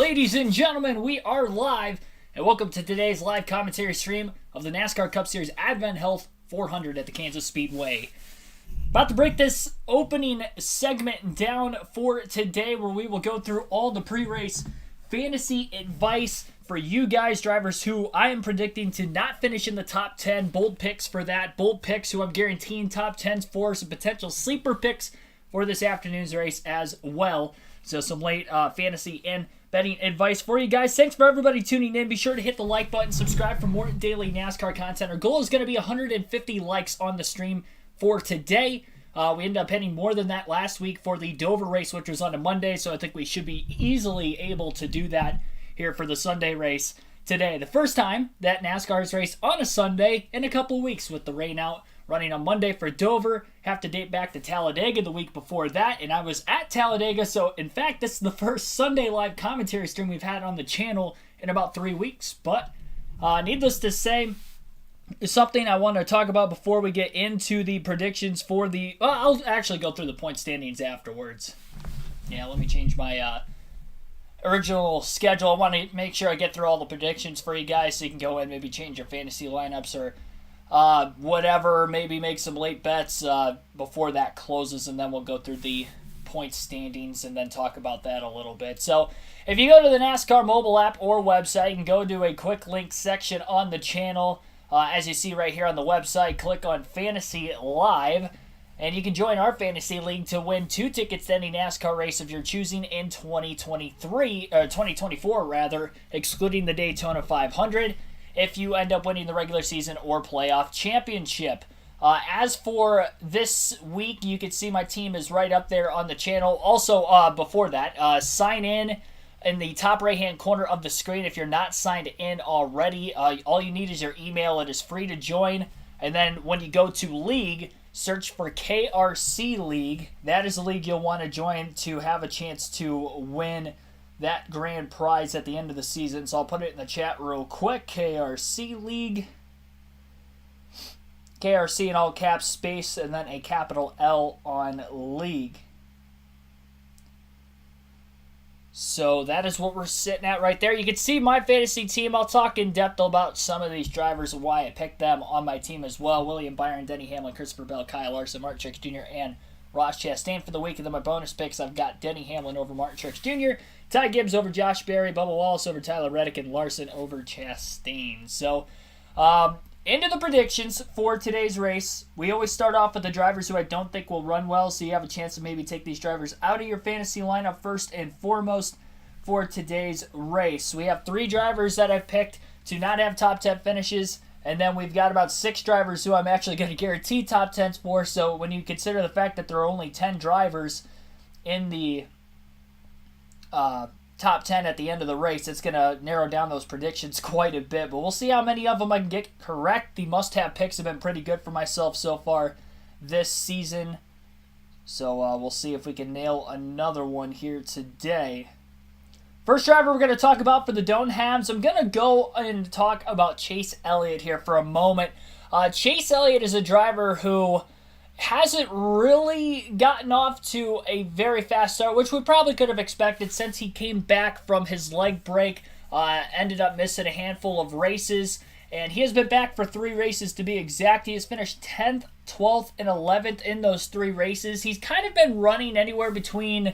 Ladies and gentlemen, we are live, and welcome to today's live commentary stream of the NASCAR Cup Series Advent Health 400 at the Kansas Speedway. About to break this opening segment down for today, where we will go through all the pre-race fantasy advice for you guys, drivers who I am predicting to not finish in the top 10. Bold picks for that. Bold picks who I'm guaranteeing top 10s for. Some potential sleeper picks for this afternoon's race as well. So some late fantasy and betting advice for you guys. Thanks for everybody tuning in. Be sure to hit the like button, subscribe for more daily NASCAR content. Our goal is going to be 150 likes on the stream for today. We ended up hitting more than that last week for the Dover race, which was on a Monday, so I think we should be easily able to do that here for the Sunday race today. The first time that NASCAR has raced on a Sunday in a couple weeks, with the rain out running on Monday for Dover. Have to date back to Talladega the week before that, and I was at Talladega, so in fact this is the first Sunday live commentary stream we've had on the channel in about 3 weeks. But needless to say, it's something I want to talk about before we get into the predictions for the... I'll actually go through the point standings afterwards. Yeah, let me change my original schedule. I want to make sure I get through all the predictions for you guys so you can go in, maybe change your fantasy lineups or whatever, maybe make some late bets before that closes, and then we'll go through the point standings and then talk about that a little bit. So if you go to the NASCAR mobile app or website, you can go to a quick link section on the channel. As you see right here on the website, click on Fantasy Live, and you can join our fantasy league to win 2 tickets to any NASCAR race of your choosing in 2024 rather, excluding the Daytona 500. If you end up winning the regular season or playoff championship. As for this week, you can see my team is right up there on the channel. Also, before that, sign in the top right-hand corner of the screen if you're not signed in already. All you need is your email. It is free to join. And then when you go to League, search for KRC League. That is the league you'll want to join to have a chance to win that grand prize at the end of the season. So I'll put it in the chat real quick. KRC League. KRC in all caps, space, and then a capital L on League. So that is what we're sitting at right there. You can see my fantasy team. I'll talk in depth about some of these drivers and why I picked them on my team as well. William Byron, Denny Hamlin, Christopher Bell, Kyle Larson, Martin Truex Jr., and Ross Chastain for the week. And then my bonus picks, I've got Denny Hamlin over Martin Truex Jr., Ty Gibbs over Josh Berry, Bubba Wallace over Tyler Reddick, and Larson over Chastain. So, into the predictions for today's race. We always start off with the drivers who I don't think will run well, so you have a chance to maybe take these drivers out of your fantasy lineup first and foremost for today's race. We have 3 drivers that I've picked to not have top 10 finishes, and then we've got about 6 drivers who I'm actually going to guarantee top 10s for. So when you consider the fact that there are only 10 drivers in the top 10 at the end of the race, it's going to narrow down those predictions quite a bit. But we'll see how many of them I can get correct. The must-have picks have been pretty good for myself so far this season. So we'll see if we can nail another one here today. First driver we're going to talk about for the don't haves, I'm going to go and talk about Chase Elliott here for a moment. Chase Elliott is a driver who hasn't really gotten off to a very fast start, which we probably could have expected since he came back from his leg break, ended up missing a handful of races, and he has been back for 3 races to be exact. He has finished 10th, 12th, and 11th in those 3 races. He's kind of been running anywhere between...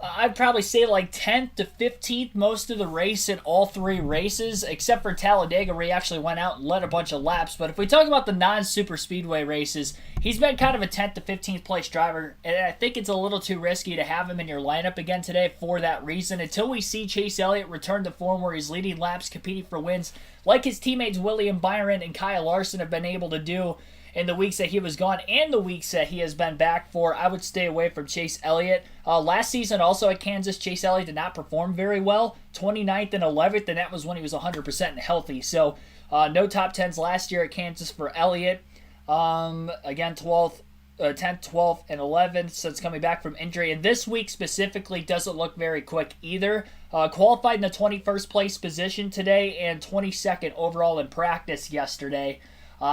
I'd probably say like 10th to 15th most of the race in all 3 races, except for Talladega where he actually went out and led a bunch of laps. But if we talk about the non-super speedway races, he's been kind of a 10th to 15th place driver, and I think it's a little too risky to have him in your lineup again today for that reason. Until we see Chase Elliott return to form where he's leading laps, competing for wins, like his teammates William Byron and Kyle Larson have been able to do in the weeks that he was gone and the weeks that he has been back for, I would stay away from Chase Elliott. Last season also at Kansas, Chase Elliott did not perform very well. 29th and 11th, and that was when he was 100% healthy. So no top 10s last year at Kansas for Elliott. Again, 10th, 12th, and 11th since coming back from injury. And this week specifically doesn't look very quick either. Qualified in the 21st place position today and 22nd overall in practice yesterday.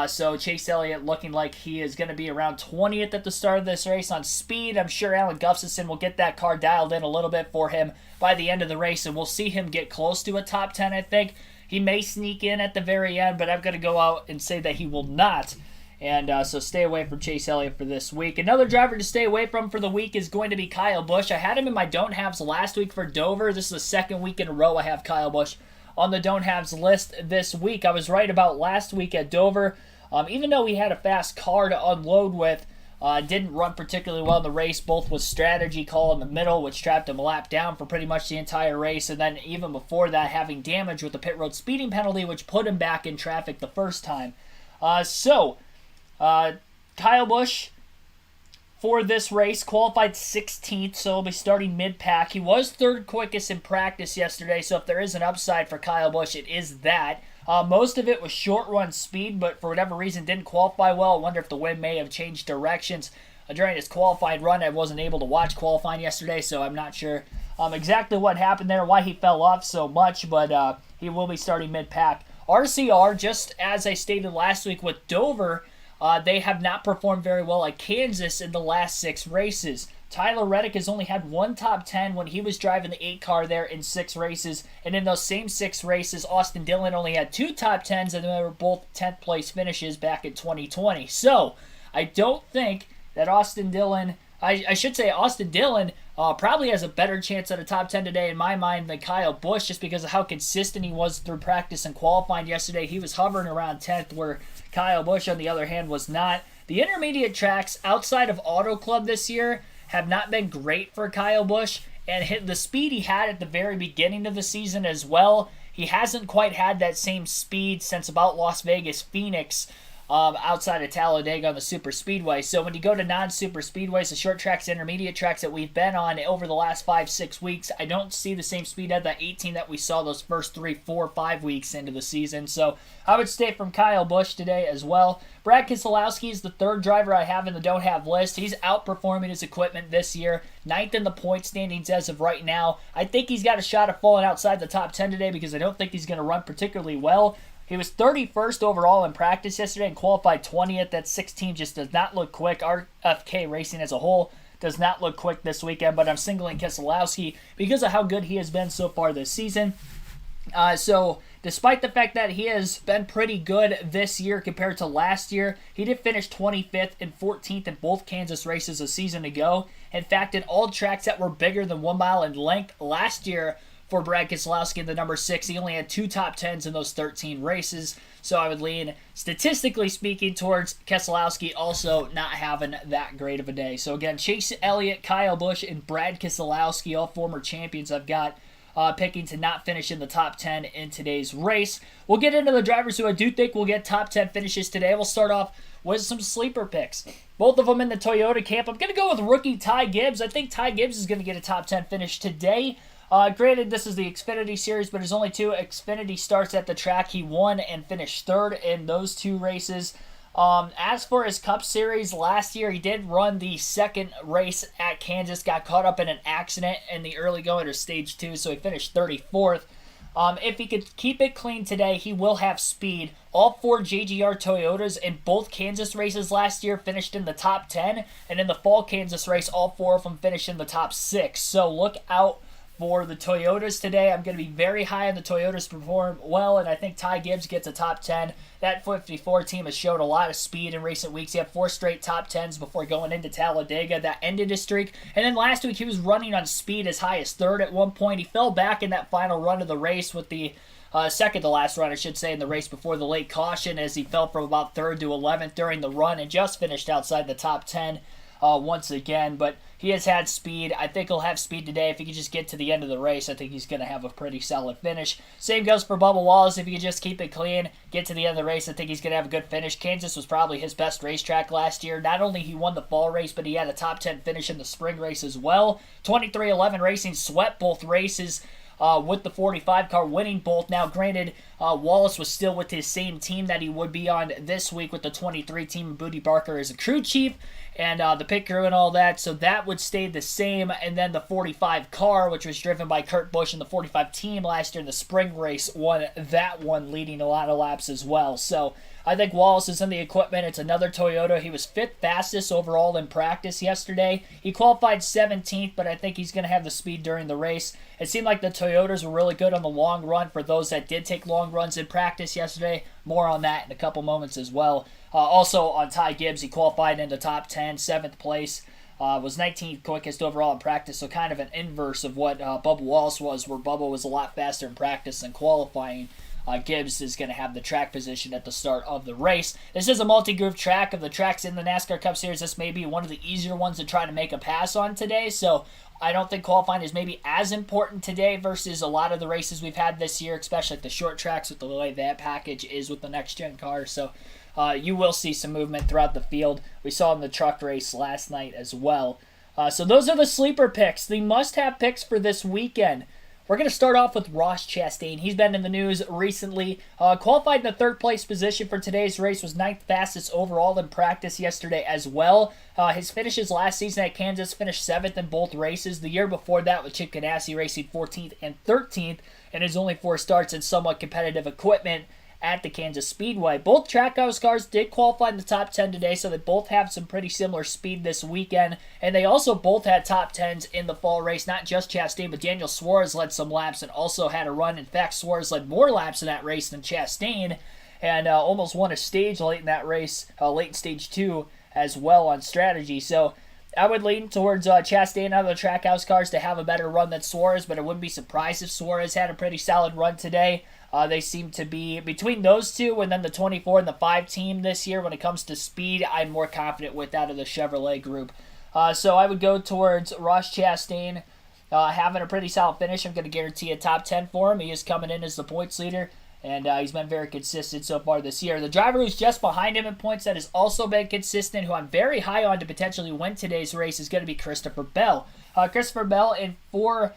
So Chase Elliott looking like he is going to be around 20th at the start of this race on speed. I'm sure Alan Gustafson will get that car dialed in a little bit for him by the end of the race, and we'll see him get close to a top 10, I think. He may sneak in at the very end, but I'm going to go out and say that he will not. And so stay away from Chase Elliott for this week. Another driver to stay away from for the week is going to be Kyle Busch. I had him in my don't haves last week for Dover. This is the second week in a row I have Kyle Busch on the don't haves list this week. I was right about last week at Dover. Even though he had a fast car to unload with, didn't run particularly well in the race, both with strategy call in the middle, which trapped him a lap down for pretty much the entire race, and then even before that, having damage with the pit road speeding penalty, which put him back in traffic the first time. Kyle Busch, for this race, qualified 16th, so he'll be starting mid-pack. He was third quickest in practice yesterday, so if there is an upside for Kyle Busch, it is that. Most of it was short-run speed, but for whatever reason didn't qualify well. I wonder if the wind may have changed directions during his qualified run. I wasn't able to watch qualifying yesterday, so I'm not sure exactly what happened there, why he fell off so much, but he will be starting mid-pack. RCR, just as I stated last week with Dover, they have not performed very well at Kansas in the last 6 races. Tyler Reddick has only had one top 10 when he was driving the 8 car there in 6 races. And in those same 6 races, Austin Dillon only had 2 top 10s, and they were both 10th place finishes back in 2020. So I don't think that Austin Dillon probably has a better chance at a top 10 today in my mind than Kyle Busch, just because of how consistent he was through practice and qualifying yesterday. He was hovering around 10th, where Kyle Busch, on the other hand, was not. The intermediate tracks outside of Auto Club this year have not been great for Kyle Busch, and hit the speed he had at the very beginning of the season as well. He hasn't quite had that same speed since about Las Vegas, Phoenix, outside of Talladega on the super speedway. So when you go to non-super speedways, the short tracks, intermediate tracks that we've been on over the last 5-6 weeks, I don't see the same speed at that 18 that we saw those first 3, 4, 5 weeks into the season. So I would stay from Kyle Busch today as well. Brad Keselowski is the third driver I have in the don't have list. He's outperforming his equipment this year, 9th in the point standings as of right now. I think he's got a shot of falling outside the top 10 today, because I don't think he's going to run particularly well. He was 31st overall in practice yesterday and qualified 20th. That 16 just does not look quick. RFK Racing as a whole does not look quick this weekend, but I'm singling Keselowski because of how good he has been so far this season. So despite the fact that he has been pretty good this year compared to last year, he did finish 25th and 14th in both Kansas races a season ago. In fact, in all tracks that were bigger than 1 mile in length last year, for Brad Keselowski in the number 6, he only had 2 top 10s in those 13 races. So I would lean, statistically speaking, towards Keselowski also not having that great of a day. So again, Chase Elliott, Kyle Busch, and Brad Keselowski, all former champions, I've got picking to not finish in the top 10 in today's race. We'll get into the drivers who I do think will get top 10 finishes today. We'll start off with some sleeper picks. Both of them in the Toyota camp. I'm going to go with rookie Ty Gibbs. I think Ty Gibbs is going to get a top 10 finish today. Granted, this is the Xfinity Series, but there's only 2 Xfinity starts at the track. He won and finished 3rd in those 2 races. As for his Cup Series, last year he did run the 2nd race at Kansas, got caught up in an accident in the early going to Stage 2, so he finished 34th. If he could keep it clean today, he will have speed. All 4 JGR Toyotas in both Kansas races last year finished in the top 10, and in the fall Kansas race, all 4 of them finished in the top 6. So look out for the Toyotas today. I'm going to be very high on the Toyotas perform well, and I think Ty Gibbs gets a top 10. That 54 team has showed a lot of speed in recent weeks. He had 4 straight top 10s before going into Talladega. That ended his streak. And then last week he was running on speed as high as 3rd at one point. He fell back in that final run of the race with the second to last run, I should say, in the race before the late caution, as he fell from about 3rd to 11th during the run and just finished outside the top 10 once again. But he has had speed. I think he'll have speed today. If he could just get to the end of the race, I think he's going to have a pretty solid finish. Same goes for Bubba Wallace. If he could just keep it clean, get to the end of the race, I think he's going to have a good finish. Kansas was probably his best racetrack last year. Not only he won the fall race, but he had a top 10 finish in the spring race as well. 23XI Racing swept both races with the 45 car, winning both. Now, granted, Wallace was still with his same team that he would be on this week with the 23 team, and Booty Barker as a crew chief, and the pit crew and all that, so that would stay the same. And then the 45 car, which was driven by Kurt Busch and the 45 team last year in the spring race, won that one, leading a lot of laps as well. So I think Wallace is in the equipment. It's another Toyota. He was fifth fastest overall in practice yesterday. He qualified 17th, but I think he's going to have the speed during the race. It seemed like the Toyotas were really good on the long run for those that did take long runs in practice yesterday. More on that in a couple moments as well. Also on Ty Gibbs, he qualified in the top 10, 7th place. Was 19th quickest overall in practice, so kind of an inverse of what Bubba Wallace was, where Bubba was a lot faster in practice than qualifying. Gibbs is going to have the track position at the start of the race. This is a multi-groove track. Of the tracks in the NASCAR Cup Series, this may be one of the easier ones to try to make a pass on today, so I don't think qualifying is maybe as important today versus a lot of the races we've had this year, especially like the short tracks with the way that package is with the next-gen cars. So you will see some movement throughout the field. We saw in the truck race last night as well. So those are the sleeper picks, the must-have picks for this weekend. We're going to start off with Ross Chastain. He's been in the news recently. Qualified in the third place position for today's race, was 9th fastest overall in practice yesterday as well. His finishes last season at Kansas, finished 7th in both races. The year before that with Chip Ganassi racing 14th and 13th, and his only 4 starts in somewhat competitive equipment at the Kansas Speedway. Both Trackhouse cars did qualify in the top 10 today, so they both have some pretty similar speed this weekend. And they also both had top 10s in the fall race. Not just Chastain, but Daniel Suarez led some laps and also had a run. In fact, Suarez led more laps in that race than Chastain, and almost won a stage late in that race, late in stage 2 as well on strategy. So I would lean towards Chastain out of the Trackhouse cars to have a better run than Suarez, but I wouldn't be surprised if Suarez had a pretty solid run today. They seem to be between those two, and then the 24 and the 5 team this year when it comes to speed, I'm more confident with out of the Chevrolet group. So I would go towards Ross Chastain having a pretty solid finish. I'm going to guarantee a top 10 for him. He is coming in as the points leader, and he's been very consistent so far this year. The driver who's just behind him in points that has also been consistent, who I'm very high on to potentially win today's race, is going to be Christopher Bell. Christopher Bell, in 4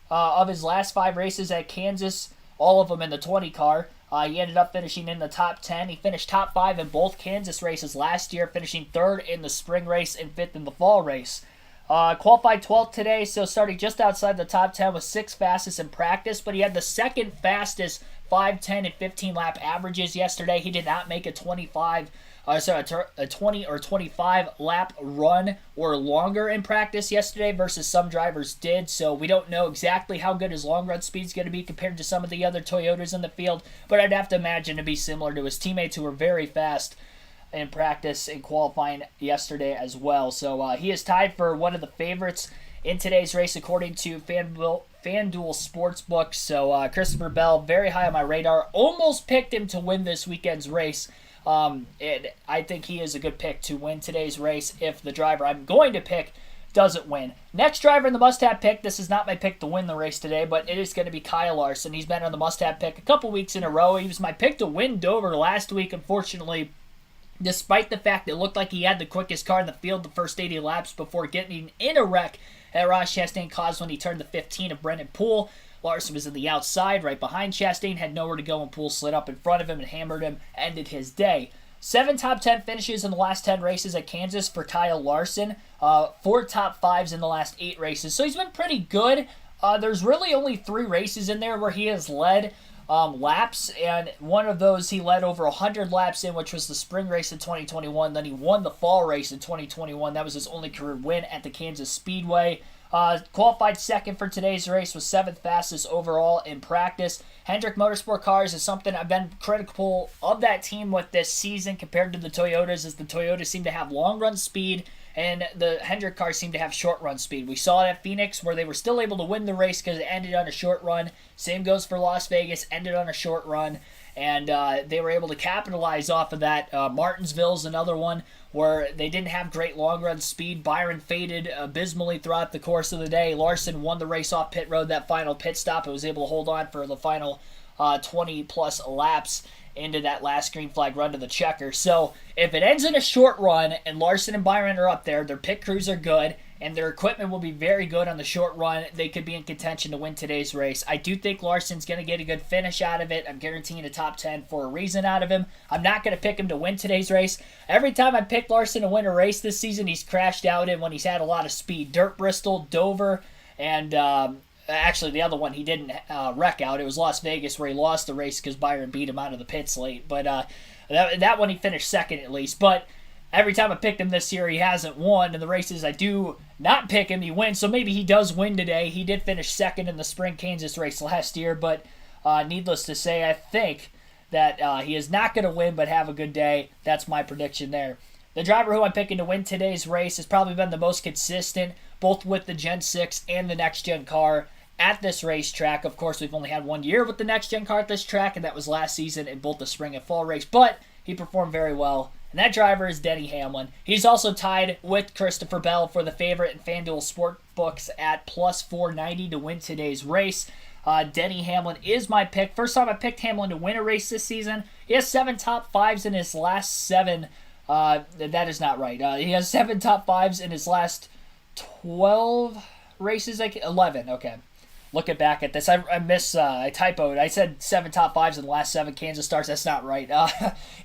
of his last 5 races at Kansas, all of them in the 20 car. He ended up finishing in the top 10. He finished top 5 in both Kansas races last year, finishing 3rd in the spring race and 5th in the fall race. Qualified 12th today, so starting just outside the top 10 with 6th fastest in practice, but he had the 2nd fastest 5, 10, and 15 lap averages yesterday. He did not make a 20 or 25 lap run or longer in practice yesterday versus some drivers did, so we don't know exactly how good his long run speed is going to be compared to some of the other Toyotas in the field, but I'd have to imagine to be similar to his teammates who were very fast in practice and qualifying yesterday as well. So he is tied for one of the favorites in today's race according to FanDuel Sportsbook. So Christopher Bell, very high on my radar. Almost picked him to win this weekend's race. I think he is a good pick to win today's race if the driver I'm going to pick doesn't win. Next driver in the must-have pick, this is not my pick to win the race today, but it is going to be Kyle Larson. He's been on the must-have pick a couple weeks in a row. He was my pick to win Dover last week. Unfortunately, despite the fact it looked like he had the quickest car in the field the first 80 laps before getting in a wreck that Ross Chastain caused when he turned the 15 of Brendan Poole. Larson was in the outside, right behind Chastain, had nowhere to go, and Poole slid up in front of him and hammered him, ended his day. 7 top 10 finishes in the last 10 races at Kansas for Kyle Larson. 4 top 5s in the last 8 races. So he's been pretty good. There's really only 3 races in there where he has led laps, and one of those he led over 100 laps in, which was the spring race in 2021. Then he won the fall race in 2021. That was his only career win at the Kansas Speedway. Qualified 2nd for today's race, was 7th fastest overall in practice. Hendrick Motorsport Cars is something I've been critical of that team with this season compared to the Toyotas, as the Toyotas seem to have long run speed and the Hendrick cars seem to have short run speed. We saw it at Phoenix where they were still able to win the race because it ended on a short run. Same goes for Las Vegas, ended on a short run, and they were able to capitalize off of that. Martinsville's another one where they didn't have great long run speed. Byron faded abysmally throughout the course of the day. Larson won the race off pit road, that final pit stop, and was able to hold on for the final 20 plus laps into that last green flag run to the checker. So if it ends in a short run and Larson and Byron are up there, their pit crews are good, and their equipment will be very good on the short run. They could be in contention to win today's race. I do think Larson's going to get a good finish out of it. I'm guaranteeing a top 10 for a reason out of him. I'm not going to pick him to win today's race. Every time I picked Larson to win a race this season, he's crashed out in when he's had a lot of speed. Dirt Bristol, Dover, and actually the other one he didn't wreck out. It was Las Vegas where he lost the race because Byron beat him out of the pits late. But that one he finished second at least. But every time I picked him this year, he hasn't won. In the races I do not pick him, he wins. So maybe he does win today. He did finish second in the Spring Kansas race last year. But needless to say, I think that he is not going to win but have a good day. That's my prediction there. The driver who I'm picking to win today's race has probably been the most consistent, both with the Gen 6 and the Next Gen car at this racetrack. Of course, we've only had 1 year with the Next Gen car at this track, and that was last season in both the spring and fall race. But he performed very well. And that driver is Denny Hamlin. He's also tied with Christopher Bell for the favorite in FanDuel Sportbooks at plus 490 to win today's race. Denny Hamlin is my pick. First time I picked Hamlin to win a race this season. He has 7 top 5s in his last 7. That is not right. He has 7 top 5s in his last 12 races. 11, okay. Looking back at this, I typoed. I said 7 top 5s in the last 7 Kansas starts. That's not right.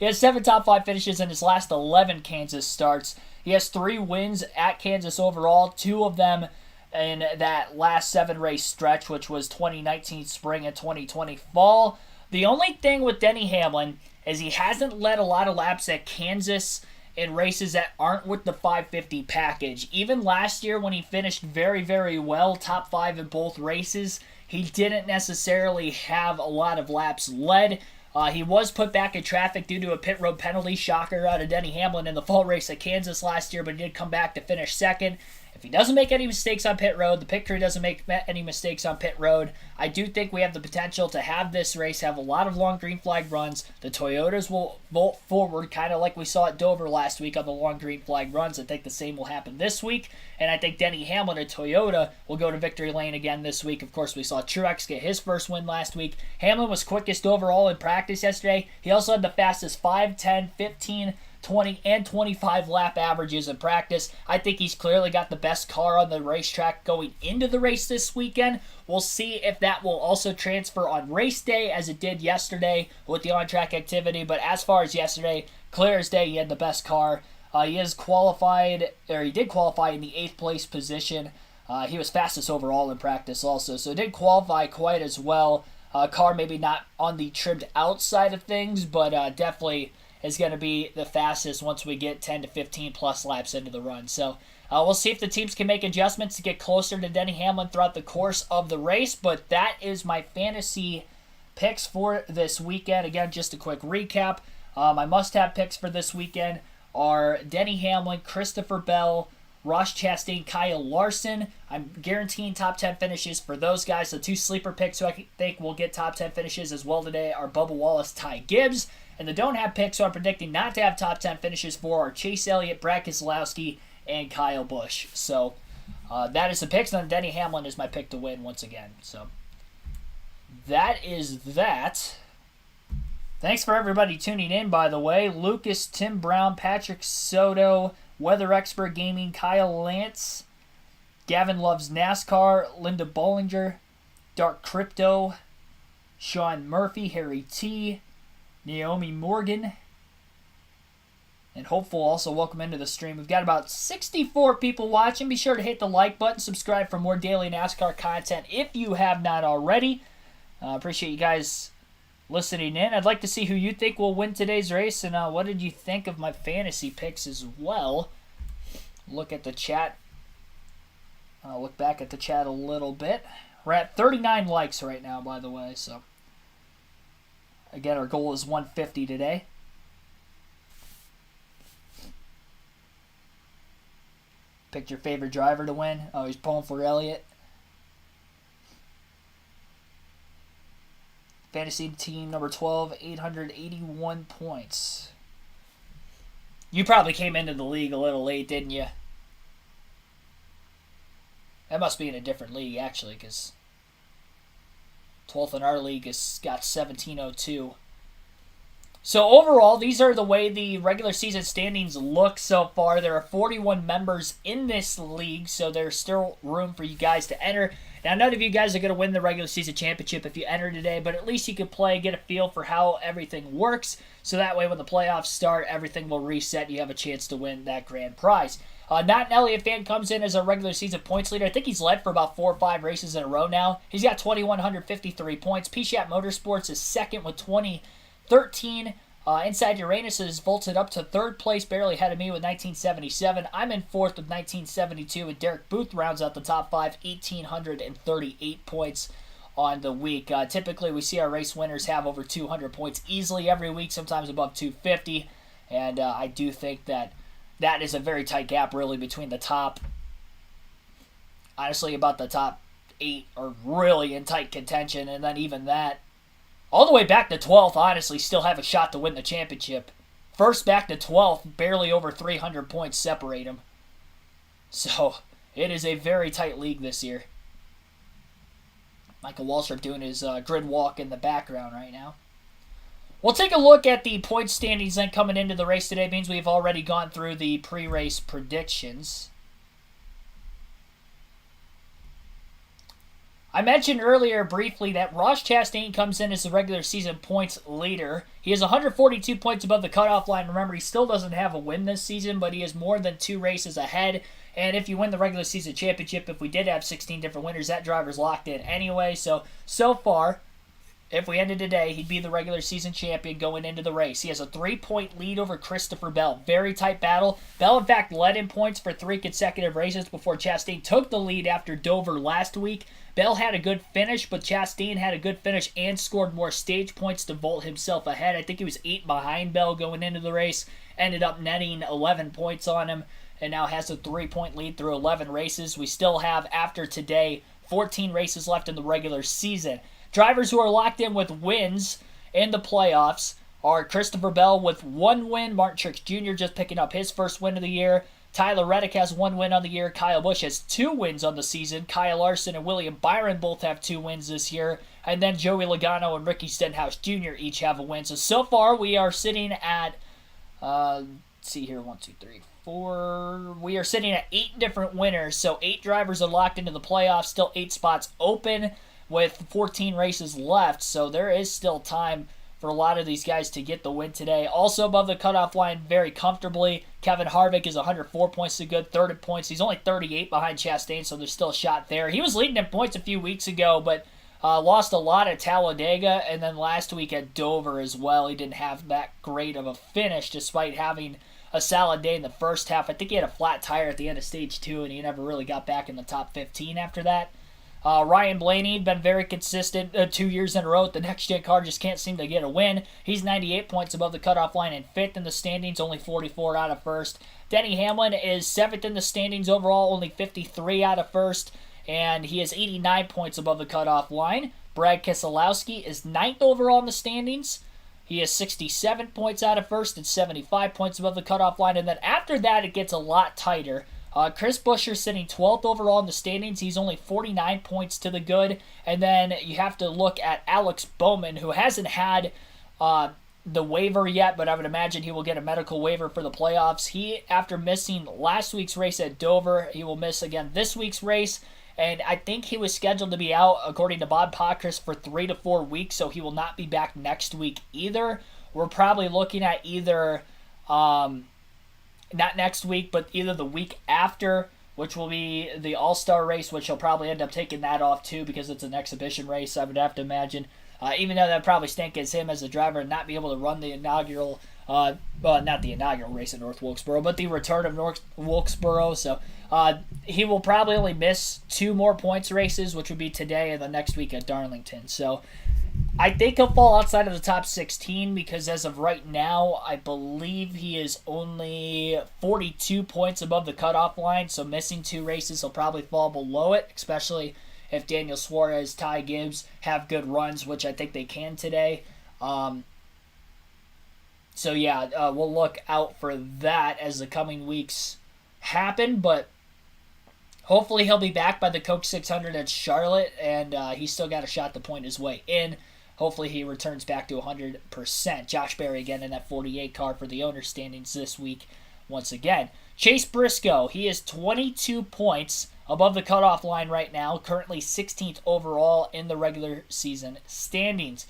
He has 7 top 5 finishes in his last 11 Kansas starts. He has 3 wins at Kansas overall, 2 of them in that last 7 race stretch, which was 2019 spring and 2020 fall. The only thing with Denny Hamlin is he hasn't led a lot of laps at Kansas in races that aren't with the 550 package. Even last year when he finished very, very well, top 5 in both races, he didn't necessarily have a lot of laps led. He was put back in traffic due to a pit road penalty, shocker out of Denny Hamlin in the fall race at Kansas last year, but he did come back to finish second. If he doesn't make any mistakes on pit road, the pit crew doesn't make any mistakes on pit road, I do think we have the potential to have this race have a lot of long green flag runs. The Toyotas will bolt forward, kind of like we saw at Dover last week on the long green flag runs. I think the same will happen this week, and I think Denny Hamlin at Toyota will go to victory lane again this week. Of course, we saw Truex get his first win last week. Hamlin was quickest overall in practice yesterday. He also had the fastest 5, 10, 15, 20, and 25 lap averages in practice. I think he's clearly got the best car on the racetrack going into the race this weekend. We'll see if that will also transfer on race day as it did yesterday with the on-track activity. But as far as yesterday, clear as day, he had the best car. He did qualify in the 8th place position. He was fastest overall in practice also, so did qualify quite as well. Car maybe not on the trimmed out side of things, but definitely is going to be the fastest once we get 10 to 15 plus laps into the run. So we'll see if the teams can make adjustments to get closer to Denny Hamlin throughout the course of the race. But that is my fantasy picks for this weekend. Again, just a quick recap. My must-have picks for this weekend are Denny Hamlin, Christopher Bell, Ross Chastain, Kyle Larson. I'm guaranteeing top 10 finishes for those guys. The 2 sleeper picks who I think will get top 10 finishes as well today are Bubba Wallace, Ty Gibbs. And the don't have picks, so I'm predicting not to have top 10 finishes for are Chase Elliott, Brad Keselowski, and Kyle Busch. So that is the picks, and Denny Hamlin is my pick to win once again. So that is that. Thanks for everybody tuning in, by the way. Lucas, Tim Brown, Patrick Soto, Weather Expert Gaming, Kyle Lance, Gavin Loves NASCAR, Linda Bollinger, Dark Crypto, Sean Murphy, Harry T., Naomi Morgan, and Hopeful also welcome into the stream. We've got about 64 people watching. Be sure to hit the like button, subscribe for more daily NASCAR content if you have not already. Appreciate you guys listening in. I'd like to see who you think will win today's race, and what did you think of my fantasy picks as well. Look at the chat. I'll look back at the chat a little bit. We're at 39 likes right now, by the way, so again, our goal is 150 today. Picked your favorite driver to win. Oh, he's pulling for Elliott. Fantasy team number 12, 881 points. You probably came into the league a little late, didn't you? That must be in a different league, actually, because 12th in our league has got 1702. So overall, these are the way the regular season standings look so far. There are 41 members in this league, so there's still room for you guys to enter. Now, none of you guys are going to win the regular season championship if you enter today, but at least you can play, get a feel for how everything works, so that way when the playoffs start, everything will reset and you have a chance to win that grand prize. Not an Elliott fan comes in as a regular season points leader. I think he's led for about 4 or 5 races in a row now. He's got 2,153 points. P-Shat Motorsports is second with 2013. Inside Uranus is vaulted up to third place, barely ahead of me with 1977. I'm in fourth with 1972, and Derek Booth rounds out the top 5, 1,838 points on the week. Typically, we see our race winners have over 200 points easily every week, sometimes above 250, and I do think that is a very tight gap, really, between the top. Honestly, about the top 8 are really in tight contention, and then even that, all the way back to 12th, honestly, still have a shot to win the championship. First back to 12th, barely over 300 points separate them. So, it is a very tight league this year. Michael Waltrip doing his grid walk in the background right now. We'll take a look at the point standings then coming into the race today. It means we've already gone through the pre-race predictions. I mentioned earlier briefly that Ross Chastain comes in as the regular season points leader. He has 142 points above the cutoff line. Remember, he still doesn't have a win this season, but he is more than 2 races ahead. And if you win the regular season championship, if we did have 16 different winners, that driver's locked in anyway. So far, if we ended today, he'd be the regular season champion going into the race. He has a 3-point lead over Christopher Bell. Very tight battle. Bell, in fact, led in points for 3 consecutive races before Chastain took the lead after Dover last week. Bell had a good finish, but Chastain had a good finish and scored more stage points to vault himself ahead. I think he was 8 behind Bell going into the race. Ended up netting 11 points on him and now has a 3-point lead through 11 races. We still have, after today, 14 races left in the regular season. Drivers who are locked in with wins in the playoffs are Christopher Bell with 1 win, Martin Truex Jr. just picking up his first win of the year, Tyler Reddick has 1 win on the year, Kyle Busch has 2 wins on the season, Kyle Larson and William Byron both have 2 wins this year, and then Joey Logano and Ricky Stenhouse Jr. each have a win. So far we are sitting at, let's see here, 1, 2, 3, 4, we are sitting at 8 different winners, so 8 drivers are locked into the playoffs, still 8 spots open with 14 races left, so there is still time for a lot of these guys to get the win today. Also above the cutoff line very comfortably, Kevin Harvick is 104 points to good, third in points. He's only 38 behind Chastain, so there's still a shot there. He was leading in points a few weeks ago, but lost a lot at Talladega, and then last week at Dover as well. He didn't have that great of a finish despite having a solid day in the first half. I think he had a flat tire at the end of stage 2, and he never really got back in the top 15 after that. Ryan Blaney been very consistent 2 years in a row. The next-gen car just can't seem to get a win. He's 98 points above the cutoff line and 5th in the standings, only 44 out of 1st. Denny Hamlin is 7th in the standings overall, only 53 out of 1st, and he is 89 points above the cutoff line. Brad Keselowski is 9th overall in the standings. He has 67 points out of 1st and 75 points above the cutoff line, and then after that it gets a lot tighter. Chris Buescher sitting 12th overall in the standings. He's only 49 points to the good. And then you have to look at Alex Bowman, who hasn't had the waiver yet, but I would imagine he will get a medical waiver for the playoffs. He, after missing last week's race at Dover, he will miss again this week's race. And I think he was scheduled to be out, according to Bob Pockrass, for 3 to 4 weeks, so he will not be back next week either. We're probably looking at either... not next week, but either the week after, which will be the All-Star race, which he'll probably end up taking that off too because it's an exhibition race, I would have to imagine. Even though that would probably stink as him as a driver and not be able to run the inaugural, not the inaugural race in North Wilkesboro, but the return of North Wilkesboro. So he will probably only miss 2 more points races, which would be today and the next week at Darlington. So I think he'll fall outside of the top 16 because as of right now, I believe he is only 42 points above the cutoff line. So missing 2 races, he'll probably fall below it, especially if Daniel Suarez, Ty Gibbs have good runs, which I think they can today. We'll look out for that as the coming weeks happen. But hopefully he'll be back by the Coke 600 at Charlotte, and he's still got a shot to point his way in. hopefully he returns back to 100%. Josh Berry again in that 48 car for the owner standings this week once again. Chase Briscoe, he is 22 points above the cutoff line right now, currently 16th overall in the regular season standings.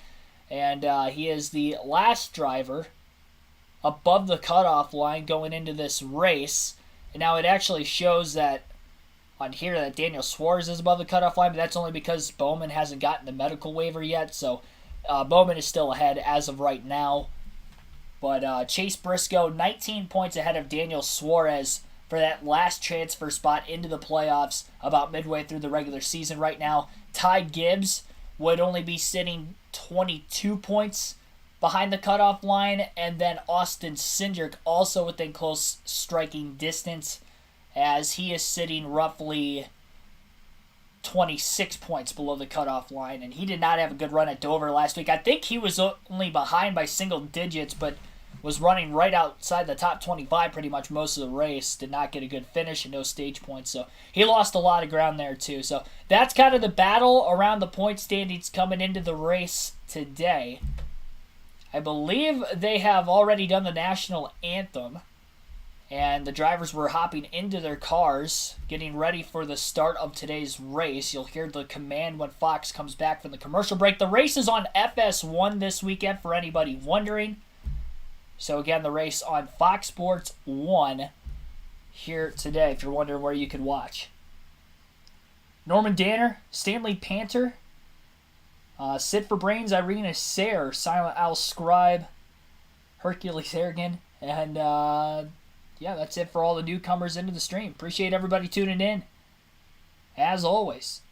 And he is the last driver above the cutoff line going into this race. And now it actually shows that on here that Daniel Suarez is above the cutoff line, but that's only because Bowman hasn't gotten the medical waiver yet. So Bowman is still ahead as of right now. But Chase Briscoe, 19 points ahead of Daniel Suarez for that last transfer spot into the playoffs about midway through the regular season right now. Ty Gibbs would only be sitting 22 points behind the cutoff line, and then Austin Cindric also within close striking distance, as he is sitting roughly 26 points below the cutoff line, and he did not have a good run at Dover last week. I think he was only behind by single digits, but was running right outside the top 25 pretty much most of the race. Did not get a good finish and no stage points, so he lost a lot of ground there too. So that's kind of the battle around the point standings coming into the race today. I believe they have already done the national anthem, and the drivers were hopping into their cars, getting ready for the start of today's race. You'll hear the command when Fox comes back from the commercial break. The race is on FS1 this weekend for anybody wondering. So again, the race on Fox Sports 1 here today, if you're wondering where you could watch. Norman Danner, Stanley Panter, Sid for Brains, Irina Sayre, Silent Owl Scribe, Hercules Harrigan, and yeah, that's it for all the newcomers into the stream. Appreciate everybody tuning in, as always.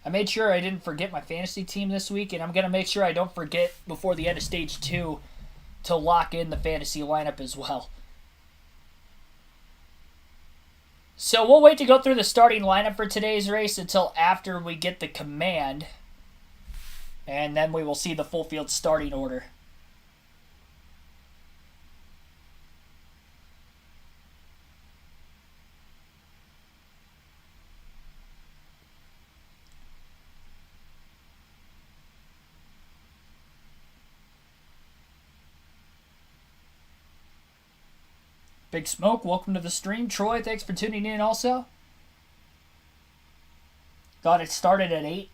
I made sure I didn't forget my fantasy team this week, and I'm going to make sure I don't forget before the end of Stage 2 to lock in the fantasy lineup as well. So we'll wait to go through the starting lineup for today's race until after we get the command, and then we will see the full field starting order. Big Smoke, welcome to the stream. Troy, thanks for tuning in also. Thought it started at 8.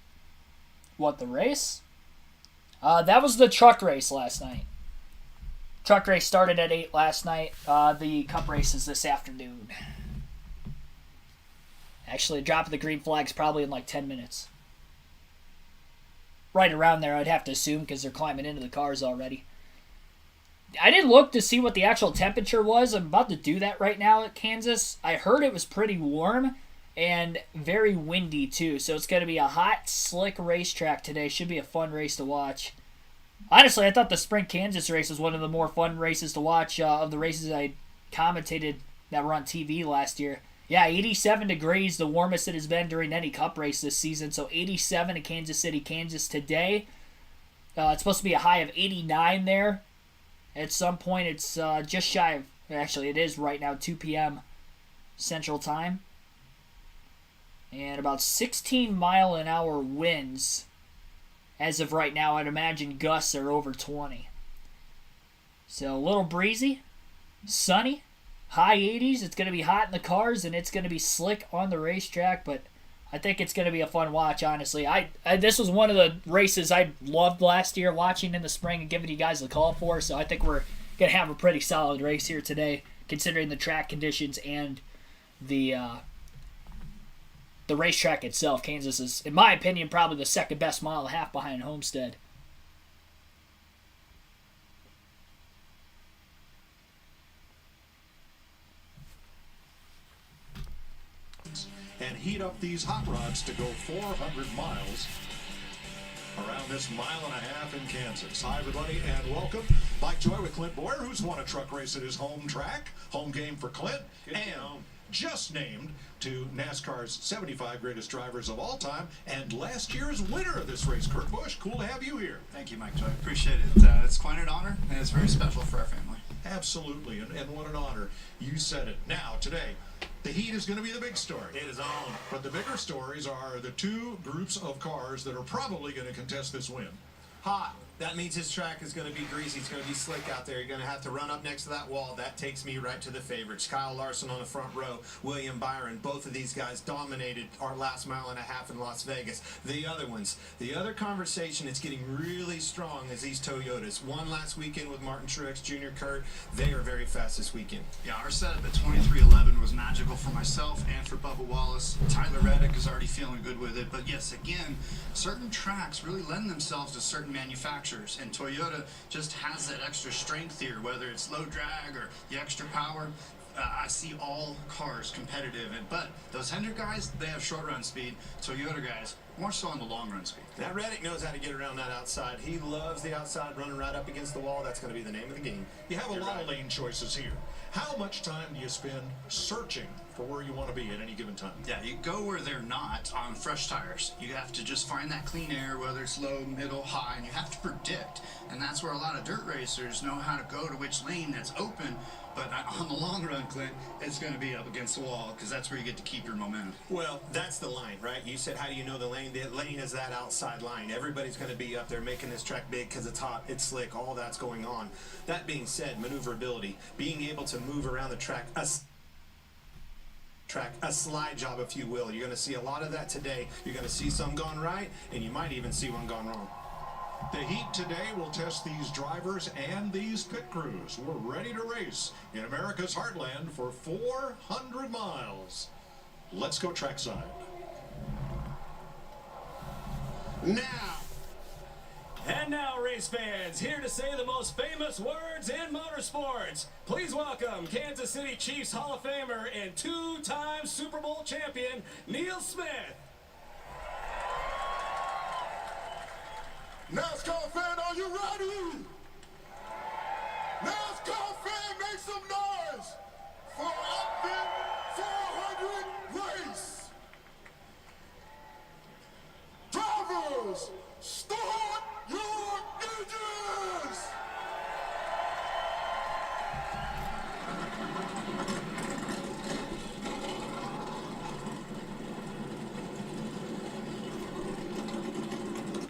What, the race? That was the truck race last night. Truck race started at 8 last night. The cup race is this afternoon. Actually, dropping the green flag's probably in like 10 minutes. Right around there, I'd have to assume, because they're climbing into the cars already. I didn't look to see what the actual temperature was. I'm about to do that right now at Kansas. I heard it was pretty warm and very windy too. So it's going to be a hot, slick racetrack today. Should be a fun race to watch. Honestly, I thought the Sprint Kansas race was one of the more fun races to watch of the races I commentated that were on TV last year. Yeah, 87 degrees, the warmest it has been during any cup race this season. So 87 in Kansas City, Kansas today. It's supposed to be a high of 89 there. At some point, it's just shy of, actually, it is right now, 2 p.m. Central Time. And about 16-mile-an-hour winds. As of right now, I'd imagine gusts are over 20. So, a little breezy, sunny, high 80s. It's going to be hot in the cars, and it's going to be slick on the racetrack, but I think it's going to be a fun watch, honestly. This was one of the races I loved last year watching in the spring and giving you guys a call for, so I think we're going to have a pretty solid race here today, considering the track conditions and the racetrack itself. Kansas is, in my opinion, probably the second best mile and a half behind Homestead. And heat up these hot rods to go 400 miles around this mile and a half in Kansas. Hi, everybody, and welcome. Mike Joy with Clint Boyer, who's won a truck race at his home track. Home game for Clint. And just named to NASCAR's 75 greatest drivers of all time and last year's winner of this race. Kurt Busch, cool to have you here. Thank you, Mike Joy. Appreciate it. It's quite an honor, and it's very special for our family. Absolutely, and what an honor. You said it. Now, today, the heat is going to be the big story. It is on. But the bigger stories are the two groups of cars that are probably going to contest this win. Hot. That means his track is going to be greasy. It's going to be slick out there. You're going to have to run up next to that wall. That takes me right to the favorites. Kyle Larson on the front row. William Byron. Both of these guys dominated our last mile and a half in Las Vegas. The other ones. The other conversation is getting really strong is these Toyotas. One last weekend with Martin Truex Jr. Kurt. They are very fast this weekend. Yeah, our setup at 2311 was magical for myself and for Bubba Wallace. Tyler Reddick is already feeling good with it. But yes, again, certain tracks really lend themselves to certain manufacturers. And Toyota just has that extra strength here, whether it's low drag or the extra power. I see all cars competitive, but those Hendrick guys, they have short run speed. Toyota guys, more so on the long run speed. That Reddick knows how to get around that outside. He loves the outside, running right up against the wall. That's going to be the name of the game. You have a lot of lane choices here. How much time do you spend searching for where you want to be at any given time? Yeah, you go where they're not on fresh tires. You have to just find that clean air, whether it's low, middle, high, and you have to predict. And that's where a lot of dirt racers know how to go to which lane that's open. But on the long run, Clint, it's going to be up against the wall because that's where you get to keep your momentum. Well, that's the line, right? You said, how do you know the lane? The lane is that outside line. Everybody's going to be up there making this track big because it's hot, it's slick, all that's going on. That being said, maneuverability, being able to move around the track, a slide job, if you will. You're going to see a lot of that today. You're going to see some gone right, and you might even see one gone wrong. The heat today will test these drivers and these pit crews. We're ready to race in America's heartland for 400 miles. Let's go trackside. Now, And now, race fans, here to say the most famous words in motorsports. Please welcome Kansas City Chiefs Hall of Famer and two-time Super Bowl champion, Neil Smith. NASCAR fan, are you ready? NASCAR fan, make some noise for Advent 400 race. Drivers, start your engines!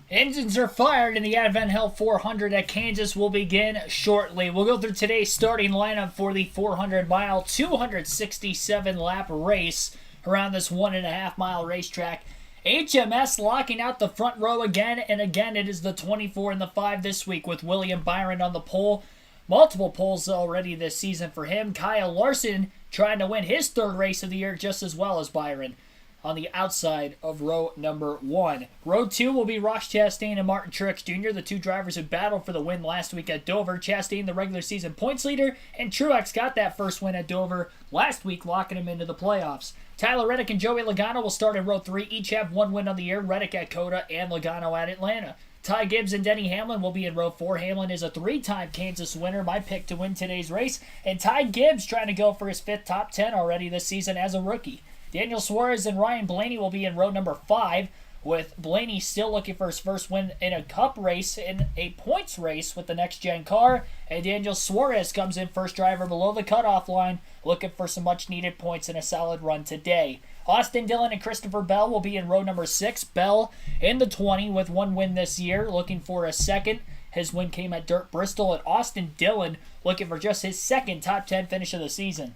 Engines are fired and the Advent Health 400 at Kansas will begin shortly. We'll go through today's starting lineup for the 400-mile, 267-lap race around this 1.5-mile racetrack. HMS locking out the front row again, and again it is the 24 and the 5 this week with William Byron on the pole. Multiple poles already this season for him. Kyle Larson trying to win his third race of the year just as well as Byron on the outside of row number 1. Row 2 will be Ross Chastain and Martin Truex Jr., the two drivers who battled for the win last week at Dover. Chastain, the regular season points leader, and Truex got that first win at Dover last week, locking him into the playoffs. Tyler Reddick and Joey Logano will start in row 3. Each have one win on the year, Reddick at Coda and Logano at Atlanta. Ty Gibbs and Denny Hamlin will be in row 4. Hamlin is a 3-time Kansas winner, my pick to win today's race. And Ty Gibbs trying to go for his 5th top 10 already this season as a rookie. Daniel Suarez and Ryan Blaney will be in row number 5, with Blaney still looking for his first win in a cup race, in a points race with the next-gen car. And Daniel Suarez comes in first driver below the cutoff line, looking for some much-needed points and a solid run today. Austin Dillon and Christopher Bell will be in row number 6. Bell in the 20 with one win this year, looking for a second. His win came at Dirt Bristol. And Austin Dillon looking for just his second top 10 finish of the season.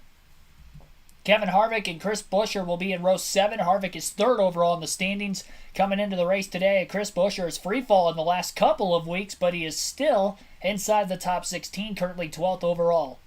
Kevin Harvick and Chris Buescher will be in row 7. Harvick is 3rd overall in the standings coming into the race today. Chris Buescher is free fall in the last couple of weeks, but he is still inside the top 16, currently 12th overall.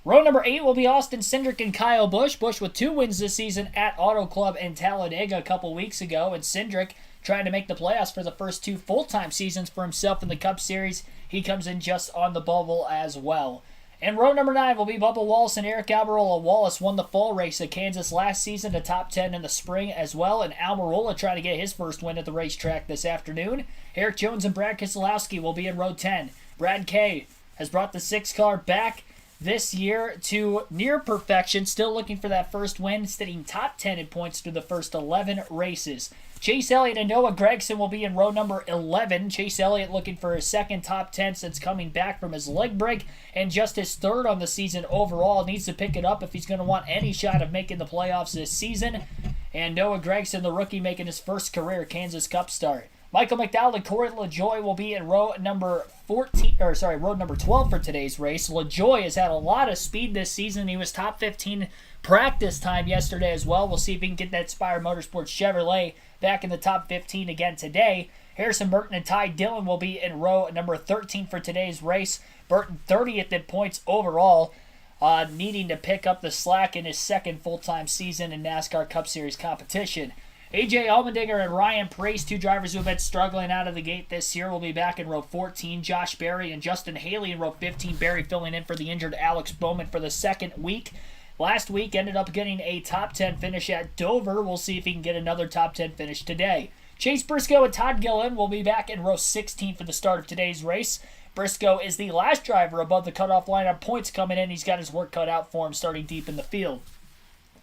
Row number 8 will be Austin Cindric and Kyle Busch. Busch with 2 wins this season at Auto Club in Talladega a couple weeks ago, and Cindric trying to make the playoffs for the first 2 full-time seasons for himself in the Cup Series. He comes in just on the bubble as well. And row number 9 will be Bubba Wallace and Eric Almirola. Wallace won the fall race at Kansas last season, a top 10 in the spring as well. And Almirola trying to get his first win at the racetrack this afternoon. Eric Jones and Brad Keselowski will be in row 10. Brad K has brought the 6 car back this year to near perfection, still looking for that first win, sitting top 10 in points through the first 11 races. Chase Elliott and Noah Gragson will be in row number 11. Chase Elliott looking for his second top 10 since coming back from his leg break and just his third on the season overall. Needs to pick it up if he's going to want any shot of making the playoffs this season. And Noah Gragson, the rookie, making his first career Kansas Cup start. Michael McDowell and Corey LaJoie will be in row number 12 for today's race. LaJoie has had a lot of speed this season. He was top 15 practice time yesterday as well. We'll see if he can get that Spire Motorsports Chevrolet back in the top 15 again today. Harrison Burton and Ty Dillon will be in row number 13 for today's race. Burton 30th in points overall, needing to pick up the slack in his second full-time season in NASCAR Cup Series competition. AJ Allmendinger and Ryan Preece, two drivers who have been struggling out of the gate this year, will be back in row 14. Josh Berry and Justin Haley in row 15. Berry filling in for the injured Alex Bowman for the second week. Last week ended up getting a top 10 finish at Dover. We'll see if he can get another top 10 finish today. Chase Briscoe and Todd Gilliland will be back in row 16 for the start of today's race. Briscoe is the last driver above the cutoff line on points coming in. He's got his work cut out for him starting deep in the field.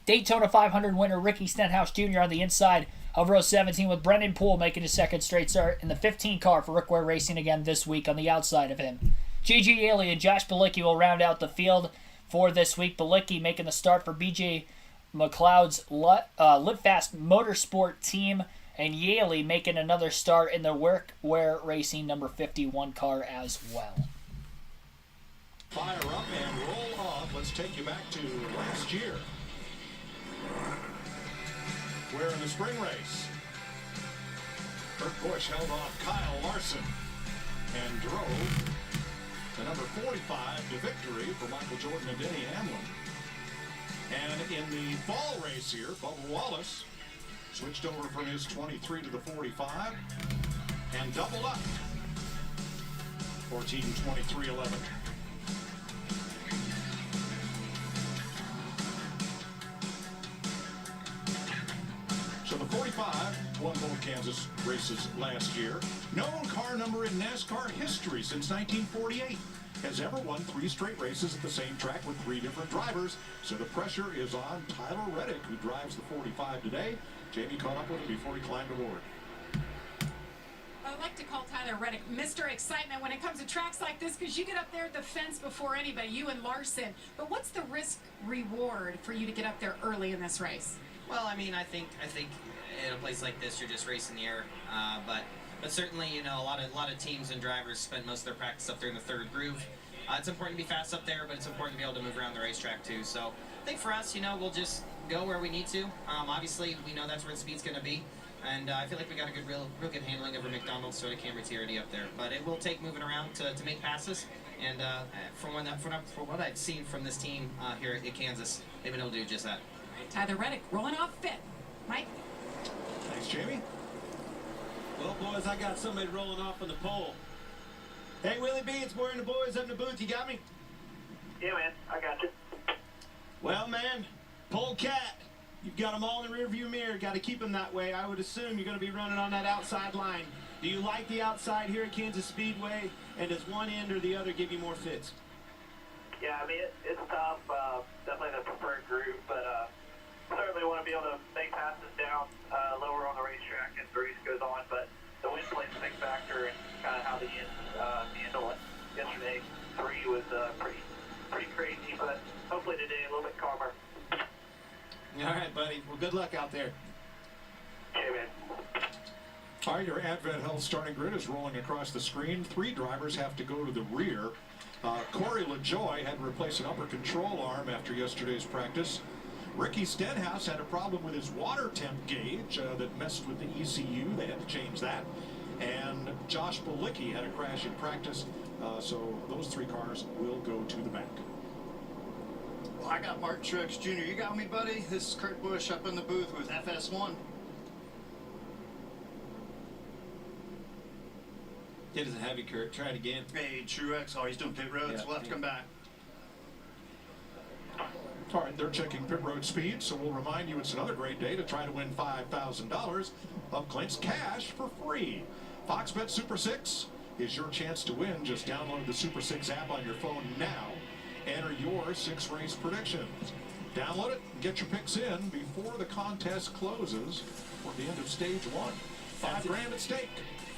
Daytona 500 winner Ricky Stenhouse Jr. on the inside of row 17 with Brendan Poole making his second straight start in the 15 car for Rick Ware Racing again this week on the outside of him. Gigi Yaley and Josh Bilicki will round out the field for this week. Bilicki making the start for BJ McLeod's Live Fast Motorsport team, and Yaley making another start in the Rick Ware Racing number 51 car as well. Fire up and roll off. Let's take you back to last year. We're in the spring race. Kurt Busch held off Kyle Larson and drove the number 45 to victory for Michael Jordan and Denny Hamlin. And in the fall race here, Bubba Wallace switched over from his 23 to the 45 and doubled up for Team 2311. So the 45 won both Kansas races last year. No car number in NASCAR history since 1948 has ever won 3 straight races at the same track with 3 different drivers. So the pressure is on Tyler Reddick, who drives the 45 today. Jamie caught up with him before he climbed aboard. I like to call Tyler Reddick Mr. Excitement when it comes to tracks like this, because you get up there at the fence before anybody, you and Larson. But what's the risk reward for you to get up there early in this race? Well, I mean, I think in a place like this, you're just racing the air. But certainly, you know, a lot of teams and drivers spend most of their practice up there in the third groove. It's important to be fast up there, but it's important to be able to move around the racetrack too. So I think for us, you know, we'll just go where we need to. Obviously, we know that's where the speed's going to be. And I feel like we got a real good handling over McDonald's, sort of Camry TRD up there. But it will take moving around to make passes. And from what I've seen from this team here at Kansas, they've been able to do just that. Tyler Reddick rolling off fifth. Mike? Thanks, Jamie. Well, boys, I got somebody rolling off on the pole. Hey, Willie B, it's Boyer and the boys up in the booth. You got me? Yeah, man, I got you. Well, man, pole cat. You've got them all in the rearview mirror. Got to keep them that way. I would assume you're going to be running on that outside line. Do you like the outside here at Kansas Speedway? And does one end or the other give you more fits? Yeah, I mean, it's tough. Definitely the preferred group, but certainly want to be able to make passes down lower on the racetrack as the race goes on. But the wind plays a big factor in kind of how the ends handle it. Yesterday, 3 was pretty crazy, but hopefully today a little bit calmer. All right, buddy. Well, good luck out there. Okay, man. All right, your Advent Health starting grid is rolling across the screen. 3 drivers have to go to the rear. Corey LaJoie had to replace an upper control arm after yesterday's practice. Ricky Stenhouse had a problem with his water temp gauge that messed with the ECU. They had to change that. And Josh Bilicki had a crash in practice. So those 3 cars will go to the back. Well, I got Martin Truex Jr. You got me, buddy? This is Kurt Busch up in the booth with FS1. It is a heavy, Kurt. Try it again. Hey, Truex. Oh, he's doing pit roads. We'll have to come back. All right, they're checking pit road speed, so we'll remind you it's another great day to try to win $5,000 of Clint's cash for free. Fox Bet Super 6 is your chance to win. Just download the Super 6 app on your phone now. Enter your 6 race predictions. Download it and get your picks in before the contest closes for the end of stage one. $5,000 at stake.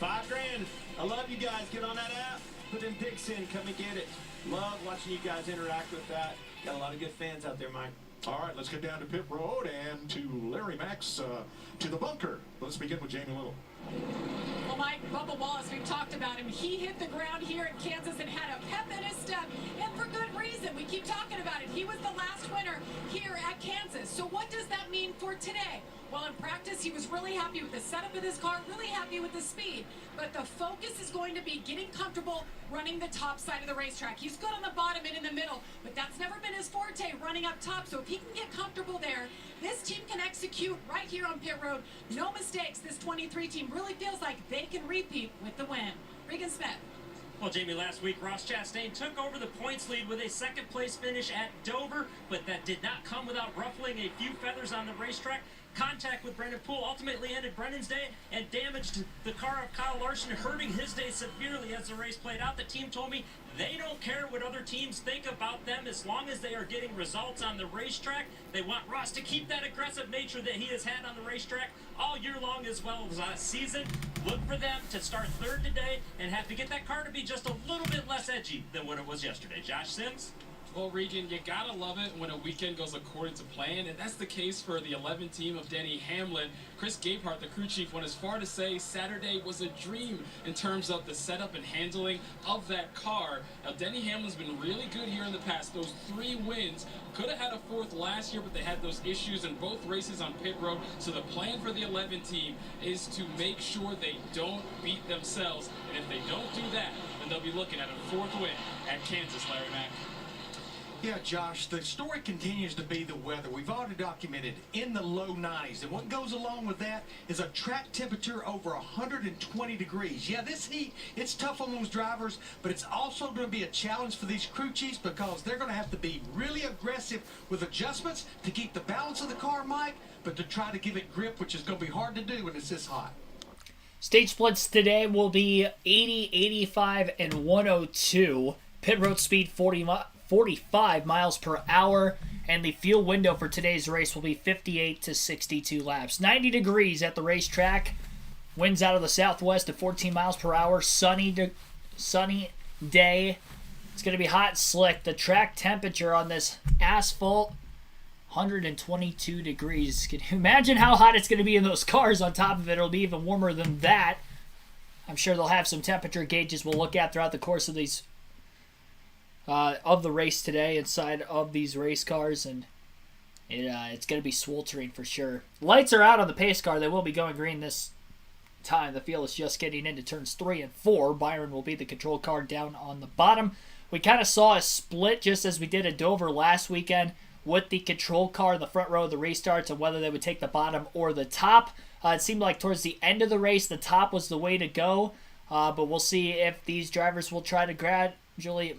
$5,000. I love you guys. Get on that app. Put them picks in. Come and get it. Love watching you guys interact with that. Got a lot of good fans out there, Mike. All right, let's get down to pit road and to Larry Max to the bunker. Let's begin with Jamie Little. Well, Mike, Bubba Wallace, we've talked about him. He hit the ground here in Kansas and had a pep in his step, and for good reason. We keep talking about it. He was the last winner here at Kansas. So what does that mean for today? Well, in practice, he was really happy with the setup of his car, really happy with the speed. But the focus is going to be getting comfortable running the top side of the racetrack. He's good on the bottom and in the middle, but that's never been his forte, running up top. So if he can get comfortable there, this team can execute right here on pit road. No mistakes. This 23 team really feels like they can repeat with the win. Regan Smith. Well, Jamie, last week, Ross Chastain took over the points lead with a second-place finish at Dover, but that did not come without ruffling a few feathers on the racetrack. Contact with Brendan Poole ultimately ended Brendan's day and damaged the car of Kyle Larson, hurting his day severely as the race played out. The team told me they don't care what other teams think about them as long as they are getting results on the racetrack. They want Ross to keep that aggressive nature that he has had on the racetrack all year long as well as last season. Look for them to start third today and have to get that car to be just a little bit less edgy than what it was yesterday. Josh Sims? Well, Regan, you gotta love it when a weekend goes according to plan, and that's the case for the 11 team of Denny Hamlin. Chris Gabehart, the crew chief, went as far to say Saturday was a dream in terms of the setup and handling of that car. Now, Denny Hamlin's been really good here in the past. Those 3 wins, could have had a 4th last year, but they had those issues in both races on pit road. So the plan for the 11 team is to make sure they don't beat themselves, and if they don't do that, then they'll be looking at a 4th win at Kansas, Larry Mack. Yeah, Josh, the story continues to be the weather. We've already documented in the low 90s. And what goes along with that is a track temperature over 120 degrees. Yeah, this heat, it's tough on those drivers, but it's also going to be a challenge for these crew chiefs because they're going to have to be really aggressive with adjustments to keep the balance of the car, Mike, but to try to give it grip, which is going to be hard to do when it's this hot. Stage splits today will be 80, 85, and 102. Pit road speed 45 miles per hour, and the fuel window for today's race will be 58 to 62 laps. 90 degrees at the racetrack. Winds out of the southwest at 14 miles per hour. Sunny day. It's going to be hot and slick. The track temperature on this asphalt, 122 degrees. Can you imagine how hot it's going to be in those cars? On top of it, it'll be even warmer than that. I'm sure they'll have some temperature gauges we'll look at throughout the course of these of the race today inside of these race cars, and it's going to be sweltering for sure. Lights are out on the pace car. They will be going green this time. The field is just getting into turns 3 and 4. Byron will be the control car down on the bottom. We kind of saw a split just as we did at Dover last weekend with the control car in the front row of the restarts and whether they would take the bottom or the top. It seemed like towards the end of the race, the top was the way to go, but we'll see if these drivers will try to gradually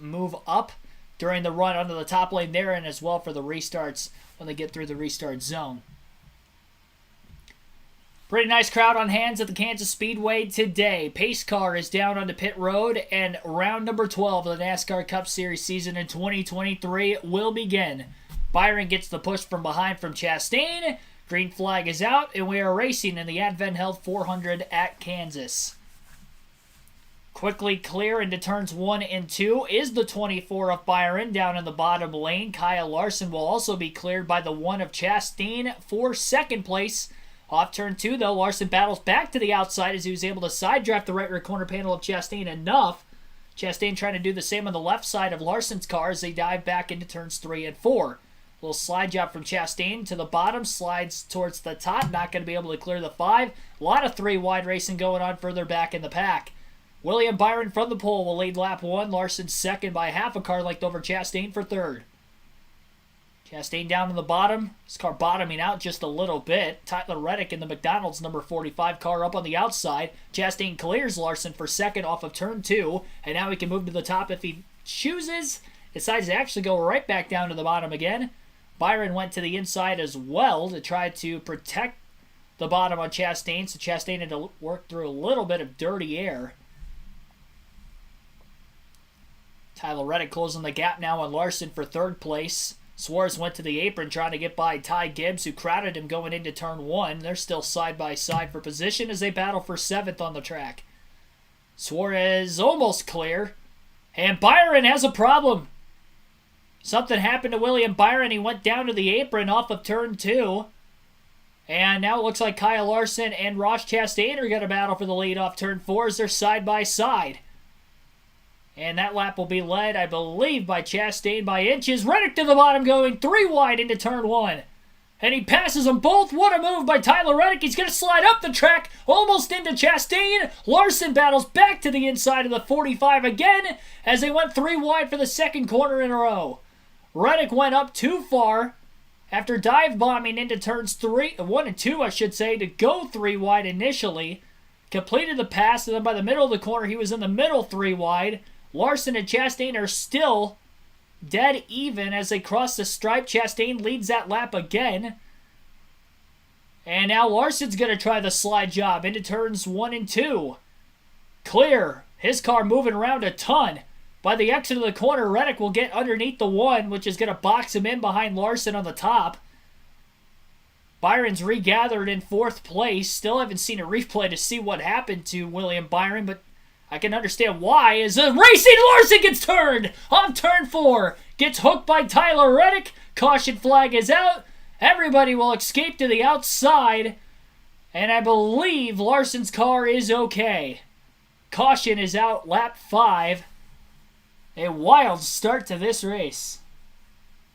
move up during the run under the top lane there, and as well for the restarts when they get through the restart zone. Pretty nice crowd on hands at the Kansas Speedway today. Pace car is down onto pit road, and round number 12 of the NASCAR Cup Series season in 2023 will begin. Byron gets the push from behind from Chastain. Green flag is out, and we are racing in the Advent Health 400 at Kansas. Quickly clear into turns 1 and 2 is the 24 of Byron down in the bottom lane. Kyle Larson will also be cleared by the 1 of Chastain for second place. Off turn 2, though, Larson battles back to the outside as he was able to side draft the right rear corner panel of Chastain enough. Chastain trying to do the same on the left side of Larson's car as they dive back into turns 3 and 4. Little slide job from Chastain to the bottom, slides towards the top, not going to be able to clear the 5. A lot of 3 wide racing going on further back in the pack. William Byron from the pole will lead lap 1. Larson second by half a car length over Chastain for third. Chastain down in the bottom. His car bottoming out just a little bit. Tyler Reddick in the McDonald's number 45 car up on the outside. Chastain clears Larson for second off of turn 2. And now he can move to the top if he chooses. Decides to actually go right back down to the bottom again. Byron went to the inside as well to try to protect the bottom on Chastain. So Chastain had to work through a little bit of dirty air. Tyler Reddick closing the gap now on Larson for third place. Suarez went to the apron trying to get by Ty Gibbs, who crowded him going into turn 1. They're still side by side for position as they battle for 7th on the track. Suarez almost clear. And Byron has a problem. Something happened to William Byron. He went down to the apron off of turn 2. And now it looks like Kyle Larson and Ross Chastain are going to battle for the lead off turn 4 as they're side by side. And that lap will be led, I believe, by Chastain by inches. Reddick to the bottom going 3 wide into turn 1. And he passes them both. What a move by Tyler Reddick. He's going to slide up the track, almost into Chastain. Larson battles back to the inside of the 45 again as they went 3 wide for the second corner in a row. Reddick went up too far after dive bombing into turns 1 and 2, I should say, to go 3 wide initially. Completed the pass, and then by the middle of the corner, he was in the middle 3 wide. Larson and Chastain are still dead even as they cross the stripe. Chastain leads that lap again. And now Larson's going to try the slide job into turns 1 and 2. Clear. His car moving around a ton. By the exit of the corner, Reddick will get underneath the 1, which is going to box him in behind Larson on the top. Byron's regathered in 4th place. Still haven't seen a replay to see what happened to William Byron, but I can understand why, as a racing Larson gets turned on turn 4. Gets hooked by Tyler Reddick. Caution flag is out. Everybody will escape to the outside. And I believe Larson's car is okay. Caution is out, lap 5. A wild start to this race.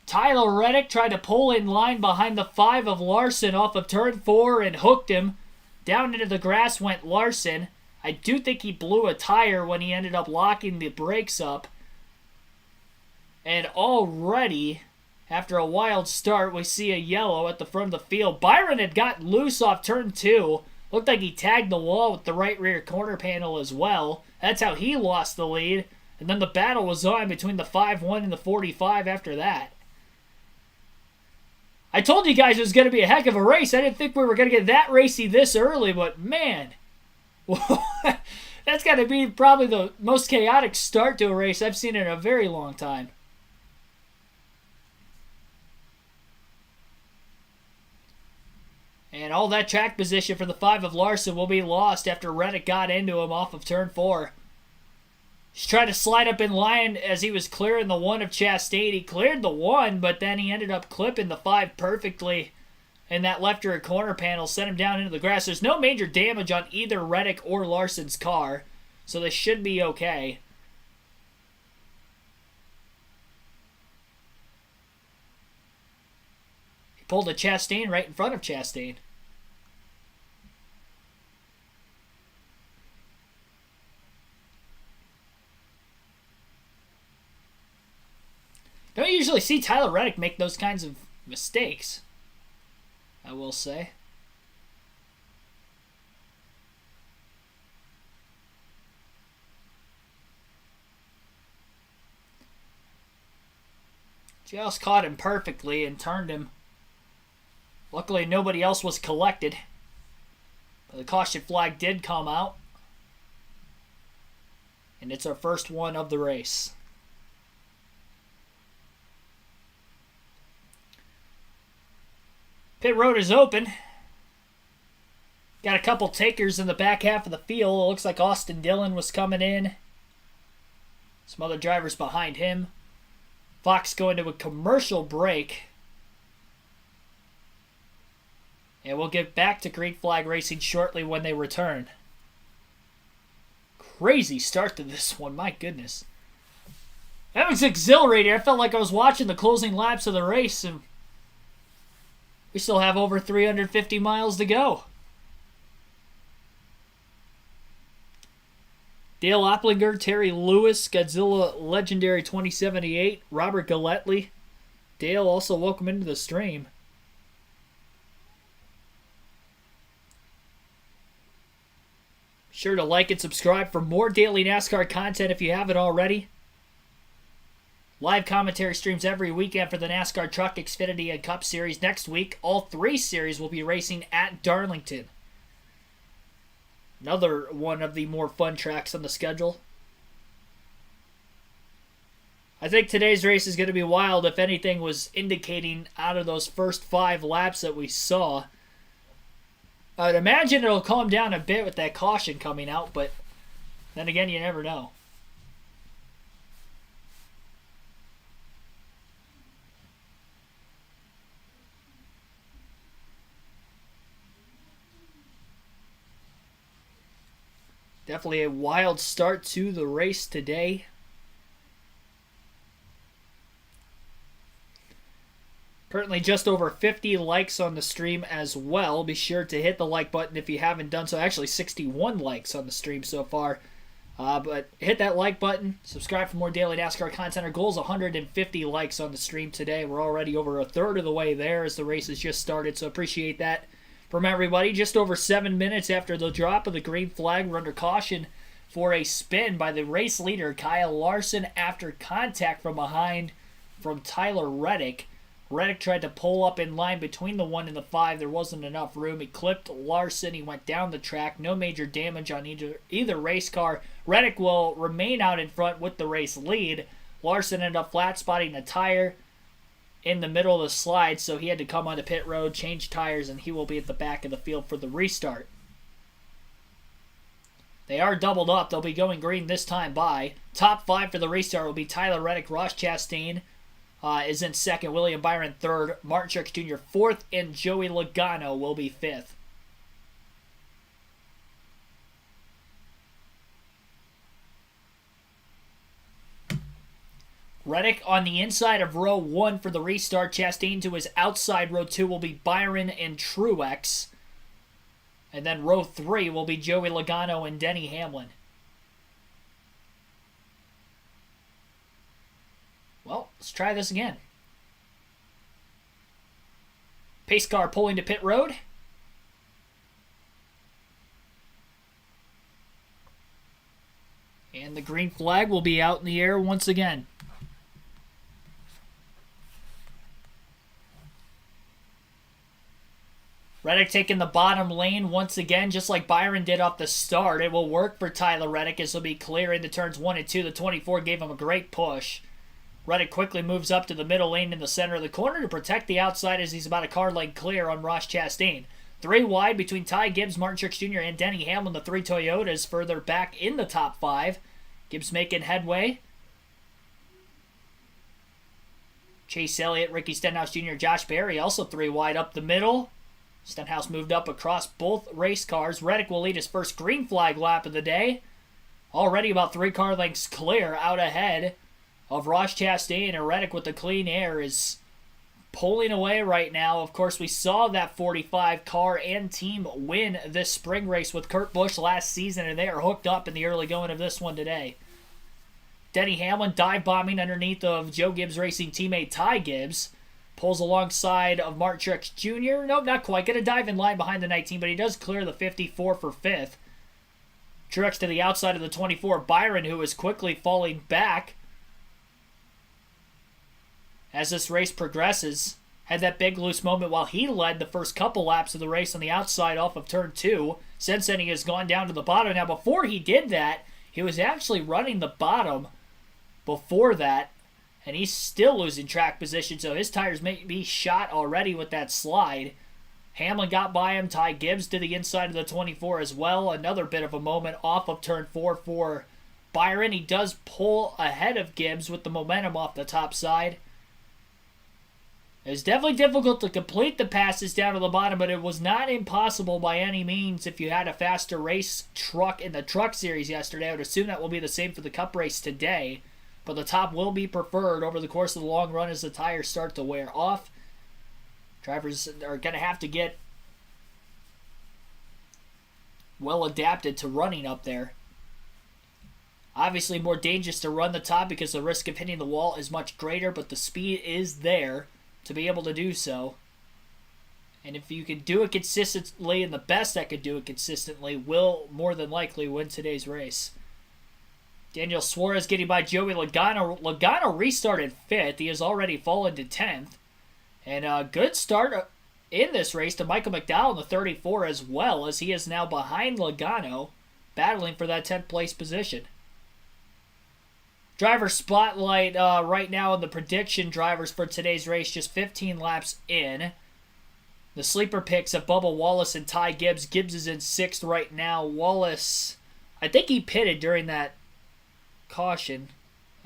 Tyler Reddick tried to pull in line behind the 5 of Larson off of turn 4 and hooked him. Down into the grass went Larson. I do think he blew a tire when he ended up locking the brakes up. And already, after a wild start, we see a yellow at the front of the field. Byron had gotten loose off turn 2. Looked like he tagged the wall with the right rear corner panel as well. That's how he lost the lead. And then the battle was on between the 5-1 and the 45 after that. I told you guys it was going to be a heck of a race. I didn't think we were going to get that racy this early, but man, that's got to be probably the most chaotic start to a race I've seen in a very long time. And all that track position for the 5 of Larson will be lost after Reddick got into him off of turn 4. He's trying to slide up in line as he was clearing the 1 of Chastain. He cleared the 1, but then he ended up clipping the 5 perfectly. And that left rear corner panel sent him down into the grass. There's no major damage on either Reddick or Larson's car, so they should be okay. He pulled a Chastain right in front of Chastain. Don't usually see Tyler Reddick make those kinds of mistakes, I will say. Just caught him perfectly and turned him. Luckily, nobody else was collected. But the caution flag did come out. And it's our first one of the race. Pit road is open. Got a couple takers in the back half of the field. It looks like Austin Dillon was coming in. Some other drivers behind him. Fox going to a commercial break. And we'll get back to green flag racing shortly when they return. Crazy start to this one, my goodness. That was exhilarating. I felt like I was watching the closing laps of the race, and we still have over 350 miles to go. Dale Opplinger, Terry Lewis, Godzilla Legendary 2078, Robert Galletley. Dale, also welcome into the stream. Sure to like and subscribe for more daily NASCAR content if you haven't already. Live commentary streams every weekend for the NASCAR Truck, Xfinity, and Cup Series. Next week, all 3 series will be racing at Darlington. Another one of the more fun tracks on the schedule. I think today's race is going to be wild, if anything was indicating out of those first 5 laps that we saw. I'd imagine it'll calm down a bit with that caution coming out, but then again, you never know. Definitely a wild start to the race today. Currently just over 50 likes on the stream as well. Be sure to hit the like button if you haven't done so. Actually, 61 likes on the stream so far. But hit that like button. Subscribe for more daily NASCAR content. Our goal is 150 likes on the stream today. We're already over a third of the way there as the race has just started, so appreciate that from everybody. Just over 7 minutes after the drop of the green flag, we're under caution for a spin by the race leader, Kyle Larson, after contact from behind from Tyler Reddick. Reddick tried to pull up in line between the 1 and the 5. There wasn't enough room. He clipped Larson. He went down the track. No major damage on either race car. Reddick will remain out in front with the race lead. Larson ended up flat spotting a tire in the middle of the slide, so he had to come onto pit road, change tires, and he will be at the back of the field for the restart. They are doubled up. They'll be going green this time by. Top 5 for the restart will be Tyler Reddick, Ross Chastain is in second, William Byron third, Martin Truex Jr. fourth, and Joey Logano will be fifth. Reddick on the inside of row 1 for the restart. Chastain to his outside. Row 2 will be Byron and Truex. And then row 3 will be Joey Logano and Denny Hamlin. Well, let's try this again. Pace car pulling to pit road. And the green flag will be out in the air once again. Reddick taking the bottom lane once again, just like Byron did off the start. It will work for Tyler Reddick as he'll be clear into turns 1 and 2. The 24 gave him a great push. Reddick quickly moves up to the middle lane in the center of the corner to protect the outside as he's about a car length clear on Ross Chastain. 3 wide between Ty Gibbs, Martin Truex Jr., and Denny Hamlin, the 3 Toyotas further back in the top 5. Gibbs making headway. Chase Elliott, Ricky Stenhouse Jr., Josh Berry also 3 wide up the middle. Stenhouse moved up across both race cars. Reddick will lead his first green flag lap of the day. Already about 3 car lengths clear out ahead of Ross Chastain, and Reddick with the clean air is pulling away right now. Of course, we saw that 45 car and team win this spring race with Kurt Busch last season, and they are hooked up in the early going of this one today. Denny Hamlin dive bombing underneath of Joe Gibbs Racing teammate Ty Gibbs. Pulls alongside of Martin Truex Jr. Nope, not quite. Going to dive in line behind the 19, but he does clear the 54 for 5th. Truex to the outside of the 24. Byron, who is quickly falling back as this race progresses, had that big loose moment while he led the first couple laps of the race on the outside off of turn 2. Since then, he has gone down to the bottom. Now, before he did that, he was actually running the bottom before that, and he's still losing track position, so his tires may be shot already with that slide. Hamlin got by him. Ty Gibbs to the inside of the 24 as well. Another bit of a moment off of turn 4 for Byron. He does pull ahead of Gibbs with the momentum off the top side. It's definitely difficult to complete the passes down to the bottom, but it was not impossible by any means if you had a faster race truck in the Truck Series yesterday. I would assume that will be the same for the Cup race today, but the top will be preferred over the course of the long run as the tires start to wear off. Drivers are going to have to get well adapted to running up there. Obviously more dangerous to run the top because the risk of hitting the wall is much greater, but the speed is there to be able to do so. And if you can do it consistently, and the best that could do it consistently will more than likely win today's race. Daniel Suarez getting by Joey Logano. Logano restarted 5th. He has already fallen to 10th. And a good start in this race to Michael McDowell in the 34 as well, as he is now behind Logano, battling for that 10th place position. Driver spotlight right now in the prediction drivers for today's race, just 15 laps in. The sleeper picks of Bubba Wallace and Ty Gibbs. Gibbs is in 6th right now. Wallace, I think he pitted during that caution.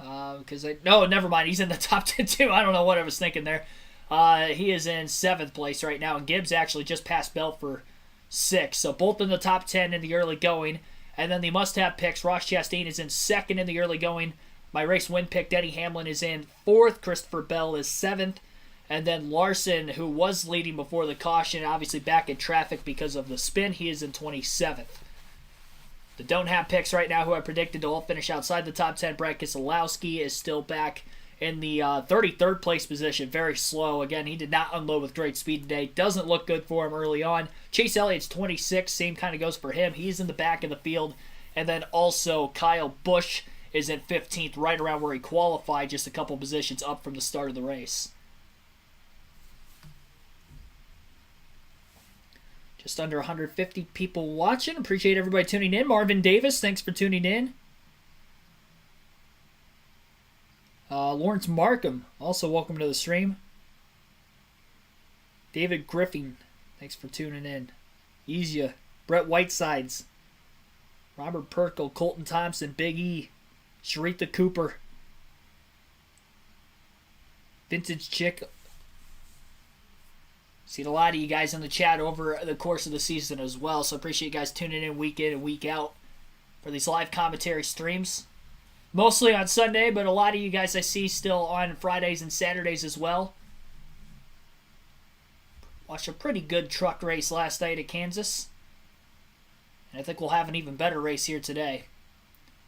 No, never mind. He's in the top 10 too. I don't know what I was thinking there. He is in 7th place right now, and Gibbs actually just passed Bell for 6th. So both in the top 10 in the early going. And then the must-have picks, Ross Chastain is in 2nd in the early going. My race win pick, Denny Hamlin, is in 4th. Christopher Bell is 7th. And then Larson, who was leading before the caution, obviously back in traffic because of the spin, he is in 27th. The don't have picks right now, who I predicted to all finish outside the top 10. Brad Keselowski is still back in the 33rd place position. Very slow. Again, he did not unload with great speed today. Doesn't look good for him early on. Chase Elliott's 26. Same kind of goes for him. He's in the back of the field. And then also Kyle Busch is in 15th, right around where he qualified, just a couple positions up from the start of the race. Just under 150 people watching. Appreciate everybody tuning in. Marvin Davis, thanks for tuning in. Lawrence Markham, also welcome to the stream. David Griffin, thanks for tuning in. Easia, Brett Whitesides, Robert Perkle, Colton Thompson, Big E, Sharita Cooper, Vintage Chick. Seen a lot of you guys in the chat over the course of the season as well, so appreciate you guys tuning in and week out for these live commentary streams. Mostly on Sunday, but a lot of you guys I see still on Fridays and Saturdays as well. Watched a pretty good truck race last night at Kansas. And I think we'll have an even better race here today.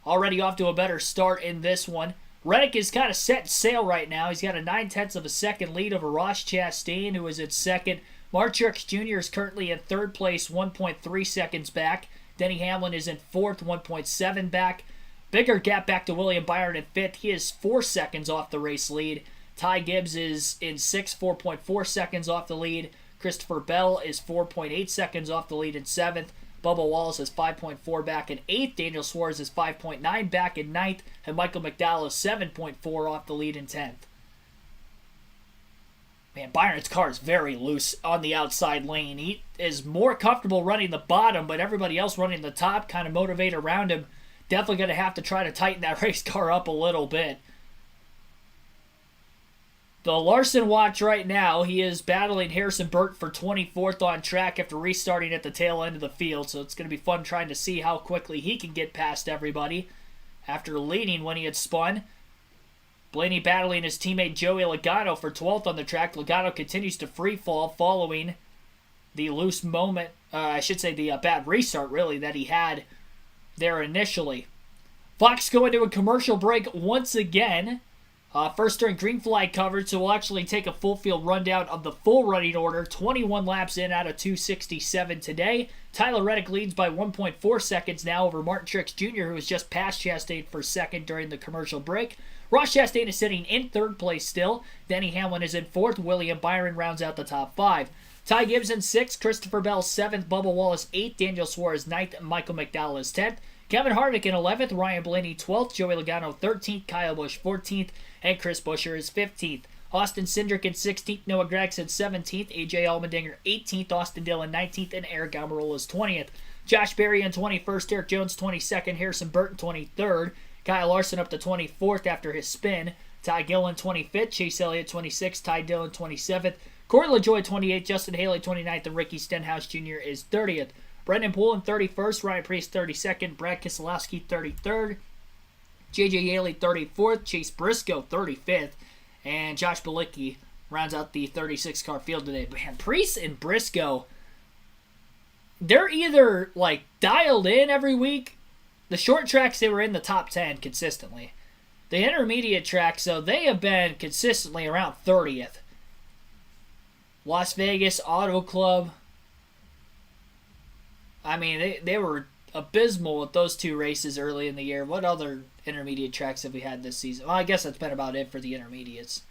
Already off to a better start in this one. Reddick is kind of set sail right now. He's got a 9/10 of a second lead over Ross Chastain, who is at 2nd. Mark Truex Jr. is currently in 3rd place, 1.3 seconds back. Denny Hamlin is in 4th, 1.7 back. Bigger gap back to William Byron in 5th. He is 4 seconds off the race lead. Ty Gibbs is in 6th, 4.4 seconds off the lead. Christopher Bell is 4.8 seconds off the lead in 7th. Bubba Wallace is 5.4 back in 8th. Daniel Suarez is 5.9 back in 9th. And Michael McDowell is 7.4 off the lead in 10th. Man, Byron's car is very loose on the outside lane. He is more comfortable running the bottom, but everybody else running the top kind of motivate around him. Definitely going to have to try to tighten that race car up a little bit. The Larson watch right now, he is battling Harrison Burton for 24th on track after restarting at the tail end of the field. So it's going to be fun trying to see how quickly he can get past everybody after leading when he had spun. Blaney battling his teammate Joey Logano for 12th on the track. Logano continues to free fall following the loose moment, the bad restart really that he had there initially. Fox going to a commercial break once again. First during green flag coverage, so we'll actually take a full field rundown of the full running order. 21 laps in out of 267 today. Tyler Reddick leads by 1.4 seconds now over Martin Truex Jr., who was just past Chastain for 2nd during the commercial break. Ross Chastain is sitting in 3rd place still. Denny Hamlin is in 4th. William Byron rounds out the top 5. Ty Gibbs in 6th. Christopher Bell 7th. Bubba Wallace 8th. Daniel Suarez 9th. And Michael McDowell is 10th. Kevin Harvick in 11th. Ryan Blaney 12th. Joey Logano 13th. Kyle Busch 14th. And Chris Buescher is 15th. Austin Cindric in 16th. Noah Gragson 17th. AJ Allmendinger 18th. Austin Dillon 19th. And Eric Almirola is 20th. Josh Berry in 21st. Eric Jones 22nd. Harrison Burton 23rd. Kyle Larson up to 24th after his spin. Ty Gillen 25th. Chase Elliott 26th. Ty Dillon 27th. Corey LaJoie 28th. Justin Haley 29th. And Ricky Stenhouse Jr. is 30th. Brendan Poole in 31st. Ryan Preece 32nd. Brad Keselowski 33rd. J.J. Yaley 34th, Chase Briscoe 35th, and Josh Bilicki rounds out the 36-car field today. Man, Preece and Briscoe, they're either like dialed in every week. The short tracks, they were in the top 10 consistently. The intermediate tracks, so they have been consistently around 30th. Las Vegas Auto Club, I mean, they were abysmal with those 2 races early in the year. What other intermediate tracks have we had this season? Well, I guess that's been about it for the intermediates.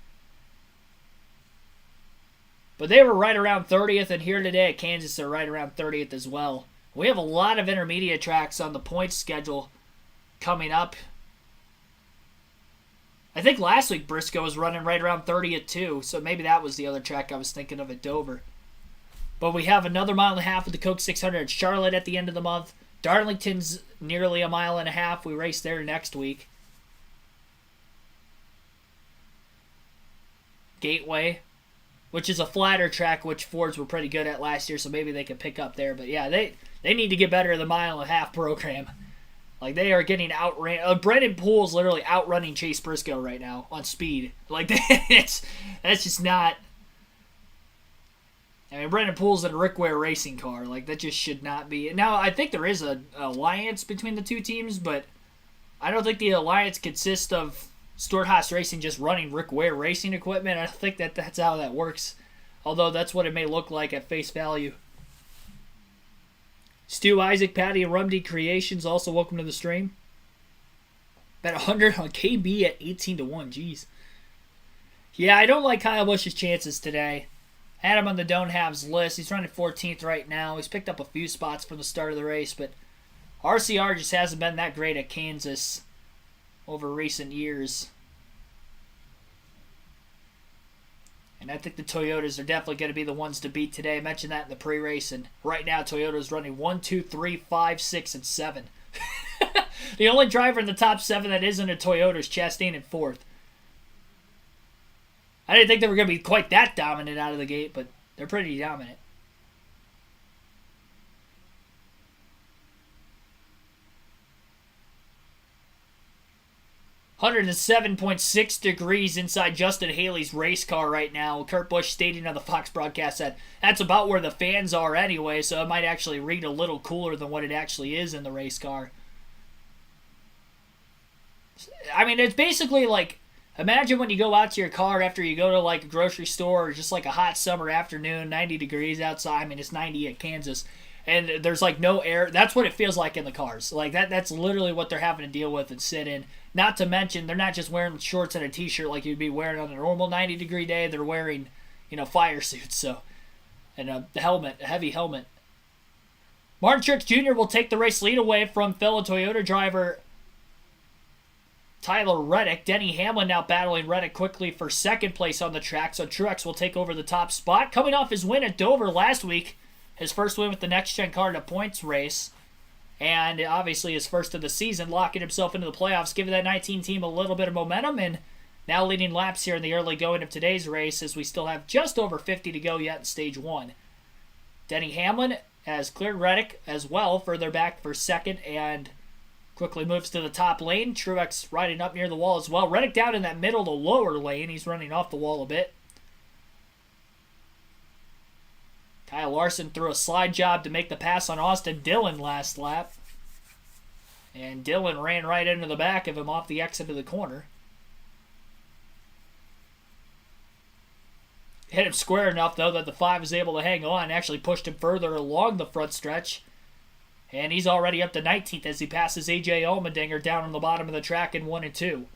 But they were right around 30th, and here today at Kansas, they're right around 30th as well. We have a lot of intermediate tracks on the points schedule coming up. I think last week Briscoe was running right around 30 at 2, so maybe that was the other track I was thinking of at Dover. But we have another mile and a half of the Coke 600 at Charlotte at the end of the month. Darlington's nearly a mile and a half. We race there next week. Gateway, which is a flatter track, which Fords were pretty good at last year, so maybe they could pick up there. But yeah, they need to get better at the mile and a half program. Like, they are getting outran. Brendan Poole's literally outrunning Chase Briscoe right now on speed. Like, that's just not. I mean, Brendan Poole's in a Rick Ware racing car. Like, that just should not be. Now, I think there is an alliance between the two teams, but I don't think the alliance consists of Stuart Haas Racing just running Rick Ware racing equipment. I don't think that's how that works. Although that's what it may look like at face value. Stu Isaac, Patty, and Rumdy Creations, also welcome to the stream. Bet 100 on KB at 18-1. Jeez. Yeah, I don't like Kyle Busch's chances today. I had him on the don't haves list. He's running 14th right now. He's picked up a few spots from the start of the race, but RCR just hasn't been that great at Kansas over recent years. And I think the Toyotas are definitely going to be the ones to beat today. I mentioned that in the pre-race, and right now Toyota's running 1, 2, 3, 5, 6, and 7. The only driver in the top 7 that isn't a Toyota is Chastain in 4th. I didn't think they were going to be quite that dominant out of the gate, but they're pretty dominant. 107.6 degrees inside Justin Haley's race car right now. Kurt Busch stating on the Fox broadcast that that's about where the fans are anyway, so it might actually read a little cooler than what it actually is in the race car. I mean, it's basically like, imagine when you go out to your car after you go to like a grocery store or just like a hot summer afternoon, 90 degrees outside. I mean, it's 90 at Kansas. And there's like no air. That's what it feels like in the cars. Like that's literally what they're having to deal with and sit in. Not to mention, they're not just wearing shorts and a t-shirt like you'd be wearing on a normal 90-degree day. They're wearing, fire suits. So, and a helmet, a heavy helmet. Martin Truex Jr. will take the race lead away from fellow Toyota driver Tyler Reddick. Denny Hamlin now battling Reddick quickly for second place on the track. So Truex will take over the top spot. Coming off his win at Dover last week. His first win with the next-gen car in a points race. And obviously his first of the season, locking himself into the playoffs, giving that 19 team a little bit of momentum, and now leading laps here in the early going of today's race as we still have just over 50 to go yet in stage 1. Denny Hamlin has cleared Reddick as well, further back for second, and quickly moves to the top lane. Truex riding up near the wall as well. Reddick down in that middle to lower lane. He's running off the wall a bit. Kyle Larson threw a slide job to make the pass on Austin Dillon last lap. And Dillon ran right into the back of him off the exit of the corner. Hit him square enough, though, that the 5 was able to hang on. Actually pushed him further along the front stretch. And he's already up to 19th as he passes A.J. Allmendinger down on the bottom of the track in 1 and 2.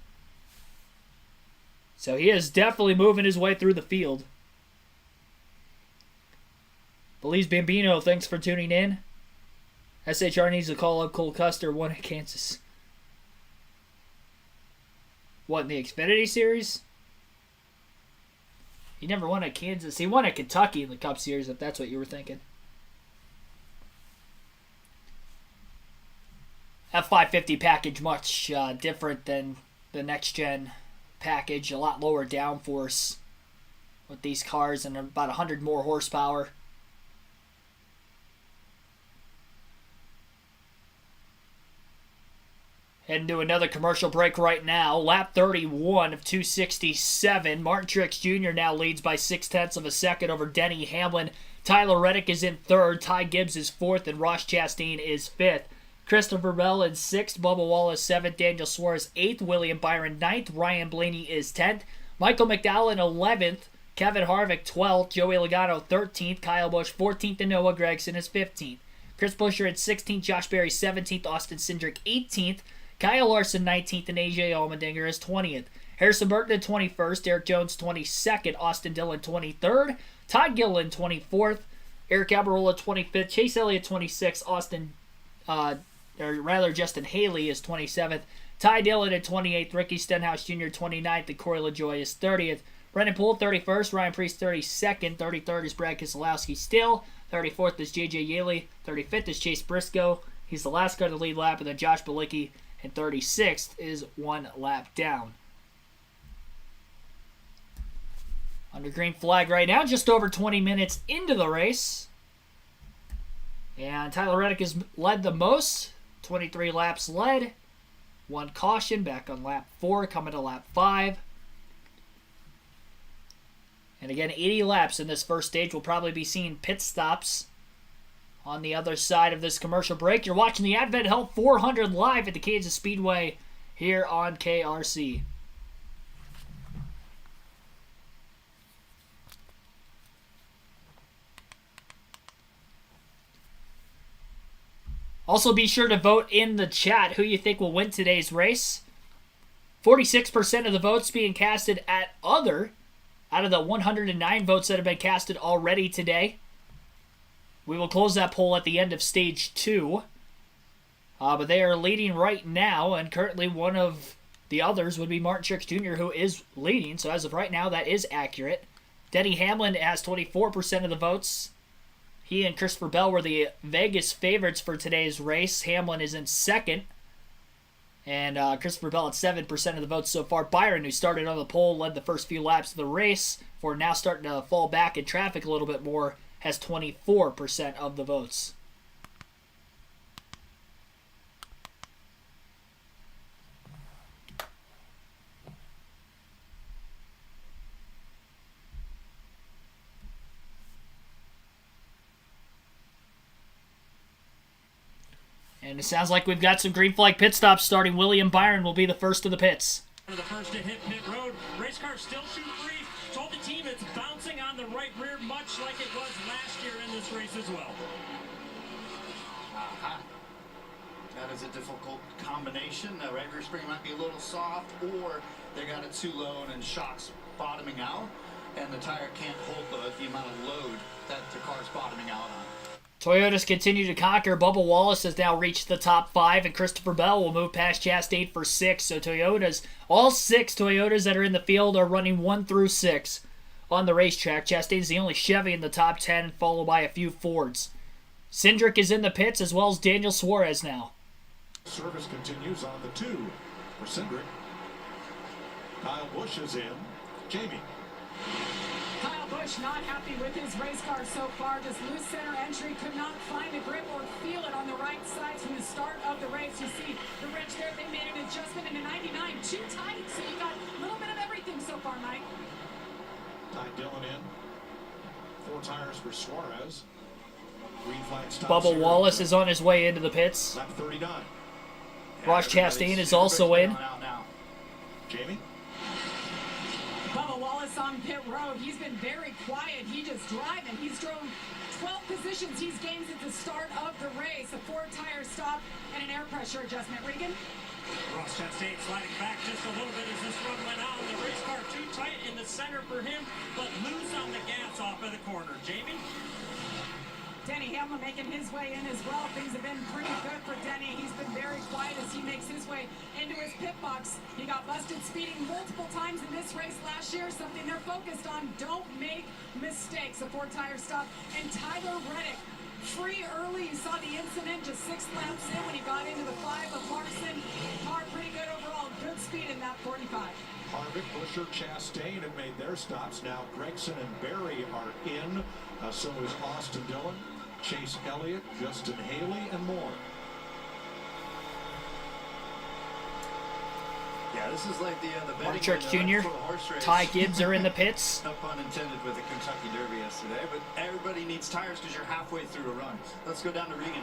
So he is definitely moving his way through the field. Belize Bambino, thanks for tuning in. SHR needs to call up Cole Custer, won at Kansas. What, in the Xfinity Series? He never won at Kansas. He won at Kentucky in the Cup Series, if that's what you were thinking. F550 package, much different than the next-gen package. A lot lower downforce with these cars and about 100 more horsepower. Heading to another commercial break right now. Lap 31 of 267. Martin Truex Jr. now leads by 0.6 of a second over Denny Hamlin. Tyler Reddick is in 3rd. Ty Gibbs is 4th. And Ross Chastain is 5th. Christopher Bell in 6th. Bubba Wallace 7th. Daniel Suarez 8th. William Byron 9th. Ryan Blaney is 10th. Michael McDowell in 11th. Kevin Harvick 12th. Joey Logano 13th. Kyle Busch 14th. And Noah Gragson is 15th. Chris Buescher at 16th. Josh Berry 17th. Austin Cindric 18th. Kyle Larson 19th and A.J. Allmendinger is 20th. Harrison Burton at 21st. Derek Jones 22nd. Austin Dillon 23rd. Todd Gilliland 24th. Eric Almirola 25th. Chase Elliott 26th. Justin Haley is 27th. Ty Dillon at 28th. Ricky Stenhouse Jr. 29th. And Corey LaJoie is 30th. Brendan Poole 31st. Ryan Preece 32nd. 33rd is Brad Keselowski still. 34th is J.J. Yaley. 35th is Chase Briscoe. He's the last car to lead lap. And then Josh Bilicki in 36th is 1 lap down. Under green flag right now, just over 20 minutes into the race. And Tyler Reddick has led the most. 23 laps led. 1 caution back on lap 4, coming to lap 5. And again, 80 laps in this first stage. We'll probably be seeing pit stops on the other side of this commercial break. You're watching the Advent Health 400 live at the Kansas Speedway here on KRC. Also, be sure to vote in the chat who you think will win today's race. 46% of the votes being casted at other out of the 109 votes that have been casted already today. We will close that poll at the end of stage 2. But they are leading right now, and currently one of the others would be Martin Truex Jr., who is leading. So as of right now, that is accurate. Denny Hamlin has 24% of the votes. He and Christopher Bell were the Vegas favorites for today's race. Hamlin is in second. And Christopher Bell at 7% of the votes so far. Byron, who started on the pole, led the first few laps of the race, for now starting to fall back in traffic a little bit more, has 24% of the votes. And it sounds like we've got some green flag pit stops starting. William Byron will be the first of the pits. The first to hit pit road. Race car still shoot free. Told the team it's bouncing on the right rear, much like it was last year in this race as well. Aha. That is a difficult combination. The right rear spring might be a little soft, or they got it too low and shocks bottoming out, and the tire can't hold the amount of load that the car's bottoming out on. Toyotas continue to conquer. Bubba Wallace has now reached the top 5, and Christopher Bell will move past Chastain for 6. So Toyotas, all 6 Toyotas that are in the field are running 1 through 6 on the racetrack. Chastain's the only Chevy in the top 10, followed by a few Fords. Cindric is in the pits, as well as Daniel Suarez now. Service continues on the 2 for Cindric. Kyle Busch is in. Jamie. Kyle Busch not happy with his race car so far. Just loose center entry, could not find a grip or feel it on the right side from the start of the race. You see the wrench there, they made an adjustment in a 99, too tight. So you got a little bit of everything so far, Mike. Ty Dillon in. 4 tires for Suarez. Green flag stops. Bubba Wallace is on his way into the pits. Lap 39. Ross Chastain is also in. Jamie? Bubba Wallace on pit road. He's been very quiet. He just driving. He's thrown 12 positions he's gained since the start of the race. A 4-tire stop and an air pressure adjustment. Regan? Ross Chastain sliding back just a little bit as this run went on. The race car too tight in the center for him, but loose on the gas off of the corner. Jamie? Denny Hamlin making his way in as well. Things have been pretty good for Denny. He's been very quiet as he makes his way into his pit box. He got busted speeding multiple times in this race last year, something they're focused on. Don't make mistakes. A 4-tire stop. And Tyler Reddick, free early. You saw the incident just 6 laps in when he got into the 5 of Larson. Car pretty good overall. Good speed in that 45. Harvick, Buscher, Chastain have made their stops. Now Gregson and Berry are in. So is Austin Dillon, Chase Elliott, Justin Haley, and more. Yeah, this is like the Martin betting Truex window Jr., for the horse race. Ty Gibbs are in the pits. No pun intended with the Kentucky Derby yesterday, but everybody needs tires because you're halfway through a run. Let's go down to Regan.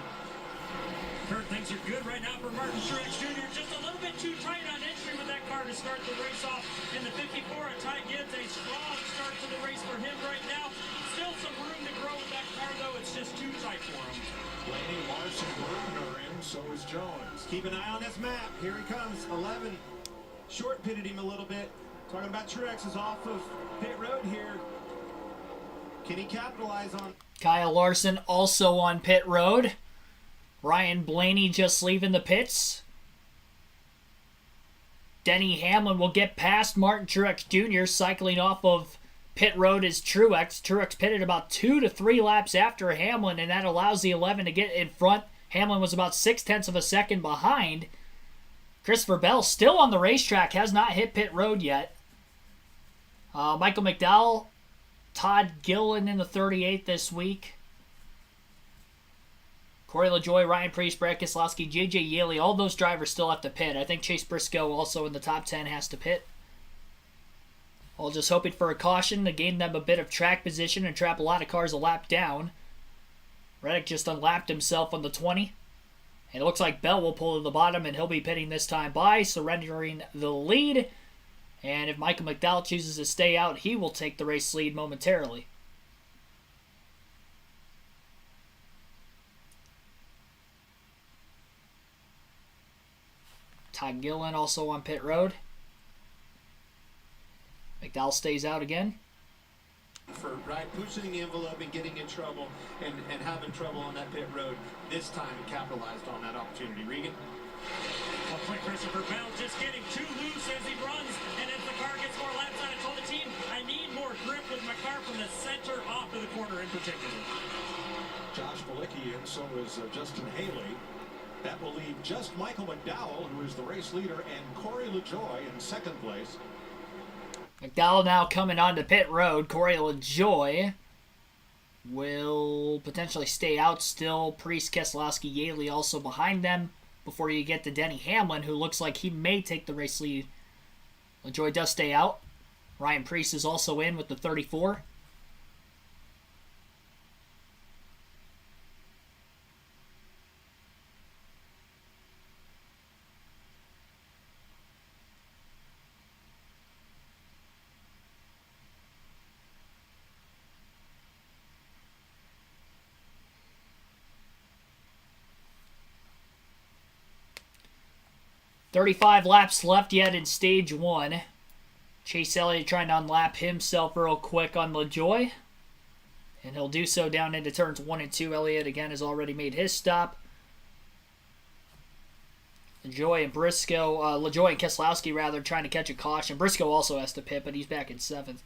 Kurt, things are good right now for Martin Truex Jr. Just a little bit too tight on entry with that car to start the race off in the 54. And Ty Gibbs, a strong start to the race for him right now. Still some room to grow with that car, though. It's just too tight for him. Blaney, Larson, Burton are in. So is Jones. Keep an eye on this map. Here he comes. 11. Short pitted him a little bit. Talking about Truex is off of pit road here. Can he capitalize on? Kyle Larson also on pit road. Ryan Blaney just leaving the pits. Denny Hamlin will get past Martin Truex Jr. cycling off of pit road as Truex. Truex pitted about 2 to 3 laps after Hamlin, and that allows the 11 to get in front. Hamlin was about 0.6 of a second behind. Christopher Bell still on the racetrack, has not hit pit road yet. Michael McDowell, Todd Gillen in the 38 this week. Corey LaJoie, Ryan Preece, Brad Keselowski, J.J. Yeley, all those drivers still have to pit. I think Chase Briscoe also in the top 10 has to pit. All just hoping for a caution to gain them a bit of track position and trap a lot of cars a lap down. Reddick just unlapped himself on the 20. And it looks like Bell will pull to the bottom, and he'll be pitting this time by, surrendering the lead. And if Michael McDowell chooses to stay out, he will take the race lead momentarily. Todd Gillen also on pit road. McDowell stays out again. For pushing the envelope and getting in trouble and having trouble on that pit road. This time he capitalized on that opportunity. Regan? Looks like Christopher Bell just getting too loose as he runs, and as the car gets more laps on it, told the team, I need more grip with my car from the center off of the corner in particular. Josh Bilicki, and so is Justin Haley. That will leave just Michael McDowell, who is the race leader, and Corey LaJoie in second place. McDowell now coming onto pit road. Corey LaJoie will potentially stay out still. Preece, Keselowski, Yaley also behind them before you get to Denny Hamlin, who looks like he may take the race lead. LaJoie does stay out. Ryan Preece is also in with the 34. .35 laps left yet in stage 1. Chase Elliott trying to unlap himself real quick on LaJoie. And he'll do so down into turns 1 and 2. Elliott again has already made his stop. LaJoie and Keselowski rather trying to catch a caution. Briscoe also has to pit, but he's back in 7th.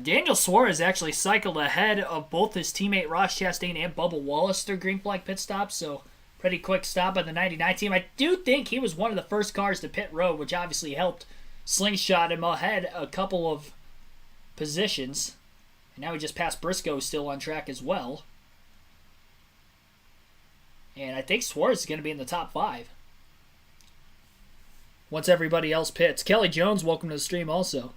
Daniel Suarez actually cycled ahead of both his teammate Ross Chastain and Bubba Wallace through green flag pit stops, so pretty quick stop by the 99 team. I do think he was one of the first cars to pit road, which obviously helped slingshot him ahead a couple of positions. And now he just passed Briscoe, still on track as well. And I think Suarez is going to be in the top 5 once everybody else pits. Kelly Jones, welcome to the stream also.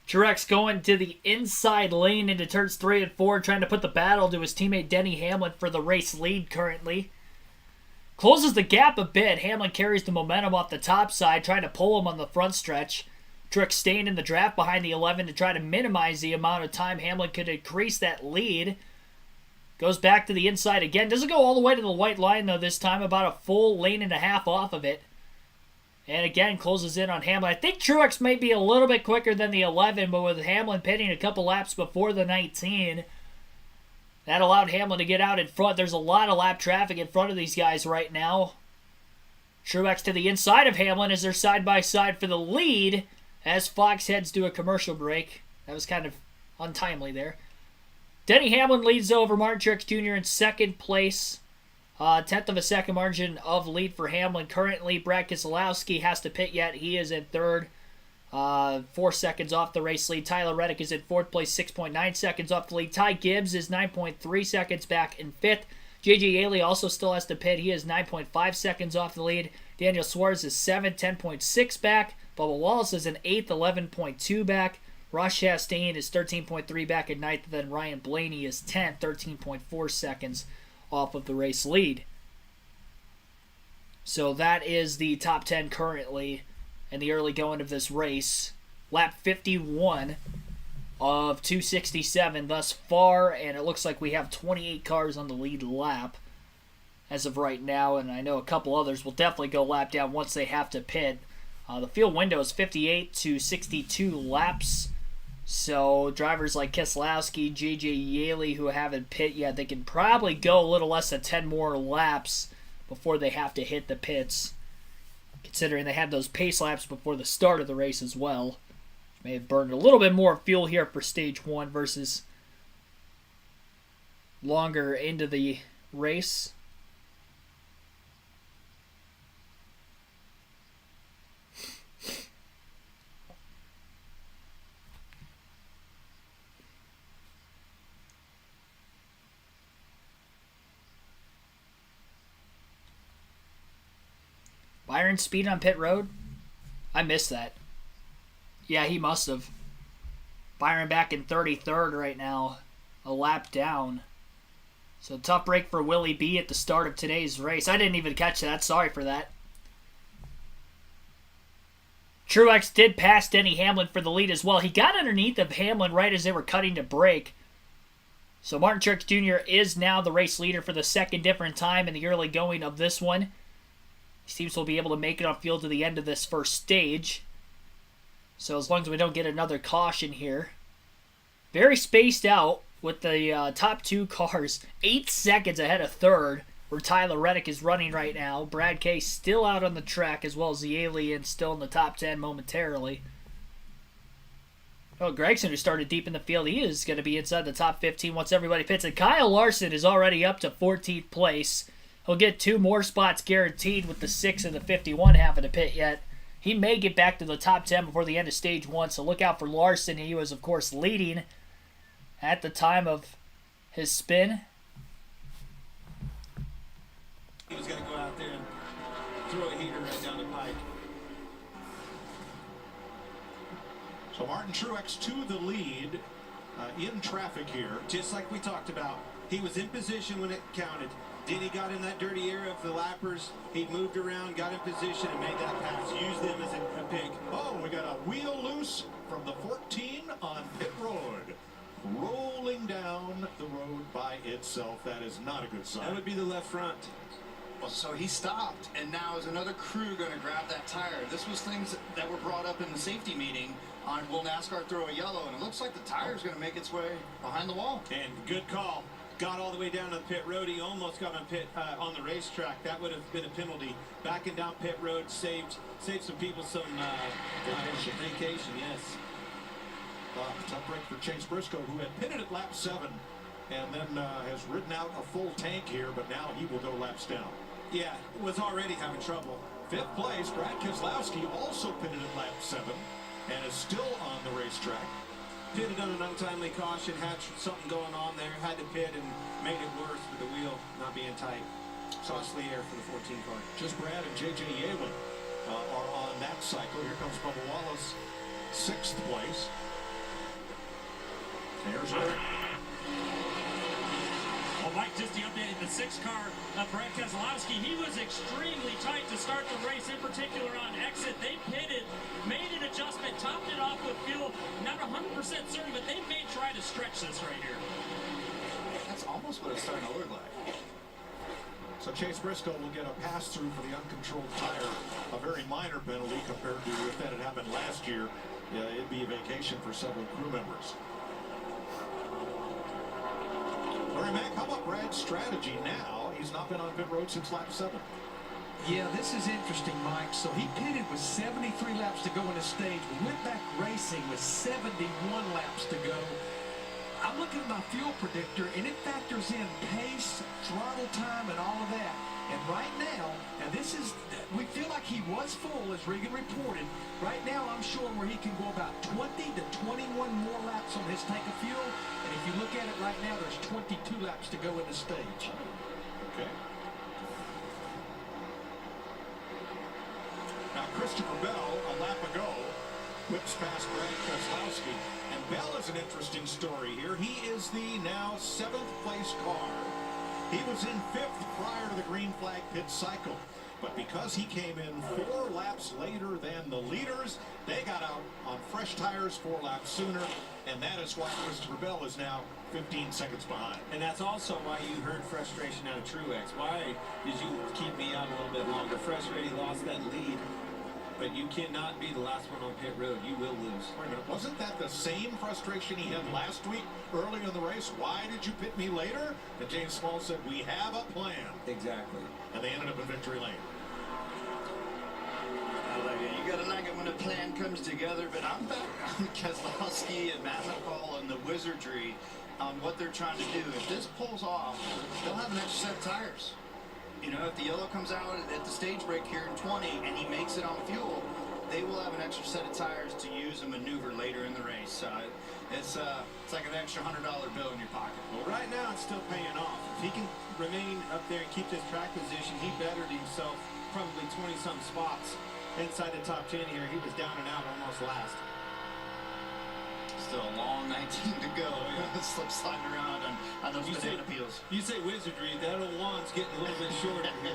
Truex going to the inside lane into turns 3 and 4, trying to put the battle to his teammate Denny Hamlin for the race lead currently. Closes the gap a bit. Hamlin carries the momentum off the top side, trying to pull him on the front stretch. Truex staying in the draft behind the 11 to try to minimize the amount of time Hamlin could increase that lead. Goes back to the inside again. Doesn't go all the way to the white line, though, this time. About a full lane and a half off of it. And again, closes in on Hamlin. I think Truex may be a little bit quicker than the 11, but with Hamlin pitting a couple laps before the 19, that allowed Hamlin to get out in front. There's a lot of lap traffic in front of these guys right now. Truex to the inside of Hamlin as they're side-by-side for the lead as Fox heads to a commercial break. That was kind of untimely there. Denny Hamlin leads over Martin Truex Jr. in second place. 10th of a second margin of lead for Hamlin. Currently, Brad Keselowski has to pit yet. He is in third. 4 seconds off the race lead. Tyler Reddick is in fourth place, 6.9 seconds off the lead. Ty Gibbs is 9.3 seconds back in fifth. J.J. Yeley also still has to pit. He is 9.5 seconds off the lead. Daniel Suarez is 7, 10.6 back. Bubba Wallace is in 8th, 11.2 back. Ross Chastain is 13.3 back at 9th. Then Ryan Blaney is 10th, 13.4 seconds off of the race lead. So that is the top 10 currently in the early going of this race. Lap 51 of 267 thus far, and it looks like we have 28 cars on the lead lap as of right now, and I know a couple others will definitely go lap down once they have to pit. The field window is 58 to 62 laps, so drivers like Keselowski, J.J. Yaley, who haven't pit yet, they can probably go a little less than 10 more laps before they have to hit the pits, considering they had those pace laps before the start of the race as well. May have burned a little bit more fuel here for stage 1 versus longer into the race. Byron speed on pit road? I missed that. Yeah, he must have. Byron back in 33rd right now. A lap down. So tough break for Willie B at the start of today's race. I didn't even catch that. Sorry for that. Truex did pass Denny Hamlin for the lead as well. He got underneath of Hamlin right as they were cutting to brake. So Martin Truex Jr. is now the race leader for the second different time in the early going of this one. He seems to be able to make it on field to the end of this first stage. So as long as we don't get another caution here. Very spaced out with the top 2 cars. 8 seconds ahead of third, where Tyler Reddick is running right now. Brad Case still out on the track, as well as the alien still in the top 10 momentarily. Oh, Gregson, who started deep in the field, he is going to be inside the top 15 once everybody pits. And Kyle Larson is already up to 14th place. He'll get 2 more spots guaranteed with the 6 and the 51 having to pit yet. He may get back to the top 10 before the end of stage 1, so look out for Larson. He was, of course, leading at the time of his spin. He was going to go out there and throw a heater right down the pike. So Martin Truex to the lead in traffic here. Just like we talked about, he was in position when it counted. Then he got in that dirty area of the lappers. He moved around, got in position, and made that pass. Used them as a pick. Oh, we got a wheel loose from the 14 on pit road. Rolling down the road by itself. That is not a good sign. That would be the left front. Well, so he stopped, and now is another crew going to grab that tire? This was things that were brought up in the safety meeting on will NASCAR throw a yellow, and it looks like the tire's going to make its way behind the wall. And good call. Got all the way down to the pit road. He almost got on the racetrack. That would have been a penalty. Backing down pit road saved some people some vacation. Yes. Tough break for Chase Briscoe, who had pitted at lap 7 and then has ridden out a full tank here, but now he will go laps down. Yeah, was already having trouble. 5th place, Brad Keselowski also pitted at lap 7 and is still on the racetrack. Pitted on an untimely caution, had something going on there, had to pit and made it worse with the wheel not being tight. Costly air for the 14 car. Just Brad and J.J. Yaley are on that cycle. Here comes Bubba Wallace, 6th place. There's Eric. Well, Mike, just the update, the 6th car of Brad Keselowski, he was extremely tight to start the race, in particular on exit. They pitted, made an adjustment, topped it off with fuel. Not 100% certain, but they may try to stretch this right here. That's almost what it's starting to look like. So Chase Briscoe will get a pass-through for the uncontrolled tire. A very minor penalty compared to if that had happened last year. Yeah, it'd be a vacation for several crew members. Larry Mack, how about Brad's strategy now? He's not been on pit road since lap 7. Yeah, this is interesting, Mike. So he pitted with 73 laps to go in the stage. We went back racing with 71 laps to go. I'm looking at my fuel predictor, and it factors in pace, throttle time, and all of that. And right now, and this is, we feel like he was full, as Regan reported. Right now, I'm sure where he can go about 20 to 21 more laps on his tank of fuel. And if you look at it right now, there's 22 laps to go in the stage. Okay. Now, Christopher Bell, a lap ago, whips past Brad Keselowski. And Bell is an interesting story here. He is the now 7th place car. He was in 5th prior to the green flag pit cycle. But because he came in 4 laps later than the leaders, they got out on fresh tires 4 laps sooner. And that is why Christopher Bell is now 15 seconds behind. And that's also why you heard frustration out of Truex. Why did you keep me out a little bit longer? Frustrated, he lost that lead. But you cannot be the last one on pit road. You will lose. Wait a minute, wasn't that the same frustration he had last week early in the race? Why did you pit me later? And James Small said, we have a plan. Exactly. And they ended up in victory lane. I like it. You gotta like it when a plan comes together, but I'm back on Keselowski and Matt McCall and the wizardry on what they're trying to do. If this pulls off, they'll have an extra set of tires. You know, if the yellow comes out at the stage break here in 20 and he makes it on fuel, they will have an extra set of tires to use and maneuver later in the race. It's like an extra $100 bill in your pocket. Well, right now it's still paying off. If he can remain up there and keep this track position, he bettered himself probably 20-some spots inside the top 10 here. He was down and out almost last. Still a long 19 to go. Slip sliding around on those banana peels. You say wizardry, that old wand's getting a little bit shorter here.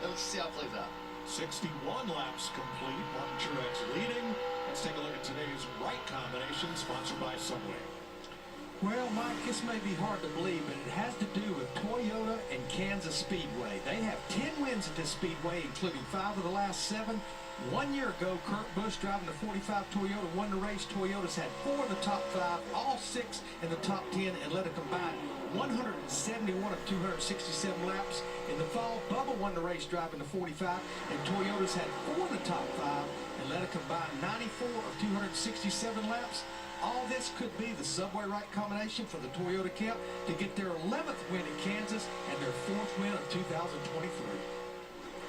Let's see how it plays out. 61 laps complete. Martin Truex leading. Let's take a look at today's right combination, sponsored by Subway. Well, Mike, this may be hard to believe, but it has to do with Toyota and Kansas Speedway. They have 10 wins at this speedway, including 5 of the last 7. 1 year ago, Kurt Busch driving the 45 Toyota won the race. Toyota's had 4 in the top 5, all 6 in the top 10, and led a combined 171 of 267 laps. In the fall, Bubba won the race driving the 45, and Toyota's had 4 in the top 5 and led a combined 94 of 267 laps. All this could be the Subway right combination for the Toyota Camp to get their 11th win in Kansas and their 4th win of 2023.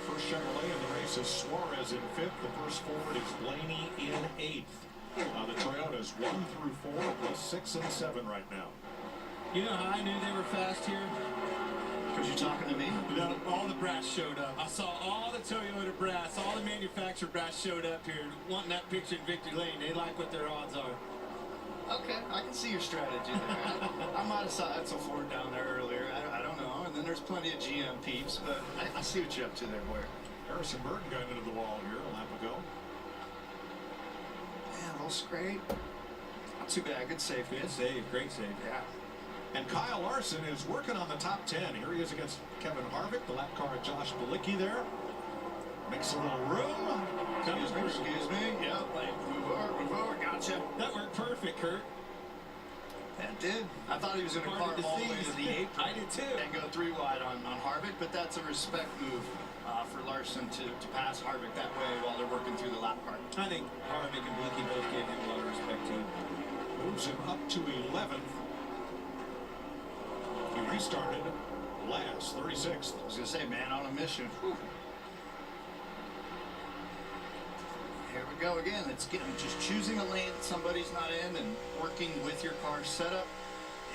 First Chevrolet in the race is Suarez in 5th. The first Ford is Blaney in 8th. The Toyotas 1 through 4 plus 6 and 7 right now. You know how I knew they were fast here? Because you're talking to me? No, all the brass showed up. I saw all the Toyota brass, all the manufacturer brass showed up here wanting that picture in victory lane. They like what their odds are. Okay, I can see your strategy there. I might have saw Edsel Ford down there earlier. I don't know. And then there's plenty of GM peeps, but I see what you're up to there, Boyer. Harrison Burton got into the wall here a lap ago. Yeah, a little scrape. Not too bad. Good save. Good save. Great save. Yeah. And Kyle Larson is working on the top 10. Here he is against Kevin Harvick, the lap car of Josh Bilicki there. Makes a little room. Excuse me. Yep. Move over. Gotcha. That worked perfect, Kurt. That did. I thought he was going to carve all the way to the 8th. I did too. And go 3 wide on Harvick, but that's a respect move for Larson to pass Harvick that way while they're working through the lap car. I think Harvick and Bilicki both gave him a lot of respect too. Moves him up to 11th. He restarted last, 36th. I was going to say, man on a mission. Whew. Here we go again. It's just choosing a lane that somebody's not in and working with your car setup.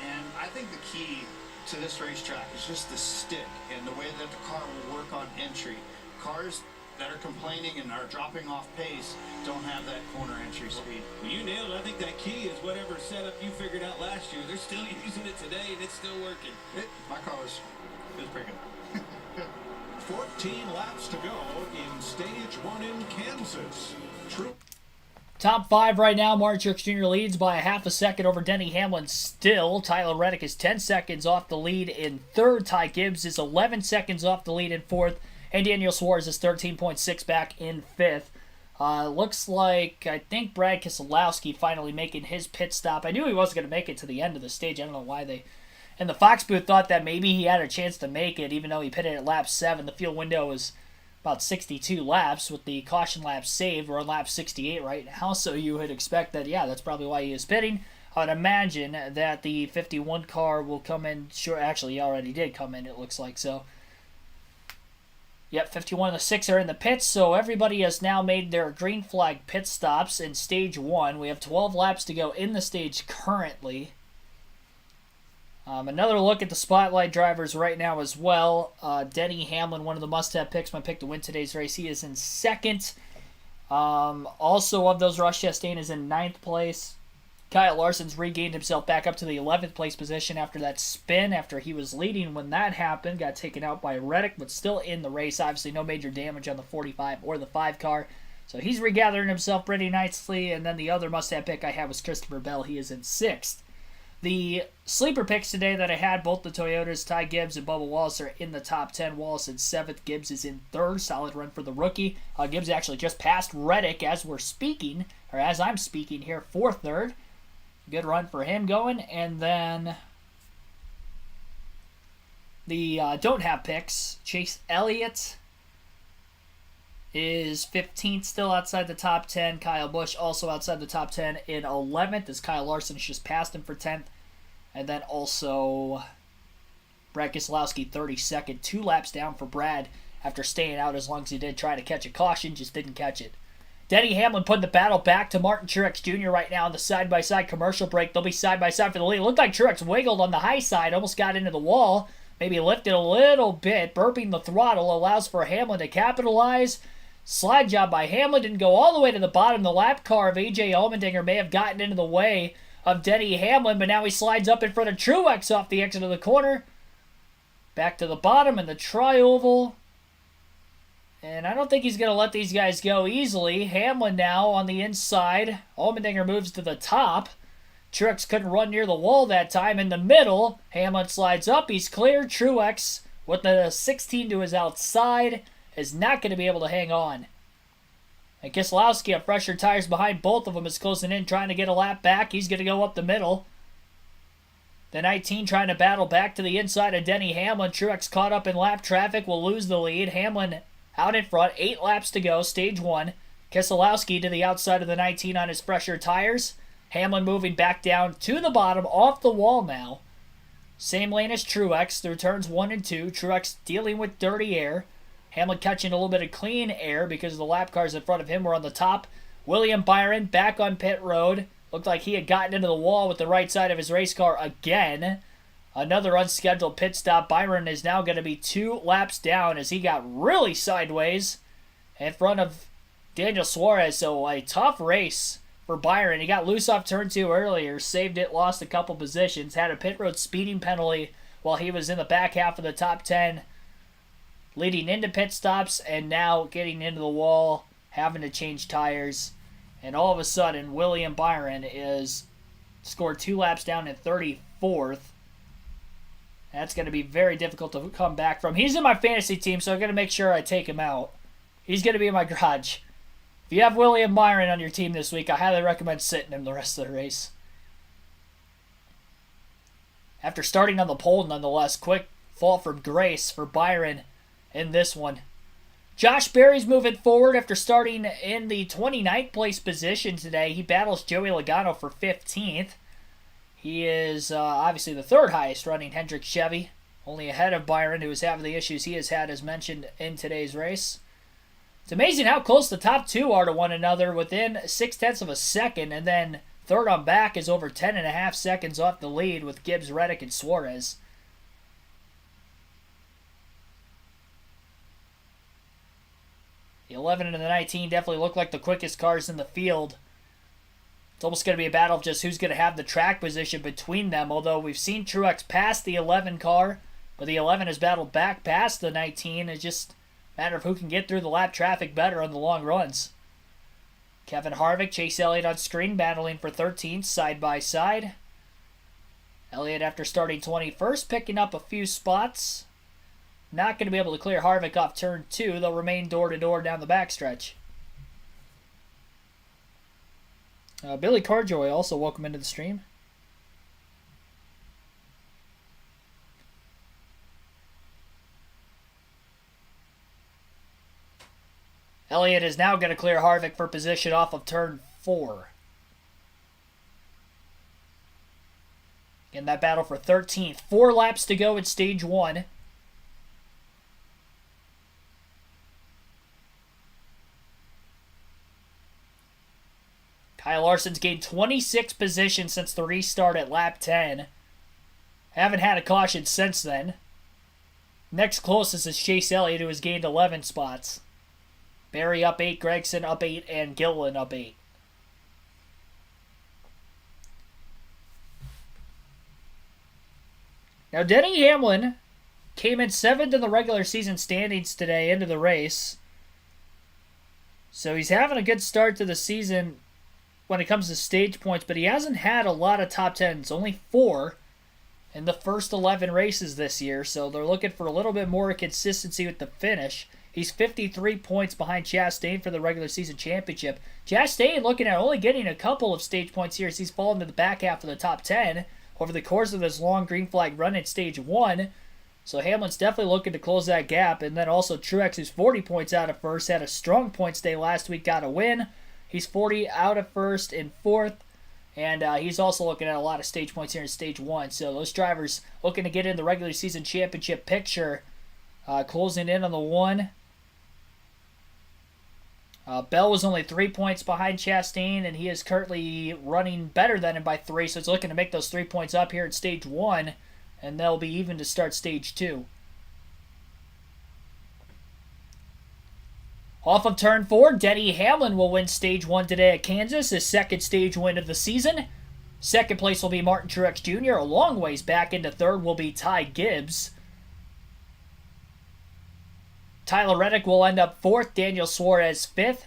And I think the key to this racetrack is just the stick and the way that the car will work on entry. Cars that are complaining and are dropping off pace don't have that corner entry speed. Well, you nailed it. I think that key is whatever setup you figured out last year. They're still using it today, and it's still working. My car was pretty good. 14 laps to go in stage 1 in Kansas. True. Top 5 right now. Martin Truex Jr. leads by a half a second over Denny Hamlin still. Tyler Reddick is 10 seconds off the lead in 3rd. Ty Gibbs is 11 seconds off the lead in 4th. And Daniel Suarez is 13.6 back in 5th. Looks like, I think Brad Keselowski finally making his pit stop. I knew he wasn't going to make it to the end of the stage. I don't know why they... And the Fox booth thought that maybe he had a chance to make it, even though he pitted at lap 7. The field window was about 62 laps with the caution lap saved. We're on lap 68 right now, so you would expect that, yeah, that's probably why he is pitting. I would imagine that the 51 car will come in. Sure, actually, he already did come in, it looks like. So, yep, 51 and the 6 are in the pits, so everybody has now made their green flag pit stops in stage 1. We have 12 laps to go in the stage currently. Another look at the spotlight drivers right now as well. Denny Hamlin, one of the must-have picks, my pick to win today's race. He is in 2nd. Also of those, Ross Chastain is in 9th place. Kyle Larson's regained himself back up to the 11th place position after that spin, after he was leading when that happened. Got taken out by Reddick, but still in the race. Obviously no major damage on the 45 or the 5 car. So he's regathering himself pretty nicely. And then the other must-have pick I had was Christopher Bell. He is in 6th. The sleeper picks today that I had, both the Toyotas, Ty Gibbs and Bubba Wallace, are in the top 10. Wallace in 7th. Gibbs is in 3rd. Solid run for the rookie. Gibbs actually just passed Reddick as we're speaking, or as I'm speaking here, for 3rd. Good run for him going. And then the don't have picks. Chase Elliott is 15th, still outside the top 10. Kyle Busch also outside the top 10 in 11th, as Kyle Larson just passed him for 10th. And then also Brad Keselowski 32nd, 2 laps down for Brad after staying out as long as he did, try to catch a caution, just didn't catch it. Denny Hamlin putting the battle back to Martin Truex Jr. right now in the side-by-side commercial break. They'll be side-by-side for the lead. It looked like Truex wiggled on the high side, almost got into the wall, maybe lifted a little bit. Burping the throttle allows for Hamlin to capitalize. Slide job by Hamlin, didn't go all the way to the bottom. The lap car of A.J. Allmendinger may have gotten into the way of Denny Hamlin, but now he slides up in front of Truex off the exit of the corner. Back to the bottom in the tri-oval. And I don't think he's going to let these guys go easily. Hamlin now on the inside. Allmendinger moves to the top. Truex couldn't run near the wall that time. In the middle, Hamlin slides up. He's clear. Truex, with the 16 to his outside, is not going to be able to hang on. And Keselowski on fresher tires behind both of them is closing in, trying to get a lap back. He's going to go up the middle. The 19 trying to battle back to the inside of Denny Hamlin. Truex caught up in lap traffic, will lose the lead. Hamlin out in front, 8 laps to go, stage 1. Keselowski to the outside of the 19 on his fresher tires. Hamlin moving back down to the bottom, off the wall now. Same lane as Truex through turns 1 and 2. Truex dealing with dirty air. Hamlin catching a little bit of clean air because the lap cars in front of him were on the top. William Byron back on pit road. Looked like he had gotten into the wall with the right side of his race car again. Another unscheduled pit stop. Byron is now going to be 2 laps down as he got really sideways in front of Daniel Suarez. So a tough race for Byron. He got loose off turn 2 earlier, saved it, lost a couple positions, had a pit road speeding penalty while he was in the back half of the top 10, leading into pit stops, and now getting into the wall, having to change tires. And all of a sudden, William Byron is scored 2 laps down in 34th. That's going to be very difficult to come back from. He's in my fantasy team, so I'm going to make sure I take him out. He's going to be in my garage. If you have William Byron on your team this week, I highly recommend sitting him the rest of the race. After starting on the pole, nonetheless, quick fall from grace for Byron in this one. Josh Berry's moving forward after starting in the 29th place position today. He battles Joey Logano for 15th. He is obviously the 3rd highest running Hendrick Chevy, only ahead of Byron, who is having the issues he has had as mentioned in today's race. It's amazing how close the top 2 are to one another, within 0.6 of a second, and then third on back is over 10.5 seconds off the lead with Gibbs, Reddick, and Suarez. The 11 and the 19 definitely look like the quickest cars in the field. It's almost going to be a battle of just who's going to have the track position between them, although we've seen Truex pass the 11 car, but the 11 has battled back past the 19. It's just a matter of who can get through the lap traffic better on the long runs. Kevin Harvick, Chase Elliott on screen, battling for 13th side by side. Elliott, after starting 21st, picking up a few spots. Not going to be able to clear Harvick off turn 2. They'll remain door-to-door down the backstretch. Billy Carjoy, also welcome into the stream. Elliott is now going to clear Harvick for position off of turn 4. Again, that battle for 13th. 4 laps to go at stage 1. Kyle Larson's gained 26 positions since the restart at lap 10. Haven't had a caution since then. Next closest is Chase Elliott, who has gained 11 spots. Barry up 8, Gregson up 8, and Gilliland up 8. Now, Denny Hamlin came in 7th in the regular season standings today into the race. So he's having a good start to the season when it comes to stage points, but he hasn't had a lot of top 10s, only 4 in the first 11 races this year. So they're looking for a little bit more consistency with the finish. He's 53 points behind Chastain for the regular season championship. Chastain looking at only getting a couple of stage points here as he's fallen to the back half of the top 10 over the course of this long green flag run in stage 1. So Hamlin's definitely looking to close that gap. And then also Truex, who's 40 points out of first, had a strong points day last week, got a win. He's 40 out of first in 4th. And he's also looking at a lot of stage points here in stage 1. So those drivers looking to get in the regular season championship picture. Closing in on the 1. Bell was only 3 points behind Chastain, and he is currently running better than him by 3. So it's looking to make those 3 points up here in stage 1. And they'll be even to start stage 2. Off of turn 4, Denny Hamlin will win stage 1 today at Kansas, his second stage win of the season. Second place will be Martin Truex Jr. A long ways back into third will be Ty Gibbs. Tyler Reddick will end up 4th, Daniel Suarez 5th,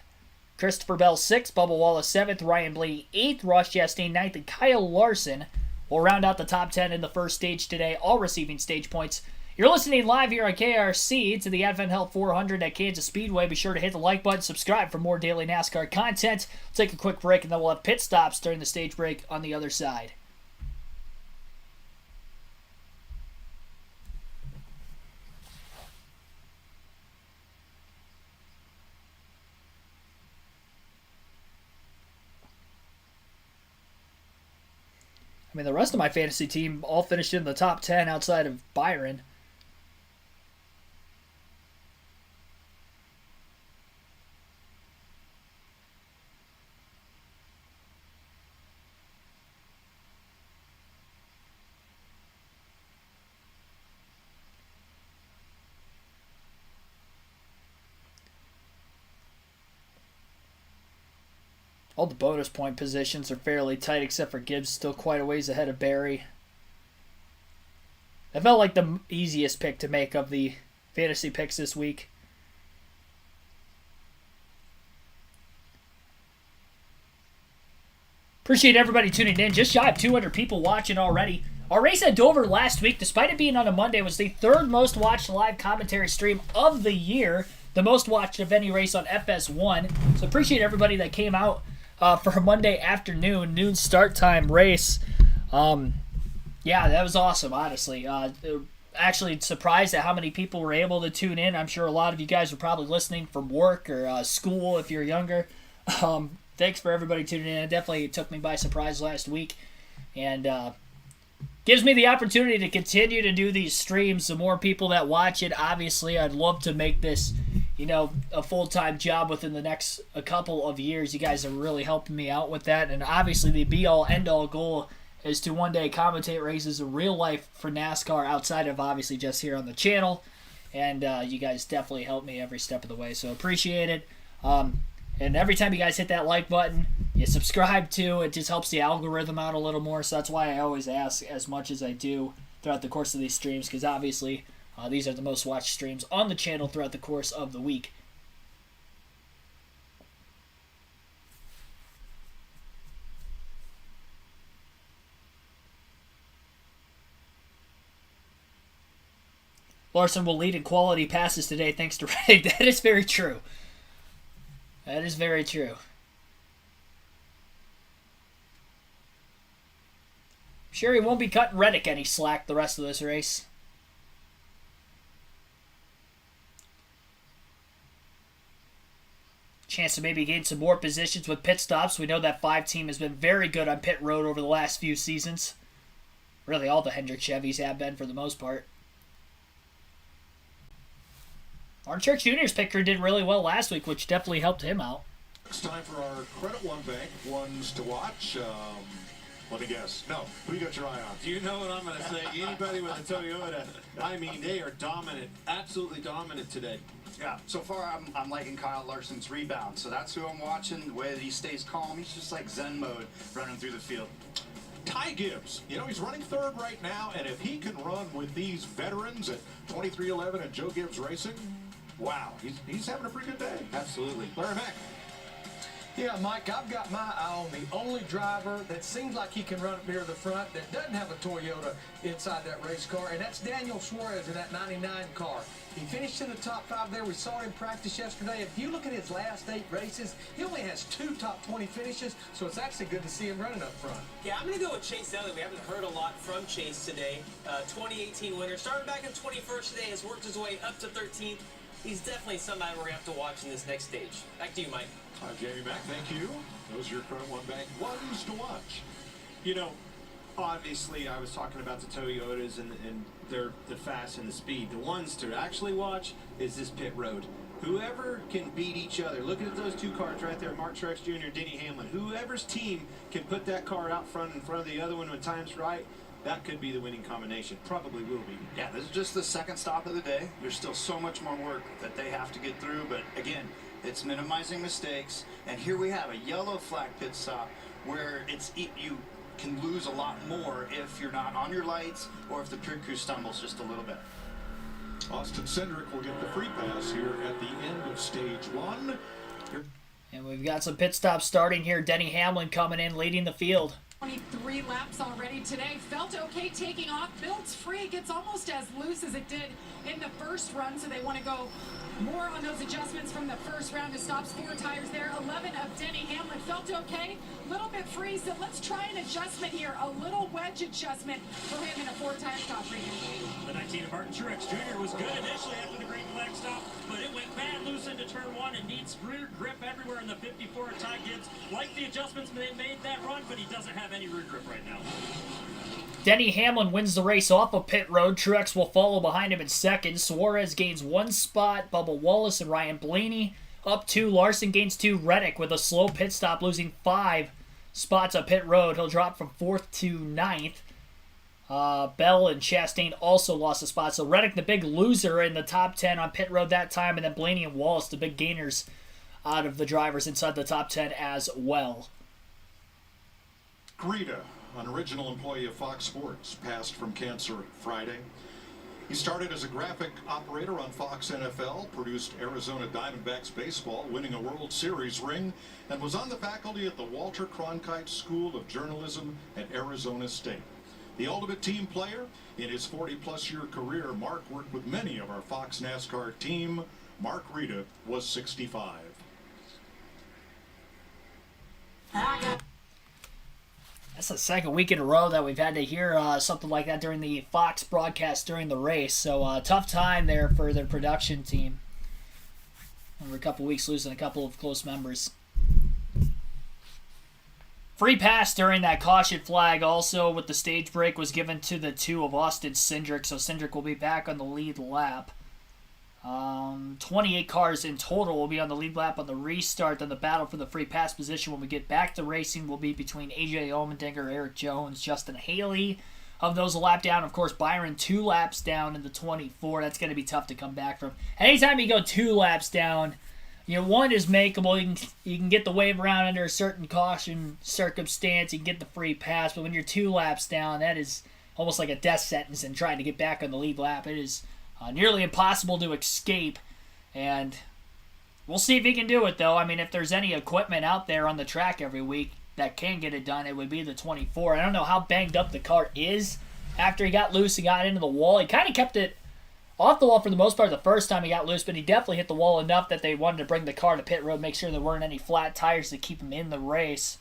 Christopher Bell 6th, Bubba Wallace 7th, Ryan Blaney 8th, Ross Chastain 9th, and Kyle Larson will round out the top 10 in the first stage today, all receiving stage points. You're listening live here on KRC to the Advent Health 400 at Kansas Speedway. Be sure to hit the like button, subscribe for more daily NASCAR content. We'll take a quick break, and then we'll have pit stops during the stage break on the other side. I mean, the rest of my fantasy team all finished in the top 10 outside of Byron. All the bonus point positions are fairly tight, except for Gibbs, still quite a ways ahead of Barry. That felt like the easiest pick to make of the fantasy picks this week. Appreciate everybody tuning in. Just shy of 200 people watching already. Our race at Dover last week, despite it being on a Monday, was the 3rd most watched live commentary stream of the year. The most watched of any race on FS1. So appreciate everybody that came out for a Monday afternoon, noon start time race. Yeah, that was awesome, honestly. Actually surprised at how many people were able to tune in. I'm sure a lot of you guys were probably listening from work or school if you're younger. Thanks for everybody tuning in. It definitely took me by surprise last week. And gives me the opportunity to continue to do these streams. The more people that watch it, obviously, I'd love to make this, a full-time job within the next a couple of years. You guys are really helping me out with that. And obviously, the be-all, end-all goal is to one day commentate races in real life for NASCAR outside of, obviously, just here on the channel. And you guys definitely help me every step of the way. So appreciate it. And every time you guys hit that like button, you subscribe to, it just helps the algorithm out a little more. So that's why I always ask as much as I do throughout the course of these streams, because obviously these are the most watched streams on the channel throughout the course of the week. Larson will lead in quality passes today thanks to Reddick. That is very true. That is very true. Sure, he won't be cutting Reddick any slack the rest of this race. Chance to maybe gain some more positions with pit stops. We know that 5 team has been very good on pit road over the last few seasons. Really, all the Hendrick Chevys have been for the most part. Martin Truex Jr.'s pit crew did really well last week, which definitely helped him out. It's time for our Credit One Bank ones to watch. Let me guess. No. Who you got your eye on? Do you know what I'm going to say? Anybody with a Toyota, I mean, they are dominant, absolutely dominant today. Yeah, so far I'm liking Kyle Larson's rebound. So that's who I'm watching. The way that he stays calm, he's just like Zen mode running through the field. Ty Gibbs, he's running third right now, and if he can run with these veterans at 2311 and Joe Gibbs Racing, wow, he's having a pretty good day. Absolutely. Larry Mack. Yeah, Mike, I've got my eye on the only driver that seems like he can run up near the front that doesn't have a Toyota inside that race car, and that's Daniel Suarez in that 99 car. He finished in the top 5 there. We saw him practice yesterday. If you look at his last 8 races, he only has 2 top 20 finishes, so it's actually good to see him running up front. Yeah, I'm going to go with Chase Elliott. We haven't heard a lot from Chase today. 2018 winner. Started back in 21st today, has worked his way up to 13th. He's definitely somebody we're going to have to watch in this next stage. Back to you, Mike. Jamie Mack, thank you. Those are your current one bank ones to watch. Obviously, I was talking about the Toyotas and they're the fast and the speed. The ones to actually watch is this pit road. Whoever can beat each other. Looking at those 2 cars right there, Mark Truex Jr. and Denny Hamlin. Whoever's team can put that car out front in front of the other one when time's right, that could be the winning combination. Probably will be. Yeah, this is just the second stop of the day. There's still so much more work that they have to get through, but again, it's minimizing mistakes. And here we have a yellow flag pit stop where you can lose a lot more if you're not on your lights or if the pit crew stumbles just a little bit. Austin Cindric will get the free pass here at the end of stage 1. And we've got some pit stops starting here. Denny Hamlin coming in, leading the field. 23 laps already today. Felt okay taking off. Builds free. Gets almost as loose as it did in the first run, so they want to go more on those adjustments from the first round. It stops 4 tires there. 11 of Denny Hamlin. Felt okay. A little bit free, so let's try an adjustment here. A little wedge adjustment for him in a 4-tire stop region. The 19 of Martin Truex Jr. was good initially after the green flag stop, but it went bad loose into turn 1 and needs rear grip everywhere in the 54. Ty Gibbs liked the adjustments they made that run, but he doesn't have any rear grip right now. Denny Hamlin wins the race off of pit road. Truex will follow behind him in second. Suarez gains 1 spot. Bubba Wallace and Ryan Blaney up 2. Larson gains 2. Reddick with a slow pit stop, losing 5 spots on pit road. He'll drop from 4th to 9th. Bell and Chastain also lost a spot. So Reddick, the big loser in the top 10 on pit road that time. And then Blaney and Wallace, the big gainers out of the drivers inside the top 10 as well. Greta, an original employee of Fox Sports, passed from cancer Friday. He started as a graphic operator on Fox NFL, produced Arizona Diamondbacks baseball, winning a World Series ring, and was on the faculty at the Walter Cronkite School of Journalism at Arizona State. The ultimate team player, in his 40-plus year career, Mark worked with many of our Fox NASCAR team. Mark Rita was 65. That's the second week in a row that we've had to hear something like that during the Fox broadcast during the race. So tough time there for their production team. Over a couple weeks losing a couple of close members. Free pass during that caution flag also with the stage break was given to the 2 of Austin Cindric. So Cindric will be back on the lead lap. 28 cars in total will be on the lead lap on the restart. Then the battle for the free pass position when we get back to racing will be between AJ Allmendinger, Eric Jones, Justin Haley. Of those a lap down, of course, Byron 2 laps down in the 24. That's going to be tough to come back from. Anytime you go 2 laps down, 1 is makeable. You can get the wave around under a certain caution circumstance. You can get the free pass. But when you're 2 laps down, that is almost like a death sentence in trying to get back on the lead lap. It is nearly impossible to escape, and we'll see if he can do it, though. I mean, if there's any equipment out there on the track every week that can get it done, it would be the 24. I don't know how banged up the car is after he got loose and got into the wall. He kind of kept it off the wall for the most part the first time he got loose, but he definitely hit the wall enough that they wanted to bring the car to pit road, make sure there weren't any flat tires to keep him in the race.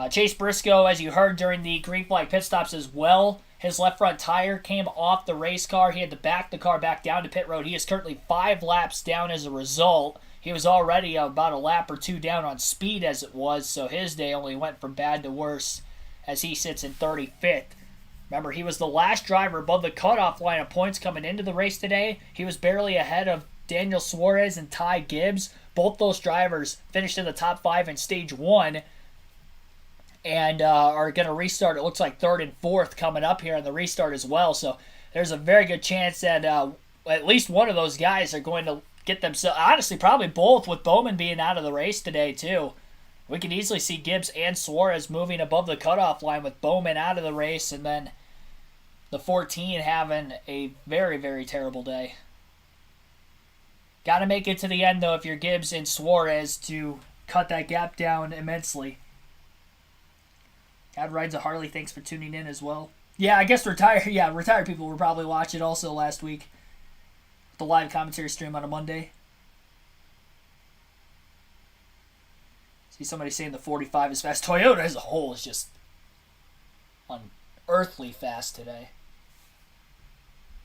Chase Briscoe, as you heard during the green flag pit stops as well, his left front tire came off the race car. He had to back the car back down to pit road. He is currently 5 laps down as a result. He was already about a lap or 2 down on speed as it was, so his day only went from bad to worse as he sits in 35th. Remember, he was the last driver above the cutoff line of points coming into the race today. He was barely ahead of Daniel Suarez and Ty Gibbs. Both those drivers finished in the top 5 in stage 1. and are going to restart. It looks like 3rd and 4th coming up here on the restart as well. So there's a very good chance that at least one of those guys are going to get themselves, honestly, probably both, with Bowman being out of the race today too. We could easily see Gibbs and Suarez moving above the cutoff line with Bowman out of the race, and then the 14 having a very, very terrible day. Got to make it to the end, though, if you're Gibbs and Suarez, to cut that gap down immensely. God rides a Harley, thanks for tuning in as well. Yeah, I guess retired people were probably watching also last week. The live commentary stream on a Monday. See somebody saying the 45 is fast. Toyota as a whole is just unearthly fast today.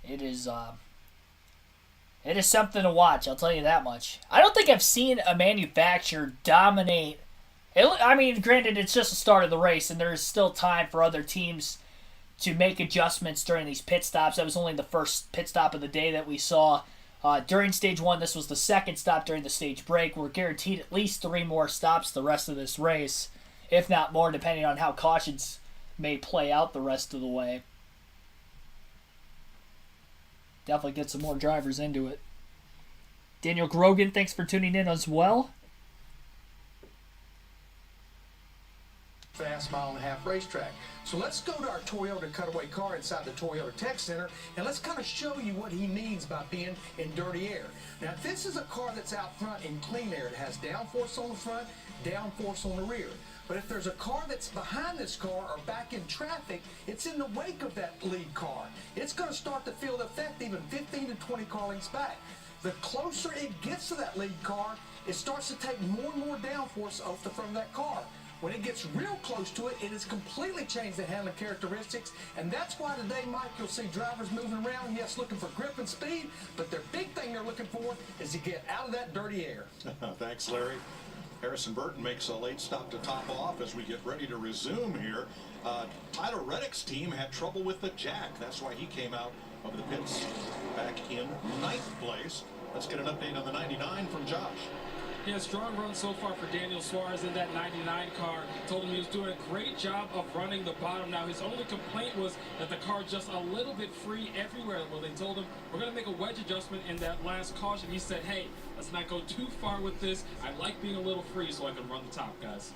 It is something to watch, I'll tell you that much. I don't think I've seen a manufacturer dominate. I mean, granted, it's just the start of the race, and there's still time for other teams to make adjustments during these pit stops. That was only the first pit stop of the day that we saw. During stage 1, this was the second stop during the stage break. We're guaranteed at least 3 more stops the rest of this race, if not more, depending on how cautions may play out the rest of the way. Definitely get some more drivers into it. Daniel Grogan, thanks for tuning in as well. Fast 1.5-mile racetrack. So let's go to our Toyota cutaway car inside the Toyota Tech Center, and let's kind of show you what he means by being in dirty air. Now, this is a car that's out front in clean air. It has downforce on the front, downforce on the rear. But if there's a car that's behind this car or back in traffic, it's in the wake of that lead car. It's going to start to feel the effect even 15 to 20 car lengths back. The closer it gets to that lead car, it starts to take more and more downforce off the front of that car. When it gets real close to it, it has completely changed the handling characteristics, and that's why today, Mike, you'll see drivers moving around, yes, looking for grip and speed, but their big thing they're looking for is to get out of that dirty air. Thanks, Larry. Harrison Burton makes a late stop to top off as we get ready to resume here. Tyler Reddick's team had trouble with the jack. That's why he came out of the pits back in 9th place. Let's get an update on the 99 from Josh. Yeah, strong run so far for Daniel Suarez in that 99 car. Told him he was doing a great job of running the bottom. Now, his only complaint was that the car just a little bit free everywhere. Well, they told him, we're going to make a wedge adjustment in that last caution. He said, hey, let's not go too far with this. I like being a little free so I can run the top, guys.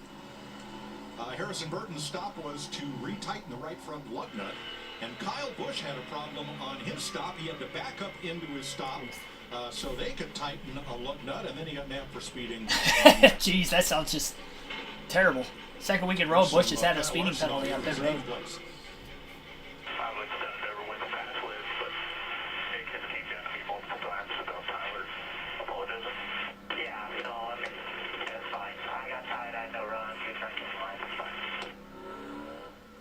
Harrison Burton's stop was to retighten the right front lug nut, and Kyle Busch had a problem on his stop. He had to back up into his stop so they could tighten a lug nut, and then he got nabbed for speeding. Jeez, that sounds just terrible. Second week in row, Busch has had a speeding penalty on pit road.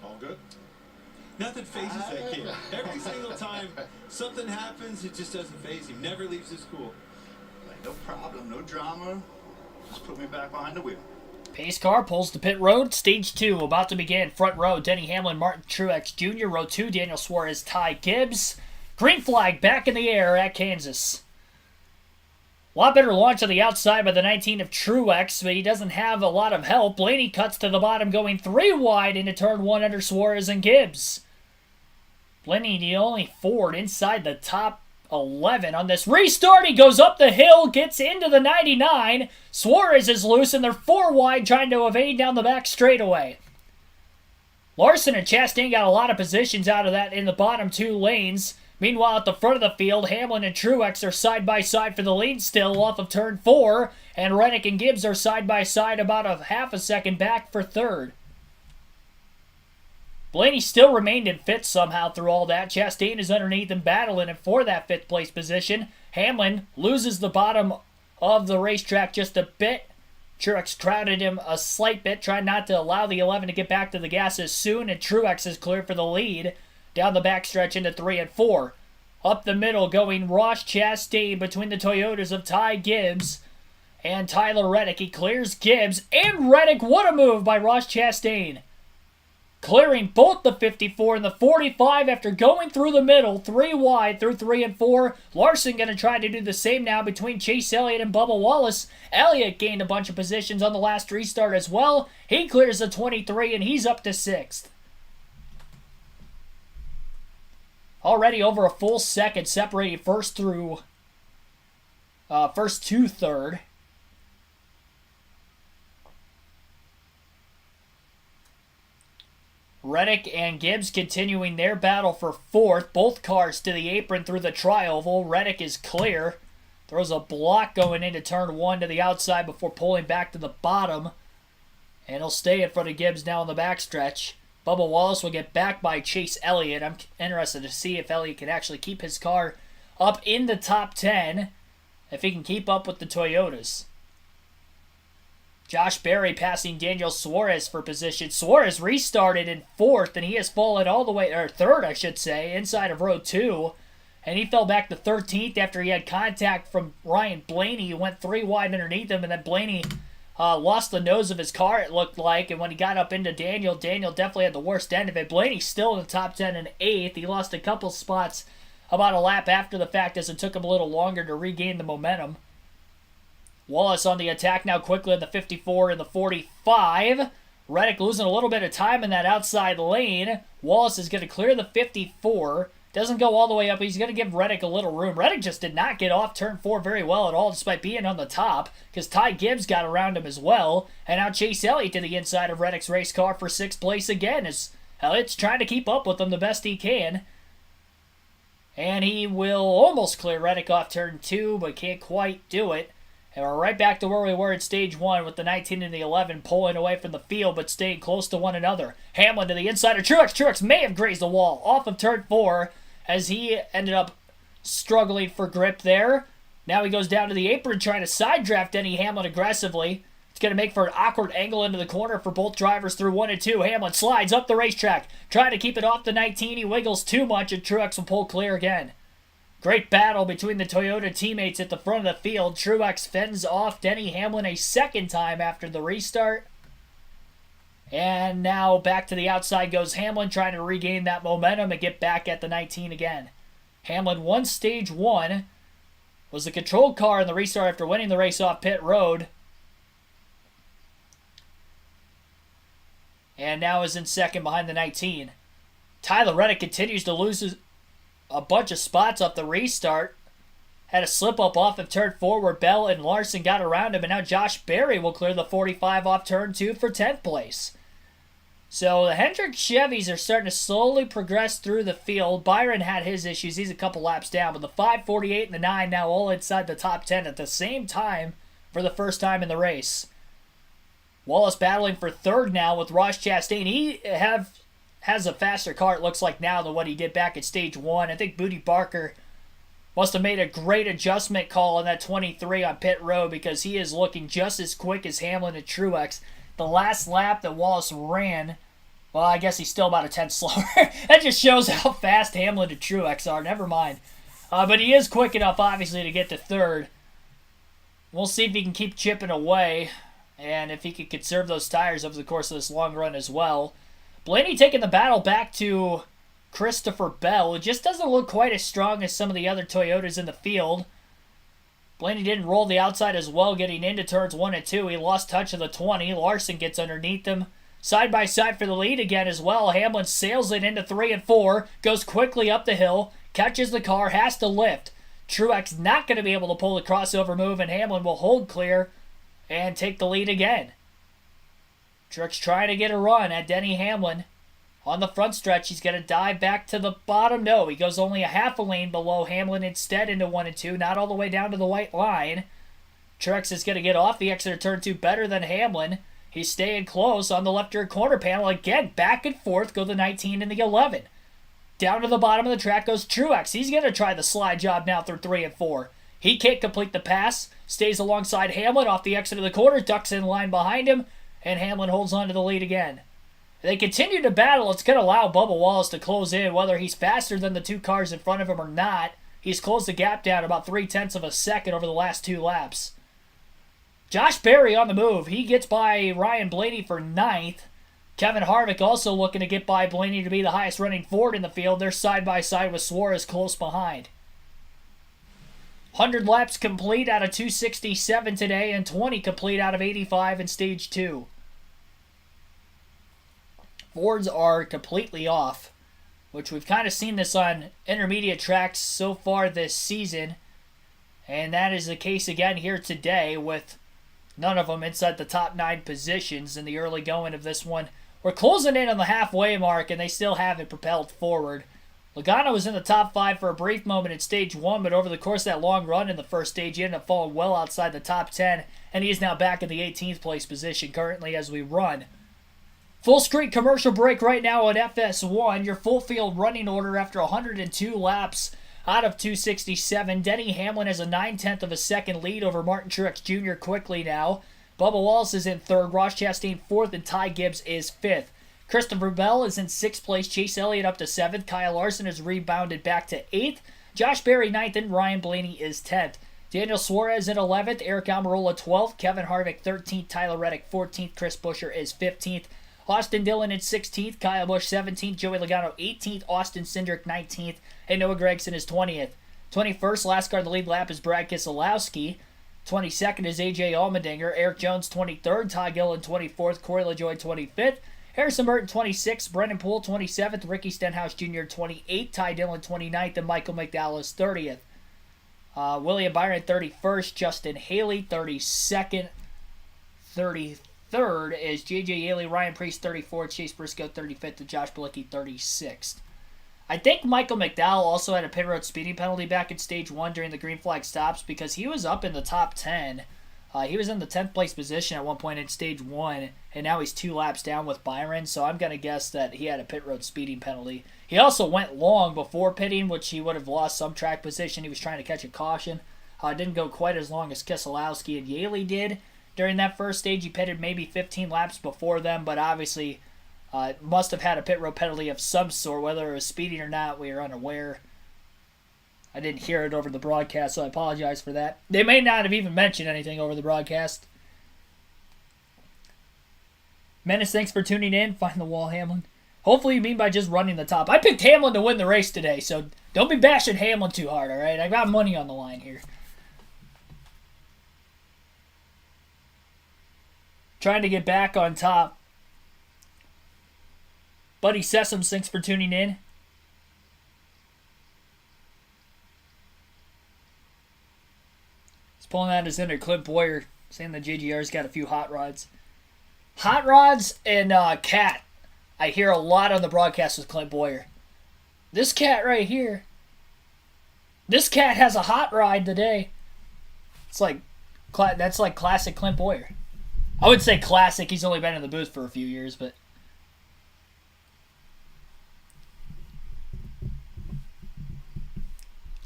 All good? Nothing phases that kid. Every single time something happens, it just doesn't phase him. Never leaves his cool. Like, no problem, no drama. Just put me back behind the wheel. Pace car pulls to pit road. Stage 2 about to begin. Front row, Denny Hamlin, Martin Truex Jr. Row 2, Daniel Suarez, Ty Gibbs. Green flag back in the air at Kansas. A lot better launch on the outside by the 19 of Truex, but he doesn't have a lot of help. Blaney cuts to the bottom, going 3 wide into turn 1 under Suarez and Gibbs. Blaney the only Ford inside the top 11 on this restart. He goes up the hill, gets into the 99. Suarez is loose, and they're 4 wide trying to evade down the back straightaway. Larson and Chastain got a lot of positions out of that in the bottom 2 lanes. Meanwhile, at the front of the field, Hamlin and Truex are side-by-side for the lead still off of turn 4, and Reddick and Gibbs are side-by-side about a half a second back for third. Blaney still remained in 5th somehow through all that. Chastain is underneath and battling it for that 5th place position. Hamlin loses the bottom of the racetrack just a bit. Truex crowded him a slight bit, trying not to allow the 11 to get back to the gas as soon, and Truex is clear for the lead. Down the backstretch into 3 and 4. Up the middle going Ross Chastain between the Toyotas of Ty Gibbs and Tyler Reddick. He clears Gibbs and Reddick. What a move by Ross Chastain. clearing both the 54 and the 45 after going through the middle, 3 wide through 3 and 4. Larson going to try to do the same now between Chase Elliott and Bubba Wallace. Elliott gained a bunch of positions on the last restart as well. He clears the 23 and he's up to 6th. Already over a full second separating first to third. Reddick and Gibbs continuing their battle for 4th. Both cars to the apron through the tri-oval. Reddick is clear. Throws a block going into turn 1 to the outside before pulling back to the bottom. And he'll stay in front of Gibbs now on the backstretch. Bubba Wallace will get back by Chase Elliott. I'm interested to see if Elliott can actually keep his car up in the top 10. If he can keep up with the Toyotas. Josh Berry passing Daniel Suarez for position. Suarez restarted in 4th, and he has fallen all the way, or 3rd, I should say, inside of row 2. And he fell back to 13th after he had contact from Ryan Blaney. He went 3 wide underneath him, and then Blaney lost the nose of his car, it looked like. And when he got up into Daniel, Daniel definitely had the worst end of it. Blaney's still in the top 10 in 8th. He lost a couple spots about a lap after the fact as it took him a little longer to regain the momentum. Wallace on the attack now quickly in the 54 and the 45. Reddick losing a little bit of time in that outside lane. Wallace is going to clear the 54. Doesn't go all the way up. He's going to give Reddick a little room. Reddick just did not get off turn 4 very well at all despite being on the top because Ty Gibbs got around him as well. And now Chase Elliott to the inside of Reddick's race car for 6th place again as Elliott's trying to keep up with him the best he can. And he will almost clear Reddick off turn 2 but can't quite do it. And we're right back to where we were in stage 1 with the 19 and the 11 pulling away from the field but staying close to one another. Hamlin to the inside of Truex. Truex may have grazed the wall off of turn 4 as he ended up struggling for grip there. Now he goes down to the apron trying to side draft Denny Hamlin aggressively. It's going to make for an awkward angle into the corner for both drivers through 1 and 2. Hamlin slides up the racetrack, trying to keep it off the 19. He wiggles too much and Truex will pull clear again. Great battle between the Toyota teammates at the front of the field. Truex fends off Denny Hamlin a second time after the restart. And now back to the outside goes Hamlin trying to regain that momentum and get back at the 19 again. Hamlin won stage 1. Was the controlled car in the restart after winning the race off pit road. And now is in second behind the 19. Tyler Reddick continues to lose a bunch of spots off the restart. Had a slip up off of turn 4 where Bell and Larson got around him. And now Josh Berry will clear the 45 off turn 2 for 10th place. So the Hendrick Chevys are starting to slowly progress through the field. Byron had his issues. He's a couple laps down. But the 548 and the 9 now all inside the top 10 at the same time for the first time in the race. Wallace battling for 3rd now with Ross Chastain. He has a faster car, it looks like now, than what he did back at stage 1. I think Booty Barker must have made a great adjustment call on that 23 on pit road because he is looking just as quick as Hamlin and Truex. The last lap that Wallace ran, well, I guess he's still about a tenth slower. That just shows how fast Hamlin and Truex are. Never mind. But he is quick enough, obviously, to get to 3rd. We'll see if he can keep chipping away and if he can conserve those tires over the course of this long run as well. Blaney taking the battle back to Christopher Bell. It just doesn't look quite as strong as some of the other Toyotas in the field. Blaney didn't roll the outside as well getting into turns 1 and 2. He lost touch of the 20. Larson gets underneath him. Side by side for the lead again as well. Hamlin sails it into 3 and 4. Goes quickly up the hill. Catches the car. Has to lift. Truex not going to be able to pull the crossover move and Hamlin will hold clear and take the lead again. Truex trying to get a run at Denny Hamlin. On the front stretch, he's going to dive back to the bottom. No, he goes only a half a lane below Hamlin instead into 1 and 2, not all the way down to the white line. Truex is going to get off the exit of turn 2 better than Hamlin. He's staying close on the left rear corner panel. Again, back and forth go the 19 and the 11. Down to the bottom of the track goes Truex. He's going to try the slide job now through 3 and 4. He can't complete the pass. Stays alongside Hamlin off the exit of the corner. Ducks in line behind him. And Hamlin holds on to the lead again. They continue to battle. It's going to allow Bubba Wallace to close in, whether he's faster than the 2 cars in front of him or not. He's closed the gap down about 0.3 of a second over the last 2 laps. Josh Berry on the move. He gets by Ryan Blaney for 9th. Kevin Harvick also looking to get by Blaney to be the highest running Ford in the field. They're side by side with Suarez close behind. 100 laps complete out of 267 today and 20 complete out of 85 in Stage 2. Fords are completely off, which we've kind of seen this on intermediate tracks so far this season. And that is the case again here today with none of them inside the top 9 positions in the early going of this one. We're closing in on the halfway mark and they still haven't propelled forward. Logano was in the top 5 for a brief moment in Stage 1, but over the course of that long run in the first stage, he ended up falling well outside the top 10, and he is now back in the 18th place position currently as we run. Full screen commercial break right now on FS1. Your full field running order after 102 laps out of 267. Denny Hamlin has a 9/10 of a second lead over Martin Truex Jr. quickly now. Bubba Wallace is in 3rd, Ross Chastain 4th, and Ty Gibbs is 5th. Christopher Bell is in 6th place. Chase Elliott up to 7th. Kyle Larson has rebounded back to 8th. Josh Berry 9th, and Ryan Blaney is 10th. Daniel Suarez in 11th. Eric Almirola 12th. Kevin Harvick 13th. Tyler Reddick 14th. Chris Buescher is 15th. Austin Dillon in 16th. Kyle Busch 17th. Joey Logano 18th. Austin Cindric 19th. And Noah Gragson is 20th. 21st, last car in the lead lap is Brad Keselowski. 22nd is AJ Allmendinger. Eric Jones 23rd. Ty Gillen 24th. Corey LaJoie 25th. Harrison Burton 26th, Brendan Poole 27th, Ricky Stenhouse Jr. 28th, Ty Dillon 29th, and Michael McDowell 30th. William Byron 31st, Justin Haley 32nd, 33rd is J.J. Yaley, Ryan Preece 34th, Chase Briscoe 35th, and Josh Bilicki 36th. I think Michael McDowell also had a pit road speeding penalty back in Stage 1 during the green flag stops because he was up in the top 10. He was in the 10th place position at one point in Stage 1, and now he's 2 laps down with Byron, so I'm going to guess that he had a pit road speeding penalty. He also went long before pitting, which he would have lost some track position. He was trying to catch a caution. Didn't go quite as long as Keselowski and Yaley did. During that first stage, he pitted maybe 15 laps before them, but obviously must have had a pit road penalty of some sort. Whether it was speeding or not, we are unaware. I didn't hear it over the broadcast, so I apologize for that. They may not have even mentioned anything over the broadcast. Menace, thanks for tuning in. Find the wall, Hamlin. Hopefully you mean by just running the top. I picked Hamlin to win the race today, so don't be bashing Hamlin too hard, all right? I got money on the line here. Trying to get back on top. Buddy Sessom, thanks for tuning in. Pulling out his inner Clint Boyer, saying the JGR's got a few hot rods. Hot rods and cat. I hear a lot on the broadcast with Clint Boyer. This cat right here. This cat has a hot ride today. It's like, that's like classic Clint Boyer. I would say classic. He's only been in the booth for a few years, but.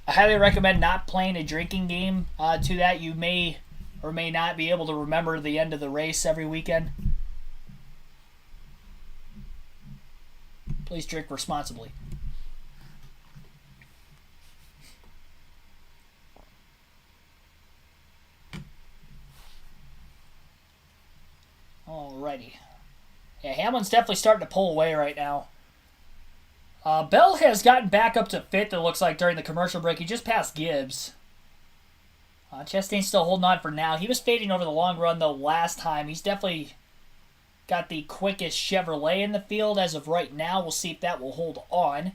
I highly recommend not playing a drinking game to that. You may or may not be able to remember the end of the race every weekend. Please drink responsibly. Alrighty. Yeah, Hamlin's definitely starting to pull away right now. Bell has gotten back up to 5th, it looks like, during the commercial break. He just passed Gibbs. Chastain's still holding on for now. He was fading over the long run, though, last time. He's definitely got the quickest Chevrolet in the field as of right now. We'll see if that will hold on.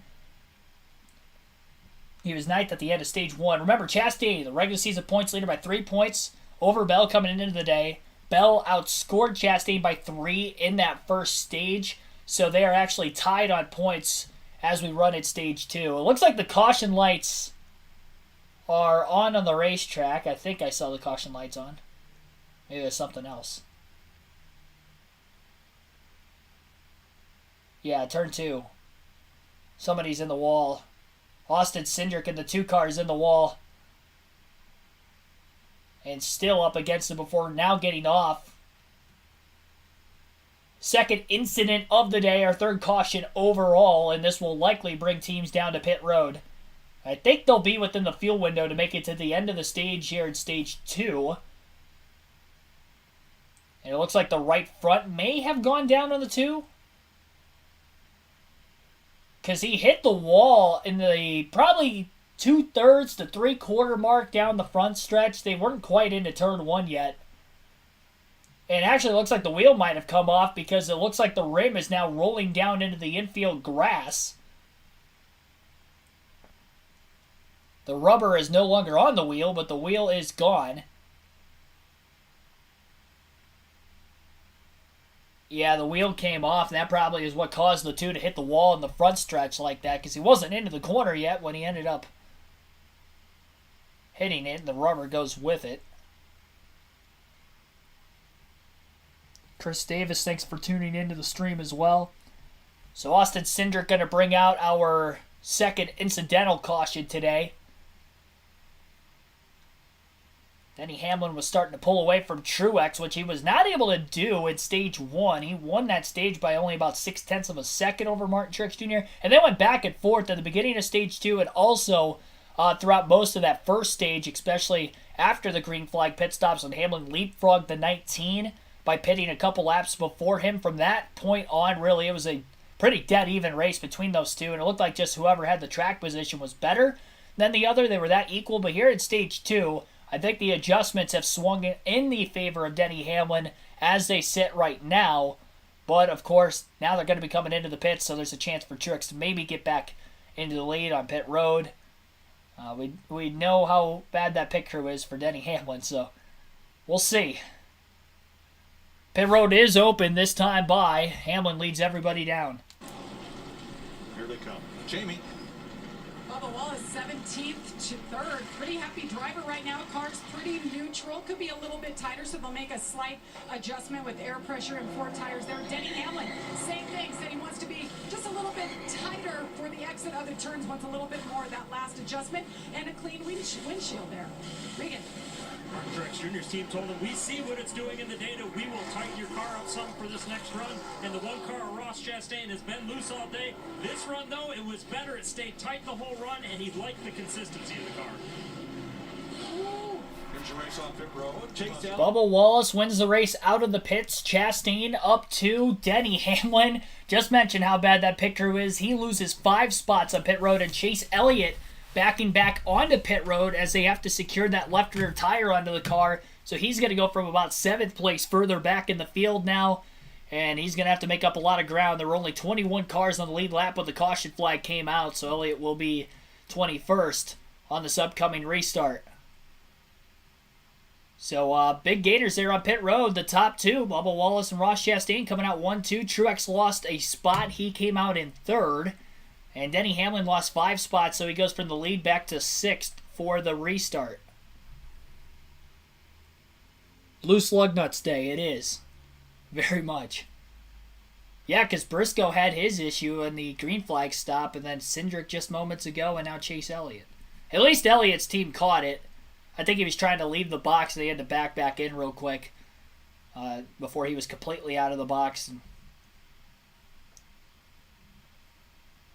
He was 9th at the end of Stage 1. Remember, Chastain, the regular season points leader by 3 points over Bell coming into the day. Bell outscored Chastain by 3 in that first stage, so they are actually tied on points as we run at Stage 2. It looks like the caution lights are on the racetrack. I think I saw the caution lights on. Maybe there's something else. Yeah, turn 2. Somebody's in the wall. Austin Cindric in the 2 cars in the wall. And still up against him before now getting off. Second incident of the day, our third caution overall, and this will likely bring teams down to pit road. I think they'll be within the fuel window to make it to the end of the stage here in Stage 2. And it looks like the right front may have gone down on the 2. because he hit the wall in the probably 2/3 to 3/4 mark down the front stretch. They weren't quite into turn 1 yet. And actually, it looks like the wheel might have come off because it looks like the rim is now rolling down into the infield grass. The rubber is no longer on the wheel, but the wheel is gone. Yeah, the wheel came off, and that probably is what caused the two to hit the wall in the front stretch like that, because he wasn't into the corner yet when he ended up hitting it, and the rubber goes with it. Chris Davis, thanks for tuning into the stream as well. So Austin Cindric going to bring out our second incidental caution today. Denny Hamlin was starting to pull away from Truex, which he was not able to do in stage 1. He won that stage by only about 0.6 of a second over Martin Truex Jr. And then went back and forth at the beginning of stage 2 and also throughout most of that first stage, especially after the green flag pit stops when Hamlin leapfrogged the 19 by pitting a couple laps before him. From that point on, really, it was a pretty dead even race between those two, and it looked like just whoever had the track position was better than the other. They were that equal, but here in stage 2, I think the adjustments have swung in the favor of Denny Hamlin as they sit right now. But, of course, now they're going to be coming into the pits, so there's a chance for Truex to maybe get back into the lead on pit road. We know how bad that pit crew is for Denny Hamlin, so we'll see. Pit road is open this time by. Hamlin leads everybody down. Here they come. Jamie. Bubba Wallace, 17th to 3rd. Pretty happy driver right now. Car's pretty neutral. Could be a little bit tighter, so they'll make a slight adjustment with air pressure and 4 tires there. Denny Hamlin, same thing. Said he wants to be just a little bit tighter for the exit of the turns. Wants a little bit more of that last adjustment and a clean windshield there. Regan. Martin Truex Jr.'s team told him, we see what it's doing in the data. We will tighten your car up some for this next run. And the one car, Ross Chastain, has been loose all day. This run, though, it was better. It stayed tight the whole run, and he liked the consistency of the car. Here's your race on pit road. Chase down. Bubba Wallace wins the race out of the pits. Chastain up to Denny Hamlin. Just mentioned how bad that pit crew is. He loses 5 spots on pit road, and Chase Elliott backing back onto pit road as they have to secure that left rear tire onto the car. So he's going to go from about 7th place further back in the field now, and he's going to have to make up a lot of ground. There were only 21 cars on the lead lap when the caution flag came out, so Elliott will be 21st on this upcoming restart. So big gainers there on pit road. The top two, Bubba Wallace and Ross Chastain, coming out 1-2. Truex lost a spot. He came out in 3rd. And Denny Hamlin lost 5 spots, so he goes from the lead back to 6th for the restart. Blue Slug Nuts Day, it is. Very much. Yeah, because Briscoe had his issue in the green flag stop, and then Cindric just moments ago, and now Chase Elliott. At least Elliott's team caught it. I think he was trying to leave the box, and they had to back in real quick before he was completely out of the box.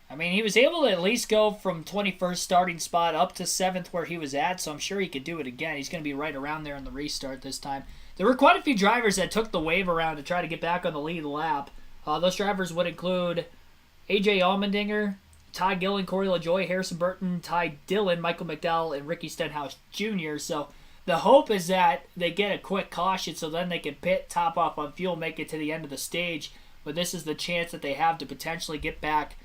I mean, he was able to at least go from 21st starting spot up to 7th where he was at, so I'm sure he could do it again. He's going to be right around there in the restart this time. There were quite a few drivers that took the wave around to try to get back on the lead lap. Those drivers would include A.J. Allmendinger, Todd Gillen, Corey LaJoie, Harrison Burton, Ty Dillon, Michael McDowell, and Ricky Stenhouse Jr. So the hope is that they get a quick caution so then they can pit, top off on fuel, make it to the end of the stage. But this is the chance that they have to potentially get back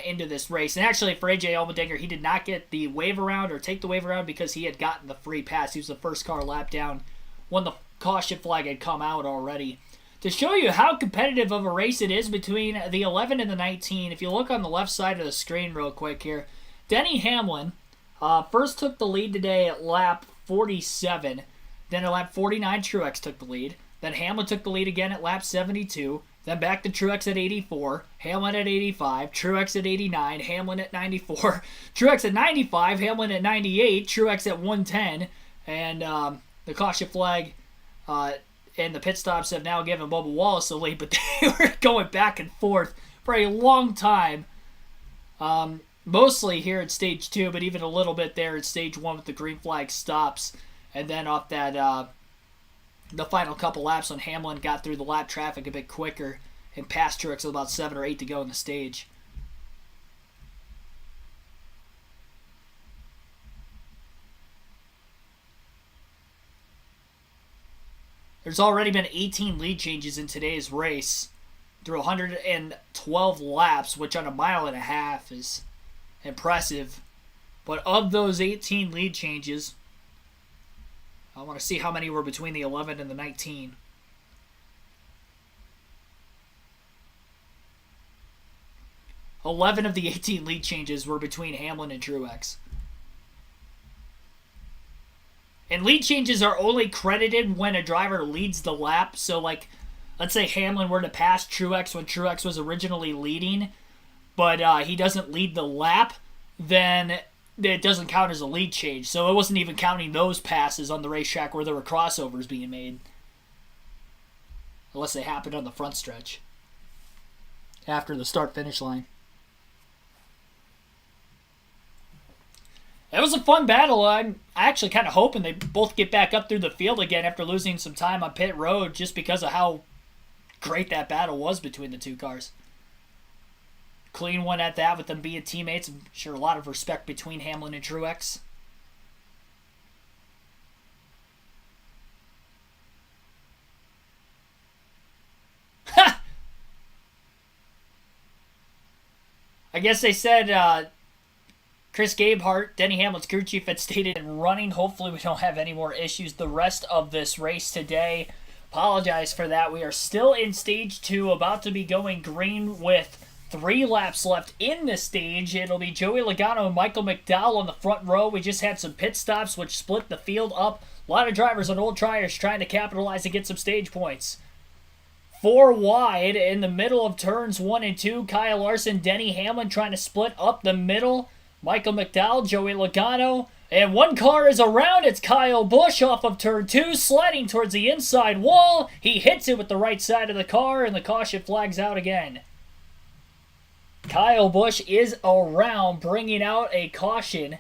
into this race. And actually, for A.J. Allmendinger, he did not get the wave around or take the wave around because he had gotten the free pass. He was the first car lap down when the caution flag had come out already. To show you how competitive of a race it is between the 11 and the 19, if you look on the left side of the screen real quick here, Denny Hamlin first took the lead today at lap 47. Then at lap 49, Truex took the lead. Then Hamlin took the lead again at lap 72. Then back to Truex at 84, Hamlin at 85, Truex at 89, Hamlin at 94, Truex at 95, Hamlin at 98, Truex at 110, and the caution flag and the pit stops have now given Bubba Wallace the lead, but they were going back and forth for a long time, mostly here at stage 2, but even a little bit there at stage 1 with the green flag stops, and then off that the final couple laps when Hamlin got through the lap traffic a bit quicker and passed Truex with about 7 or 8 to go in the stage. There's already been 18 lead changes in today's race through 112 laps, which on a mile and a half is impressive. But of those 18 lead changes, I want to see how many were between the 11 and the 19. Eleven of the 18 lead changes were between Hamlin and Truex. And lead changes are only credited when a driver leads the lap. So, like, let's say Hamlin were to pass Truex when Truex was originally leading, but he doesn't lead the lap, then it doesn't count as a lead change. So it wasn't even counting those passes on the racetrack where there were crossovers being made. Unless they happened on the front stretch after the start-finish line. It was a fun battle. I'm actually kind of hoping they both get back up through the field again after losing some time on pit road just because of how great that battle was between the two cars. Clean one at that with them being teammates. I'm sure a lot of respect between Hamlin and Truex. Ha! I guess they said Chris Gabehart, Denny Hamlin's crew chief, had stated in running. Hopefully we don't have any more issues the rest of this race today. Apologize for that. We are still in stage 2, about to be going green with 3 laps left in the stage. It'll be Joey Logano and Michael McDowell on the front row. We just had some pit stops which split the field up. A lot of drivers on old tires trying to capitalize and get some stage points. 4 wide in the middle of turns 1 and 2. Kyle Larson, Denny Hamlin trying to split up the middle. Michael McDowell, Joey Logano, and one car is around. It's Kyle Busch off of turn 2, sliding towards the inside wall. He hits it with the right side of the car, and the caution flags out again. Kyle Busch is around, bringing out a caution.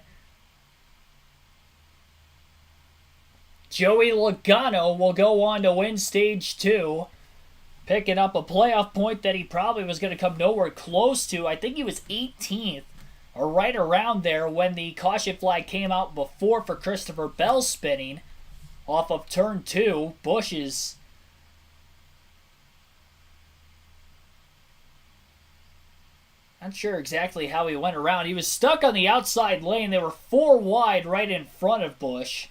Joey Logano will go on to win stage 2, picking up a playoff point that he probably was going to come nowhere close to. I think he was 18th. Or right around there when the caution flag came out before for Christopher Bell spinning off of turn 2. Busch is not sure exactly how he went around. He was stuck on the outside lane. They were 4 wide right in front of Busch.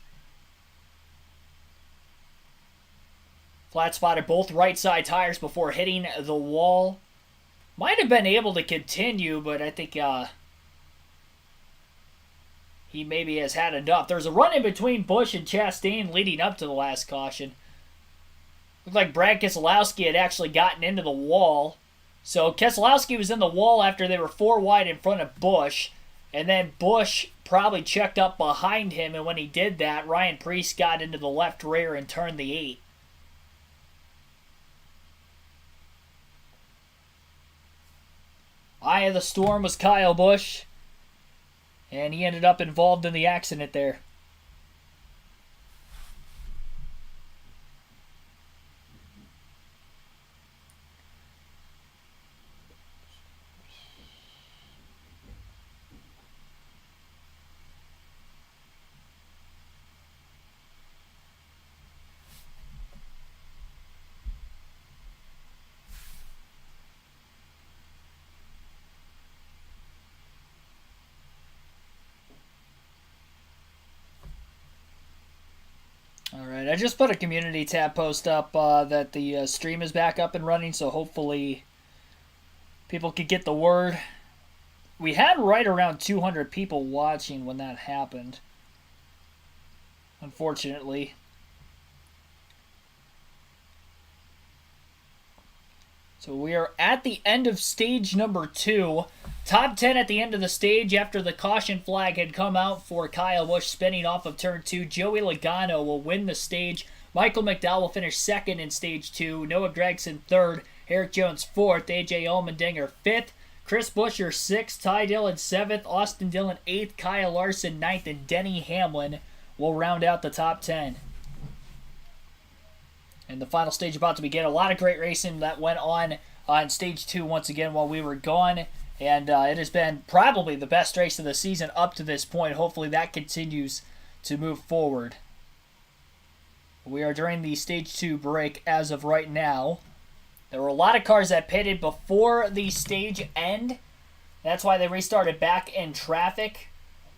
Flat spotted both right side tires before hitting the wall. Might have been able to continue, but I think he maybe has had enough. There's a run in between Busch and Chastain leading up to the last caution. Looked like Brad Keselowski had actually gotten into the wall. So Keselowski was in the wall after they were 4 wide in front of Busch. And then Busch probably checked up behind him. And when he did that, Ryan Preece got into the left rear and turned the 8. Eye of the storm was Kyle Busch. And he ended up involved in the accident there. Alright, I just put a community tab post up that the stream is back up and running, so hopefully people could get the word. We had right around 200 people watching when that happened, unfortunately. So we are at the end of stage number 2. Top 10 at the end of the stage after the caution flag had come out for Kyle Busch spinning off of turn 2. Joey Logano will win the stage. Michael McDowell will finish second in stage 2. Noah Gragson third. Eric Jones fourth. AJ Allmendinger fifth. Chris Buescher 6th. Ty Dillon 7th. Austin Dillon 8th. Kyle Larson 9th. And Denny Hamlin will round out the top 10. And the final stage about to begin. A lot of great racing that went on stage 2 once again while we were gone. And it has been probably the best race of the season up to this point. Hopefully that continues to move forward. We are during the Stage 2 break as of right now. There were a lot of cars that pitted before the stage end. That's why they restarted back in traffic.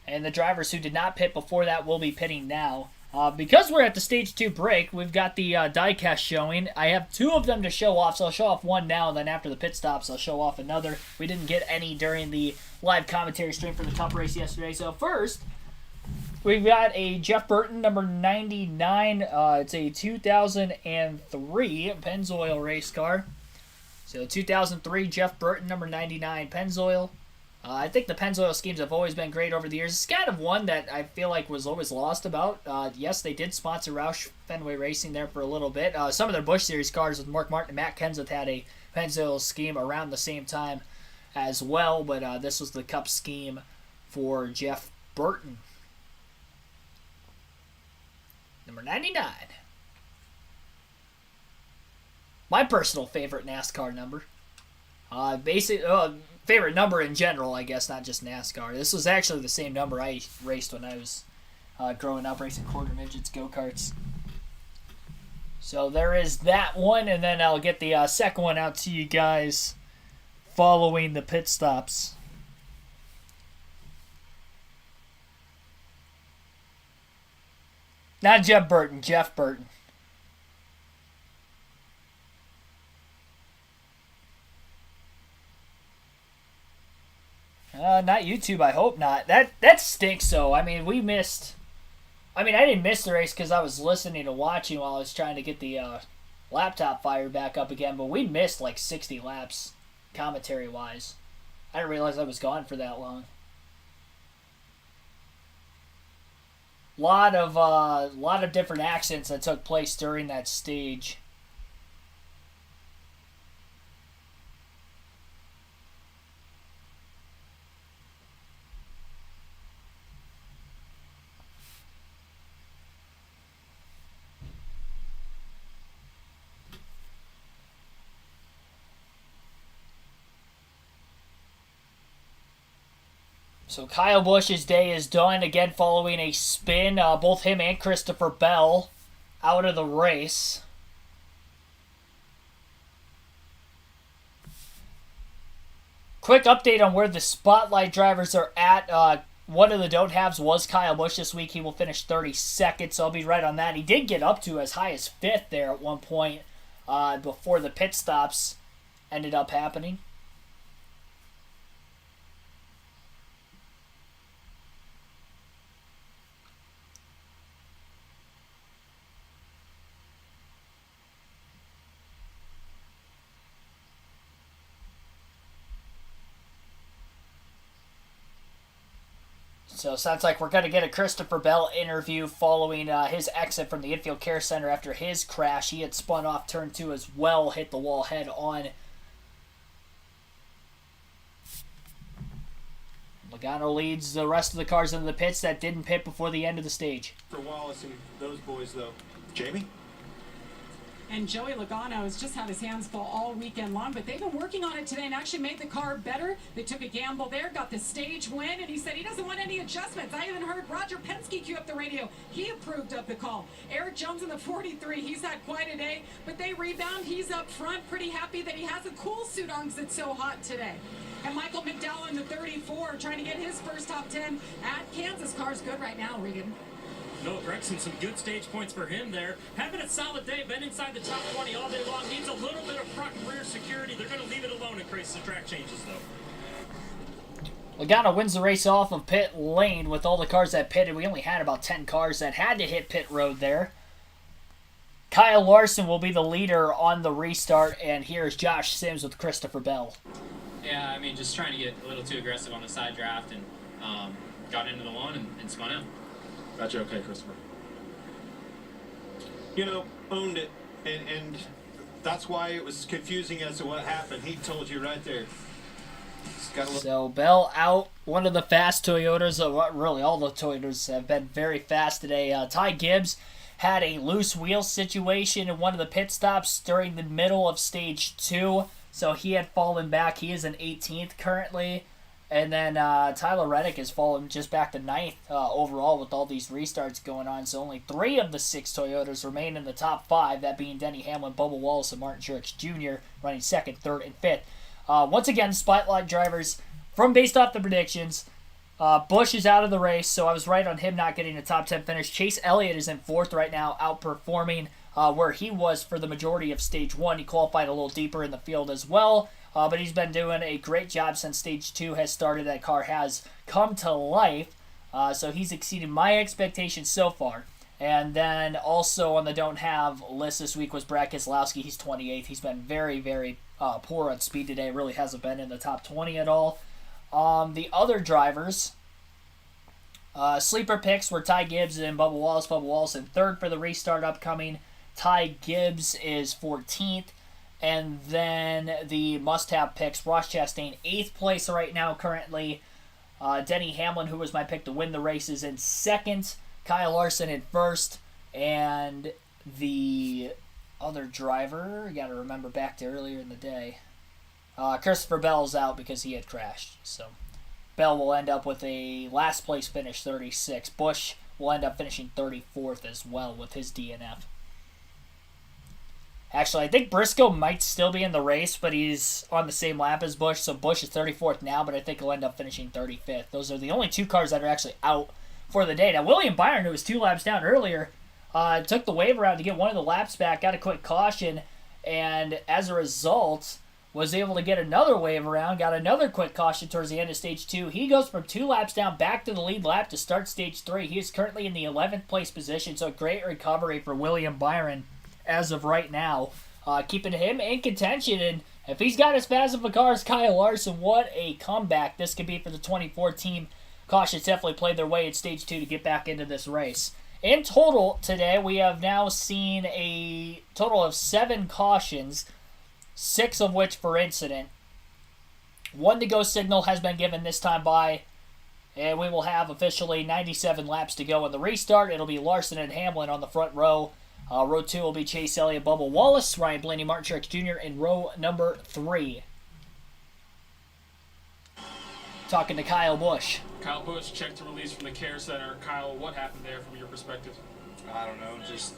And the drivers who did not pit before that will be pitting now. Because we're at the Stage 2 break, we've got the diecast showing. I have 2 of them to show off, so I'll show off one now, and then after the pit stops, I'll show off another. We didn't get any during the live commentary stream for the Cup race yesterday. So first, we've got a Jeff Burton, number 99. It's a 2003 Pennzoil race car. So 2003 Jeff Burton, number 99 Pennzoil. I think the Pennzoil schemes have always been great over the years. It's kind of one that I feel like was always lost about. Yes, they did sponsor Roush Fenway Racing there for a little bit. Some of their Busch Series cars with Mark Martin and Matt Kenseth had a Pennzoil scheme around the same time as well, but this was the Cup scheme for Jeff Burton. Number 99. My personal favorite NASCAR number. Favorite number in general, I guess, not just NASCAR. This was actually the same number I raced when I was growing up racing quarter midgets go-karts. So there is that one, and then I'll get the second one out to you guys following the pit stops. Not Jeff Burton, Jeff Burton. Not YouTube, I hope not. That stinks, though. I mean, I didn't miss the race because I was listening and watching while I was trying to get the laptop fired back up again, but we missed like 60 laps, commentary-wise. I didn't realize I was gone for that long. Lot of different accidents that took place during that stage. So Kyle Busch's day is done, again following a spin. Both him and Christopher Bell out of the race. Quick update on where the spotlight drivers are at. One of the don't-haves was Kyle Busch this week. He will finish 32nd, so I'll be right on that. He did get up to as high as 5th there at one point before the pit stops ended up happening. So it sounds like we're going to get a Christopher Bell interview following his exit from the Infield Care Center after his crash. He had spun off turn 2 as well, hit the wall head on. Logano leads the rest of the cars into the pits that didn't pit before the end of the stage. For Wallace and those boys, though. Jamie? And Joey Logano has just had his hands full all weekend long, but they've been working on it today and actually made the car better. They took a gamble there, got the stage win, and he said he doesn't want any adjustments. I even heard Roger Penske cue up the radio. He approved of the call. Eric Jones in the 43, he's had quite a day, but they rebound. He's up front, pretty happy that he has a cool suit on because it's so hot today. And Michael McDowell in the 34 trying to get his first top 10 at Kansas. Car's good right now, Regan. Noah Gregson, some good stage points for him there. Having a solid day, been inside the top 20 all day long. Needs a little bit of front and rear security. They're going to leave it alone in case the track changes, though. Logano wins the race off of pit lane with all the cars that pitted. We only had about 10 cars that had to hit pit road there. Kyle Larson will be the leader on the restart, and here's Josh Sims with Christopher Bell. Yeah, I mean, just trying to get a little too aggressive on the side draft and got into the lawn and spun out. Got you okay, Christopher? You know, owned it, and that's why it was confusing as to what happened. He told you right there. So Bell out, one of the fast Toyotas. Really, all the Toyotas have been very fast today. Ty Gibbs had a loose wheel situation in one of the pit stops during the middle of stage 2, so he had fallen back. He is in 18th currently. And then Tyler Reddick has fallen just back to 9th overall with all these restarts going on. So only 3 of the 6 Toyotas remain in the top 5, that being Denny Hamlin, Bubba Wallace, and Martin Truex Jr. running 2nd, 3rd, and 5th. Once again, spotlight drivers from based off the predictions. Busch is out of the race, so I was right on him not getting a top 10 finish. Chase Elliott is in 4th right now, outperforming where he was for the majority of Stage 1. He qualified a little deeper in the field as well. But he's been doing a great job since Stage 2 has started. That car has come to life. So he's exceeded my expectations so far. And then also on the don't have list this week was Brad Keselowski. He's 28th. He's been very, very poor on speed today. Really hasn't been in the top 20 at all. The other drivers, sleeper picks were Ty Gibbs and Bubba Wallace. Bubba Wallace in 3rd for the restart upcoming. Ty Gibbs is 14th. And then the must-have picks, Ross Chastain, 8th place right now currently. Denny Hamlin, who was my pick to win the race, is in 2nd. Kyle Larson in 1st. And the other driver, you got to remember back to earlier in the day, Christopher Bell's out because he had crashed. So Bell will end up with a last place finish, 36. Busch will end up finishing 34th as well with his DNF. Actually, I think Briscoe might still be in the race, but he's on the same lap as Busch, so Busch is 34th now, but I think he'll end up finishing 35th. Those are the only 2 cars that are actually out for the day. Now, William Byron, who was 2 laps down earlier, took the wave around to get one of the laps back, got a quick caution, and as a result, was able to get another wave around, got another quick caution towards the end of Stage 2. He goes from 2 laps down back to the lead lap to start Stage 3. He is currently in the 11th place position, so a great recovery for William Byron as of right now, keeping him in contention. And if he's got as fast of a car as Kyle Larson, what a comeback this could be for the 24 team. Cautions definitely played their way at Stage 2 to get back into this race. In total today, we have now seen a total of 7 cautions, 6 of which for incident. 1 to-go signal has been given this time by, and we will have officially 97 laps to go in the restart. It'll be Larson and Hamlin on the front row. Row 2 will be Chase Elliott, Bubba Wallace, Ryan Blaney, Martin Truex Jr. in row number 3. Talking to Kyle Busch. Kyle Busch checked to release from the care center. Kyle, what happened there from your perspective? I don't know, just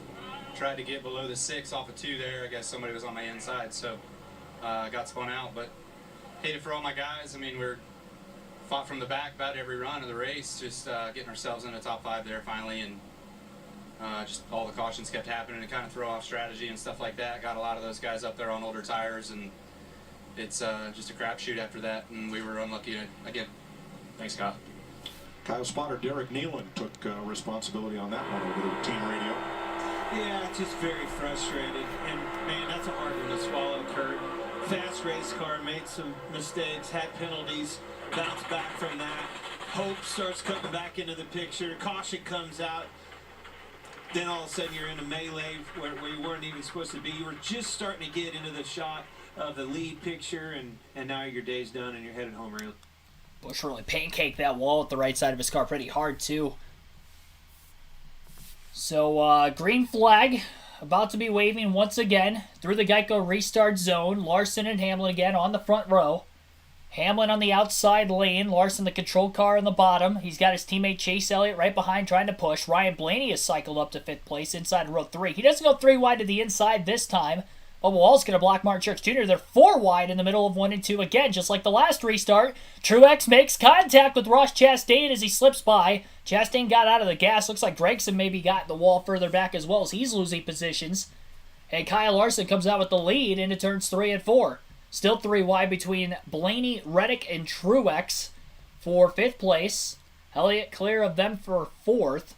tried to get below the 6 off of 2 there. I guess somebody was on my inside, so got spun out. But hate it for all my guys. I mean, we're fought from the back about every run of the race, just getting ourselves in the top 5 there finally, and just all the cautions kept happening to kind of throw off strategy and stuff like that. Got a lot of those guys up there on older tires, and it's just a crapshoot after that, and we were unlucky again. Thanks, Kyle. Kyle spotter Derek Nealon took responsibility on that one over the team radio. Yeah, just very frustrated. And, man, that's a hard one to swallow, Kurt. Fast race car, made some mistakes, had penalties, bounced back from that. Hope starts coming back into the picture. Caution comes out. Then all of a sudden you're in a melee where you weren't even supposed to be. You were just starting to get into the shot of the lead picture, and now your day's done and you're headed home early. Busch really pancaked that wall at the right side of his car pretty hard, too. So, green flag about to be waving once again through the Geico restart zone. Larson and Hamlin again on the front row. Hamlin on the outside lane. Larson the control car on the bottom. He's got his teammate Chase Elliott right behind trying to push. Ryan Blaney has cycled up to 5th place inside row 3. He doesn't go 3 wide to the inside this time. Bubba Wallace going to block Martin Truex Jr. They're 4 wide in the middle of 1 and 2 again, just like the last restart. Truex makes contact with Ross Chastain as he slips by. Chastain got out of the gas. Looks like Gregson maybe got the wall further back as well as he's losing positions. And Kyle Larson comes out with the lead into turns 3 and 4. Still 3 wide between Blaney, Reddick, and Truex for 5th place. Elliott clear of them for 4th.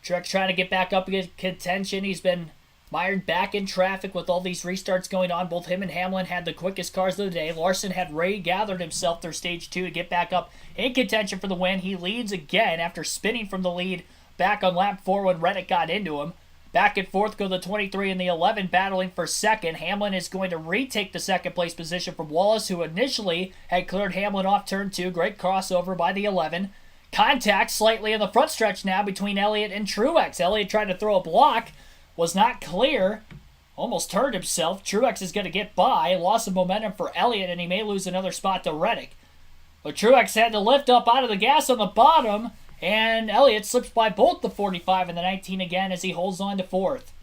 Truex trying to get back up against contention. He's been mired back in traffic with all these restarts going on. Both him and Hamlin had the quickest cars of the day. Larson had regathered himself through stage 2 to get back up in contention for the win. He leads again after spinning from the lead back on lap 4 when Reddick got into him. Back and forth go the 23 and the 11 battling for second. Hamlin is going to retake the second place position from Wallace, who initially had cleared Hamlin off turn 2. Great crossover by the 11. Contact slightly in the front stretch now between Elliott and Truex. Elliott tried to throw a block. Was not clear. Almost turned himself. Truex is going to get by. Loss of momentum for Elliott, and he may lose another spot to Reddick. But Truex had to lift up out of the gas on the bottom, and Elliott slips by both the 45 and the 19 again as he holds on to fourth.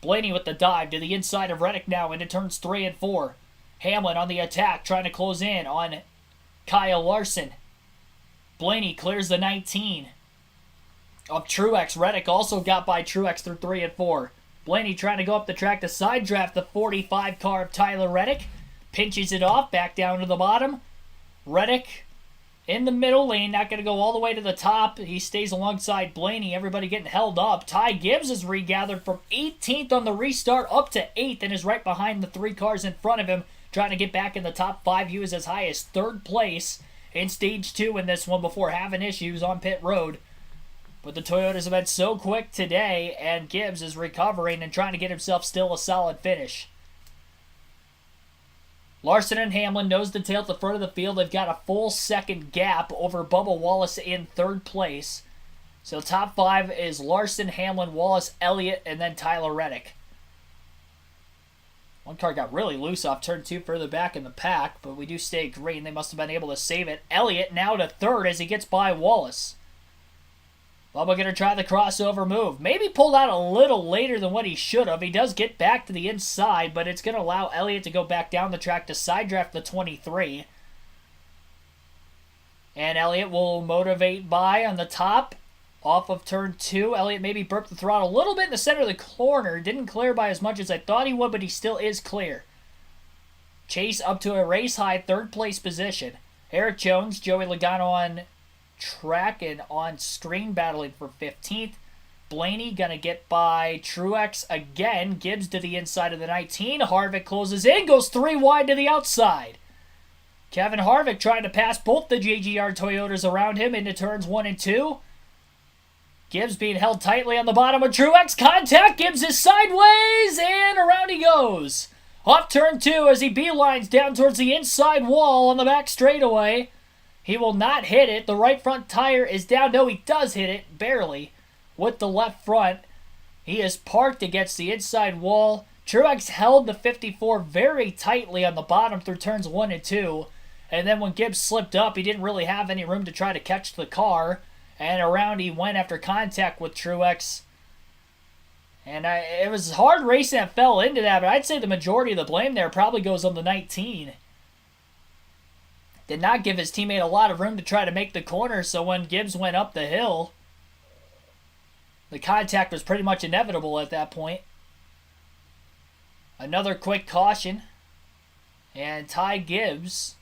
Blaney with the dive to the inside of Reddick now into turns 3 and 4. Hamlin on the attack trying to close in on Kyle Larson. Blaney clears the 19 of Truex. Reddick also got by Truex through 3 and 4. Blaney trying to go up the track to side draft the 45 car of Tyler Reddick. Pinches it off, back down to the bottom. Reddick in the middle lane, not going to go all the way to the top. He stays alongside Blaney, everybody getting held up. Ty Gibbs is regathered from 18th on the restart up to 8th and is right behind the 3 cars in front of him, trying to get back in the top 5. He was as high as 3rd place in Stage 2 in this one before having issues on pit road. But the Toyotas have been so quick today, and Gibbs is recovering and trying to get himself still a solid finish. Larson and Hamlin nose to tail at the front of the field. They've got a full second gap over Bubba Wallace in 3rd place. So top 5 is Larson, Hamlin, Wallace, Elliott, and then Tyler Reddick. One car got really loose off turn 2 further back in the pack, but we do stay green. They must have been able to save it. Elliott now to 3rd as he gets by Wallace. Bubba going to try the crossover move. Maybe pulled out a little later than what he should have. He does get back to the inside, but it's going to allow Elliott to go back down the track to side draft the 23. And Elliott will motivate by on the top off of turn 2. Elliott maybe burped the throttle a little bit in the center of the corner. Didn't clear by as much as I thought he would, but he still is clear. Chase up to a race-high 3rd place position. Eric Jones, Joey Logano on track and on screen battling for 15th. Blaney gonna get by Truex again. Gibbs to the inside of the 19. Harvick closes in, goes 3 wide to the outside. Kevin Harvick trying to pass both the JGR Toyotas around him into turns 1 and 2. Gibbs being held tightly on the bottom of Truex. Contact. Gibbs is sideways and around he goes. Off turn 2 as he beelines down towards the inside wall on the back straightaway. He will not hit it. The right front tire is down. No, he does hit it, barely, with the left front. He is parked against the inside wall. Truex held the 54 very tightly on the bottom through turns 1 and 2. And then when Gibbs slipped up, he didn't really have any room to try to catch the car. And around he went after contact with Truex. And it was hard racing that fell into that, but I'd say the majority of the blame there probably goes on the 19. Did not give his teammate a lot of room to try to make the corner, so when Gibbs went up the hill, the contact was pretty much inevitable at that point. Another quick caution, and Ty Gibbs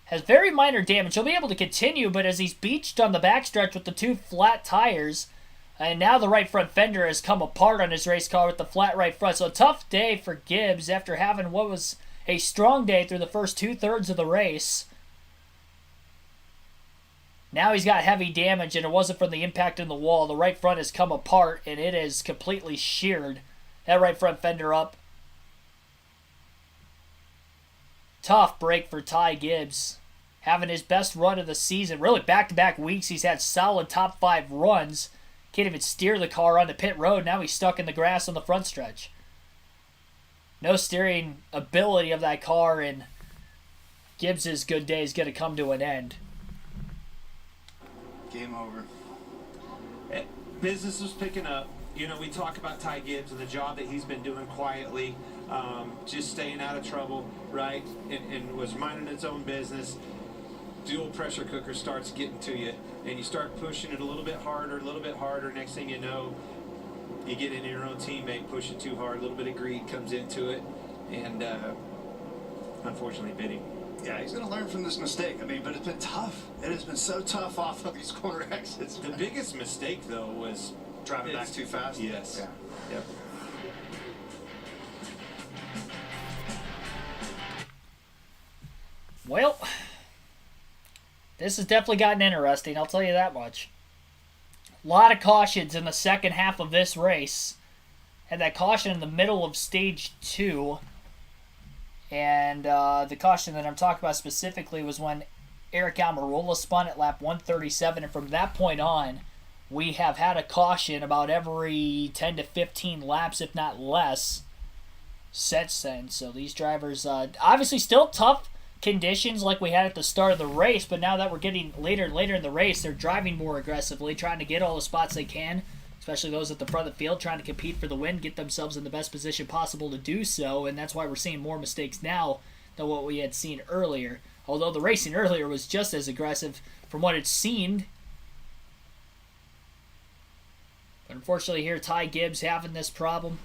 has very minor damage. He'll be able to continue, but as he's beached on the backstretch with the 2 flat tires, and now the right front fender has come apart on his race car with the flat right front. So a tough day for Gibbs after having what was a strong day through the first 2/3 of the race. Now he's got heavy damage, and it wasn't from the impact in the wall. The right front has come apart, and it is completely sheared. That right front fender up. Tough break for Ty Gibbs. Having his best run of the season. Really, back-to-back weeks, he's had solid top 5 runs. Can't even steer the car onto pit road. Now he's stuck in the grass on the front stretch. No steering ability of that car, and Gibbs' good day is going to come to an end. Game over. Business is picking up. You know, we talk about Ty Gibbs and the job that he's been doing quietly, just staying out of trouble, right? And was minding his own business. Dual pressure cooker starts getting to you, and you start pushing it a little bit harder. Next thing you know, you get into your own teammate pushing too hard. A little bit of greed comes into it, and unfortunately bit him. Yeah, he's going to learn from this mistake. I mean, but it's been tough. It has been so tough off of these corner exits. The biggest mistake, though, was driving back too fast. Yes. Yeah. Yep. Well, this has definitely gotten interesting, I'll tell you that much. A lot of cautions in the second half of this race. Had that caution in the middle of stage 2. And the caution that I'm talking about specifically was when Eric Almirola spun at lap 137. And from that point on, we have had a caution about every 10 to 15 laps, if not less, since then. So these drivers, obviously still tough conditions like we had at the start of the race, but now that we're getting later and later in the race, they're driving more aggressively, trying to get all the spots they can, especially those at the front of the field, trying to compete for the win, get themselves in the best position possible to do so, and that's why we're seeing more mistakes now than what we had seen earlier. Although the racing earlier was just as aggressive from what it seemed. But unfortunately here, Ty Gibbs having this problem.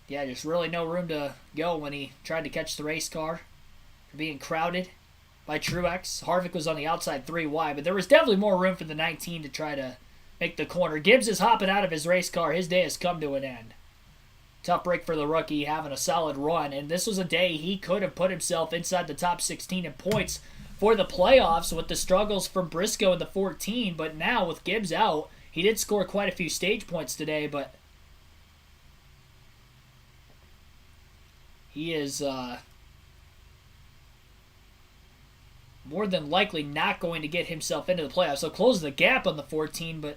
Yeah, there's really no room to go when he tried to catch the race car. For being crowded by Truex. Harvick was on the outside 3 wide, but there was definitely more room for the 19 to try to make the corner. Gibbs is hopping out of his race car. His day has come to an end. Tough break for the rookie, having a solid run, and this was a day he could have put himself inside the top 16 in points for the playoffs with the struggles from Briscoe in the 14, but now with Gibbs out, he did score quite a few stage points today, but he is more than likely not going to get himself into the playoffs. So close the gap on the 14, but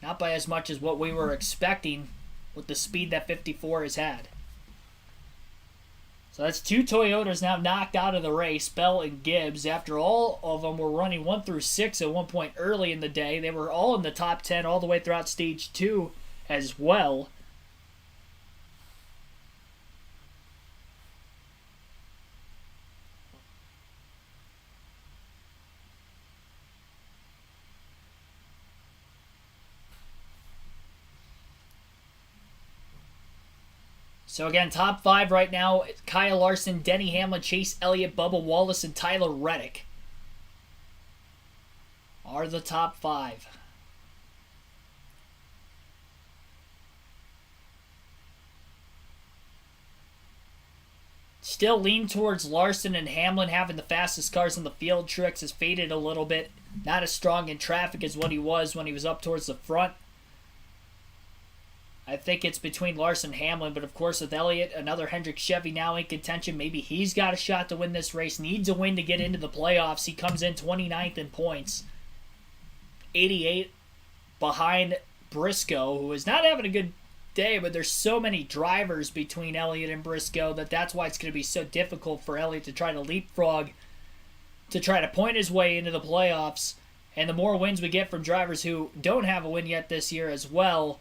not by as much as what we were expecting with the speed that 54 has had. So that's 2 Toyotas now knocked out of the race, Bell and Gibbs. After all of them were running 1 through 6 at one point early in the day, they were all in the top 10 all the way throughout Stage 2 as well. So again, top 5 right now, Kyle Larson, Denny Hamlin, Chase Elliott, Bubba Wallace, and Tyler Reddick are the top 5. Still lean towards Larson and Hamlin having the fastest cars in the field. Truex has faded a little bit. Not as strong in traffic as what he was when he was up towards the front. I think it's between Larson and Hamlin, but of course with Elliott, another Hendrick Chevy now in contention. Maybe he's got a shot to win this race. Needs a win to get into the playoffs. He comes in 29th in points. 88 behind Briscoe, who is not having a good day, but there's so many drivers between Elliott and Briscoe that's why it's going to be so difficult for Elliott to try to leapfrog, to try to point his way into the playoffs. And the more wins we get from drivers who don't have a win yet this year as well,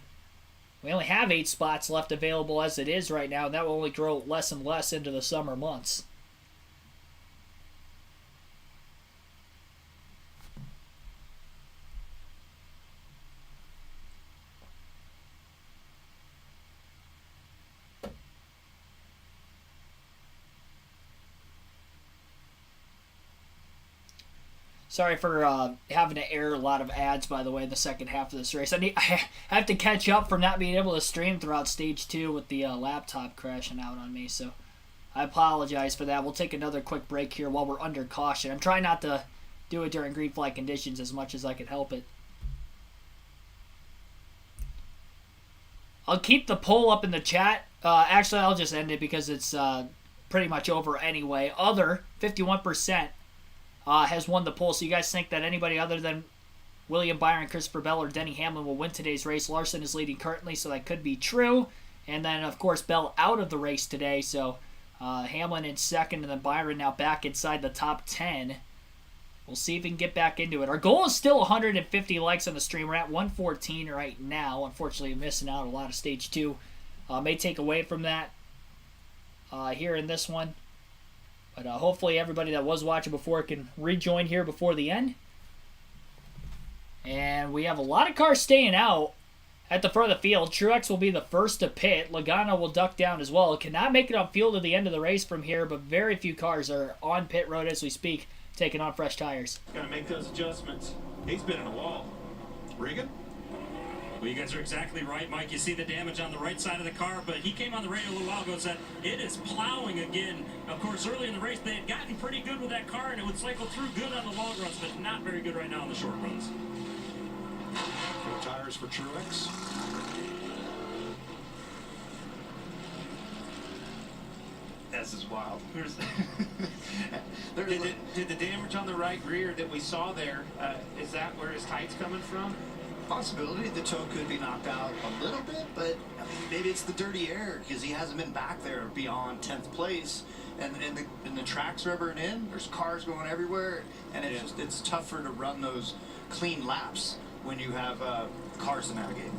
we only have 8 spots left available as it is right now, and that will only grow less and less into the summer months. Sorry for having to air a lot of ads, by the way, in the second half of this race. I have to catch up from not being able to stream throughout Stage 2 with the laptop crashing out on me, so I apologize for that. We'll take another quick break here while we're under caution. I'm trying not to do it during green flag conditions as much as I can help it. I'll keep the poll up in the chat. Actually, I'll just end it because it's pretty much over anyway. Other, 51%. Has won the poll. So you guys think that anybody other than William Byron, Christopher Bell, or Denny Hamlin will win today's race? Larson is leading currently, so that could be true. And then, of course, Bell out of the race today. So Hamlin in second, and then Byron now back inside the top 10. We'll see if we can get back into it. Our goal is still 150 likes on the stream. We're at 114 right now. Unfortunately, missing out a lot of Stage 2. May take away from that here in this one. But hopefully everybody that was watching before can rejoin here before the end. And we have a lot of cars staying out at the front of the field. Truex will be the first to pit. Logano will duck down as well. Cannot make it on field to the end of the race from here, but very few cars are on pit road as we speak, taking on fresh tires. Got to make those adjustments. He's been in a wall. Regan? Well, you guys are exactly right, Mike. You see the damage on the right side of the car, but he came on the radio a little while ago and said it is plowing again. Of course, early in the race, they had gotten pretty good with that car, and it would cycle through good on the long runs, but not very good right now on the short runs. 4 tires for Truex. This is wild. Did the damage on the right rear that we saw there, is that where his tight's coming from? Possibility the toe could be knocked out a little bit, but I mean, maybe it's the dirty air because he hasn't been back there beyond 10th place, and the track's rubbering in. There's cars going everywhere, and it's tougher to run those clean laps when you have cars to navigate.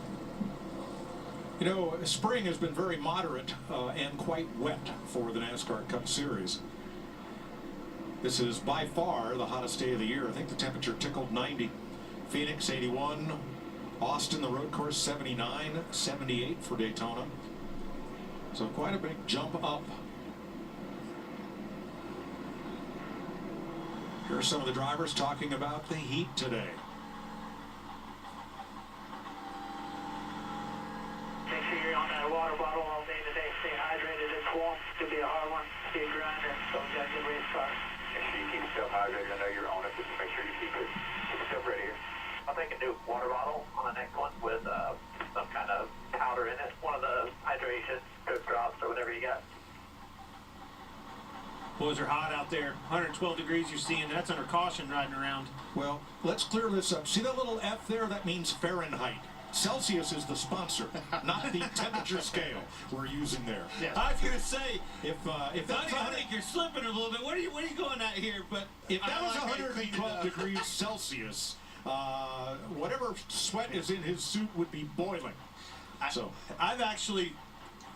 You know, spring has been very moderate and quite wet for the NASCAR Cup Series. This is by far the hottest day of the year. I think the temperature tickled 90. Phoenix 81, Austin, the road course 79, 78 for Daytona. So quite a big jump up. Here are some of the drivers talking about the heat today. Make sure you're on that water bottle all day today. Stay hydrated. It's warm. It's going to be a hard one. Be a grinder. So we got a good race car. Make sure you keep yourself hydrated. I know you're on it. Just make sure you keep yourself ready here. I'm thinking do water bottle on the next one with some kind of powder in it. One of the hydration drops or whatever you got. Boys are hot out there. 112 degrees you're seeing. That's under caution riding around. Well, let's clear this up. See that little F there? That means Fahrenheit. Celsius is the sponsor, not the temperature scale we're using there. Yeah. I was gonna say, if that's I think you're slipping a little bit. What are you going at here? But if that was 112 degrees Celsius, whatever sweat is in his suit would be boiling. I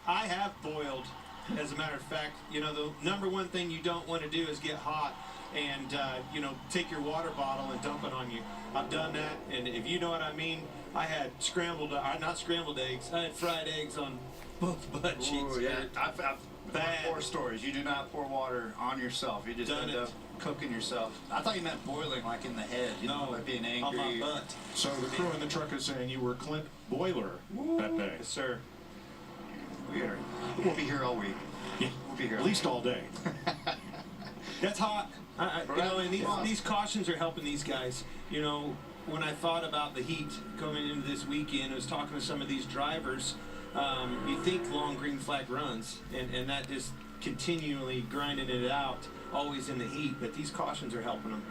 have boiled. As a matter of fact, you know, the number one thing you don't want to do is get hot and, take your water bottle and dump it on you. I've done that, and if you know what I mean, I had not scrambled eggs, I had fried eggs on both butt cheeks. Ooh, yeah. I've bad horror stories. You do not pour water on yourself. You just end up cooking yourself. I thought you meant boiling, like in the head. Like being angry. On my butt. So the crew in the truck is saying you were Clint Boiler that day. Yes, sir. We'll be here all week. Yeah, we'll be here at least all day. That's hot. And these cautions are helping these guys. You know, when I thought about the heat coming into this weekend, I was talking to some of these drivers. You think long green flag runs, and that just continually grinding it out, always in the heat. But these cautions are helping them.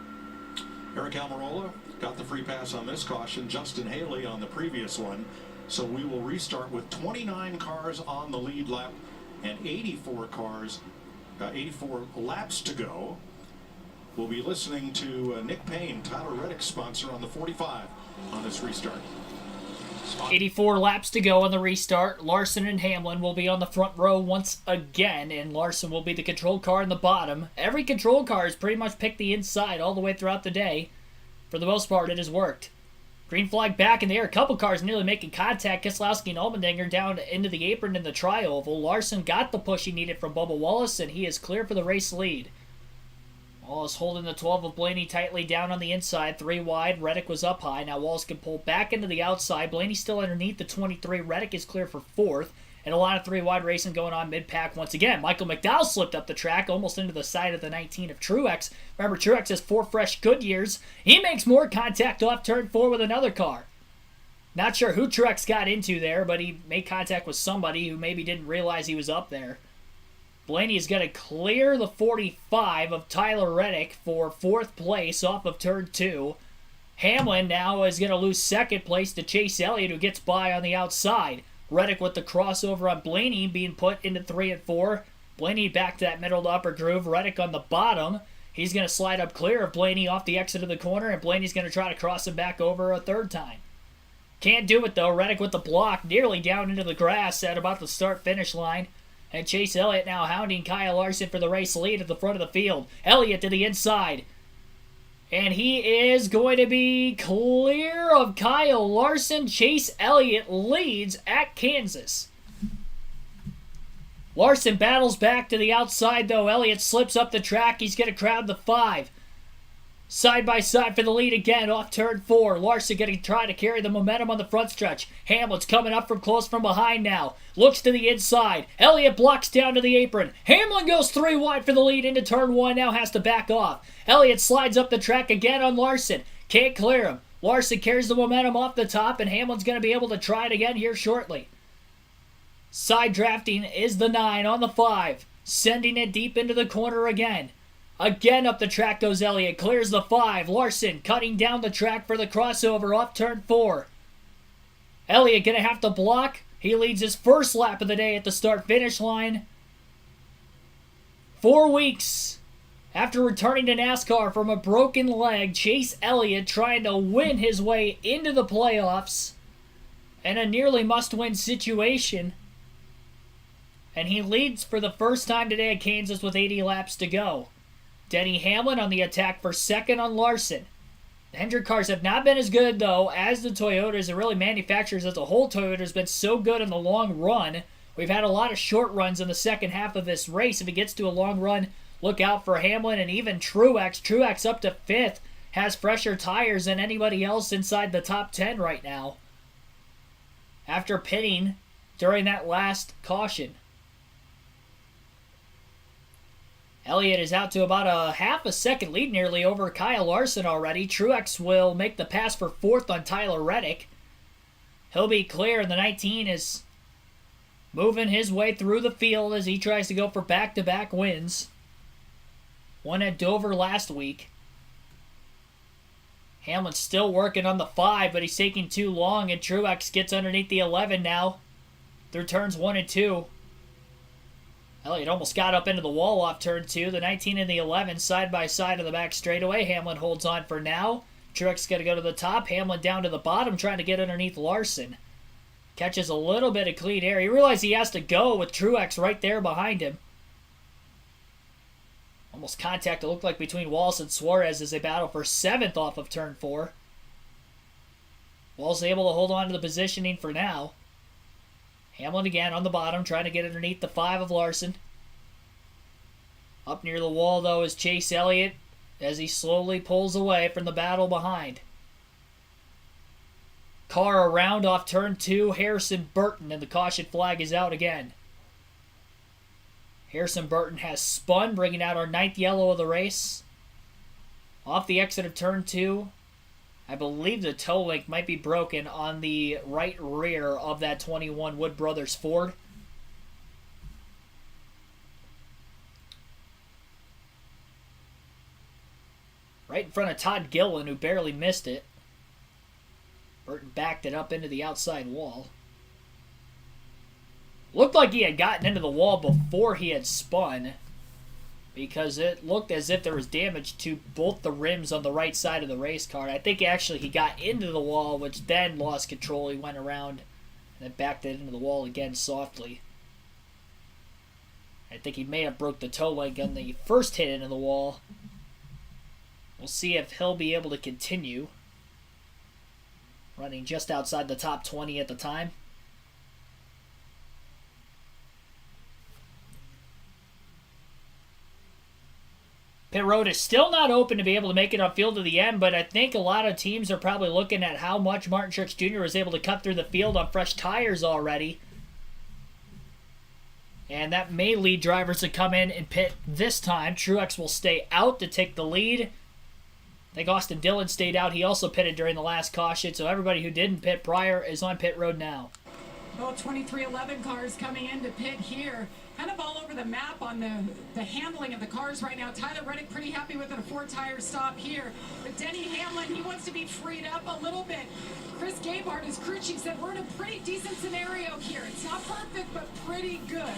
Eric Almirola got the free pass on this caution. Justin Haley on the previous one. So we will restart with 29 cars on the lead lap and 84 laps to go. We'll be listening to Nick Payne, Tyler Reddick's sponsor, on the 45 on this restart. 84 laps to go on the restart. Larson and Hamlin will be on the front row once again, and Larson will be the control car in the bottom. Every control car has pretty much picked the inside all the way throughout the day. For the most part, it has worked. Green flag back in the air. A couple cars nearly making contact. Keselowski and Allmendinger down into the apron in the tri-oval. Larson got the push he needed from Bubba Wallace, and he is clear for the race lead. Wallace holding the 12 of Blaney tightly down on the inside. 3 wide. Reddick was up high. Now Wallace can pull back into the outside. Blaney still underneath the 23. Reddick is clear for 4th. And a lot of 3 wide racing going on mid-pack once again. Michael McDowell slipped up the track almost into the side of the 19 of Truex. Remember, Truex has 4 fresh Goodyears. He makes more contact off turn 4 with another car. Not sure who Truex got into there, but he made contact with somebody who maybe didn't realize he was up there. Blaney is going to clear the 45 of Tyler Reddick for 4th place off of turn 2. Hamlin now is going to lose 2nd place to Chase Elliott, who gets by on the outside. Reddick with the crossover on Blaney being put into 3 and 4. Blaney back to that middle to upper groove. Reddick on the bottom. He's going to slide up clear of Blaney off the exit of the corner, and Blaney's going to try to cross him back over a 3rd time. Can't do it, though. Reddick with the block nearly down into the grass at about the start-finish line. And Chase Elliott now hounding Kyle Larson for the race lead at the front of the field. Elliott to the inside. And he is going to be clear of Kyle Larson. Chase Elliott leads at Kansas. Larson battles back to the outside, though. Elliott slips up the track. He's going to crowd the 5. Side by side for the lead again off turn 4. Larson going to try to carry the momentum on the front stretch. Hamlin's coming up from close from behind now. Looks to the inside. Elliott blocks down to the apron. Hamlin goes 3 wide for the lead into turn 1. Now has to back off. Elliott slides up the track again on Larson. Can't clear him. Larson carries the momentum off the top, and Hamlin's going to be able to try it again here shortly. Side drafting is the 9 on the 5. Sending it deep into the corner again. Again up the track goes Elliott. Clears the 5. Larson cutting down the track for the crossover off turn 4. Elliott going to have to block. He leads his first lap of the day at the start-finish line. 4 weeks after returning to NASCAR from a broken leg, Chase Elliott trying to win his way into the playoffs in a nearly must-win situation. And he leads for the first time today at Kansas with 80 laps to go. Denny Hamlin on the attack for second on Larson. The Hendrick cars have not been as good, though, as the Toyotas, and really manufacturers as a whole. Toyota's been so good in the long run. We've had a lot of short runs in the second half of this race. If he gets to a long run, look out for Hamlin and even Truex. Truex up to 5th, has fresher tires than anybody else inside the top 10 right now, after pitting during that last caution. Elliott is out to about a half a second lead nearly over Kyle Larson already. Truex will make the pass for 4th on Tyler Reddick. He'll be clear, and the 19 is moving his way through the field as he tries to go for back-to-back wins. One at Dover last week. Hamlin's still working on the 5, but he's taking too long, and Truex gets underneath the 11 now through turns 1 and 2. Elliott almost got up into the wall off turn 2. The 19 and the 11 side by side of the back straightaway. Hamlin holds on for now. Truex got to go to the top. Hamlin down to the bottom trying to get underneath Larson. Catches a little bit of clean air. He realized he has to go with Truex right there behind him. Almost contact, it looked like, between Wallace and Suarez as they battle for 7th off of turn 4. Wallace able to hold on to the positioning for now. Hamlin again on the bottom, trying to get underneath the 5 of Larson. Up near the wall, though, is Chase Elliott as he slowly pulls away from the battle behind. Car around off turn 2, Harrison Burton, and the caution flag is out again. Harrison Burton has spun, bringing out our 9th yellow of the race. Off the exit of turn 2, I believe the toe link might be broken on the right rear of that 21 Wood Brothers Ford. Right in front of Todd Gillen, who barely missed it. Burton backed it up into the outside wall. Looked like he had gotten into the wall before he had spun, because it looked as if there was damage to both the rims on the right side of the race car. I think actually he got into the wall, which then lost control. He went around and then backed it into the wall again softly. I think he may have broke the toe link on the first hit into the wall. We'll see if he'll be able to continue. Running just outside the top 20 at the time. Pit road is still not open to be able to make it on field to the end, but I think a lot of teams are probably looking at how much Martin Truex Jr. was able to cut through the field on fresh tires already. And that may lead drivers to come in and pit this time. Truex will stay out to take the lead. I think Austin Dillon stayed out. He also pitted during the last caution, so everybody who didn't pit prior is on pit road now. Well, 2311 cars coming in to pit here. Kind of all over the map on the handling of the cars right now. Tyler Reddick pretty happy with a 4-tire stop here. But Denny Hamlin, he wants to be freed up a little bit. Chris Gabehart, his crew chief, said we're in a pretty decent scenario here. It's not perfect, but pretty good.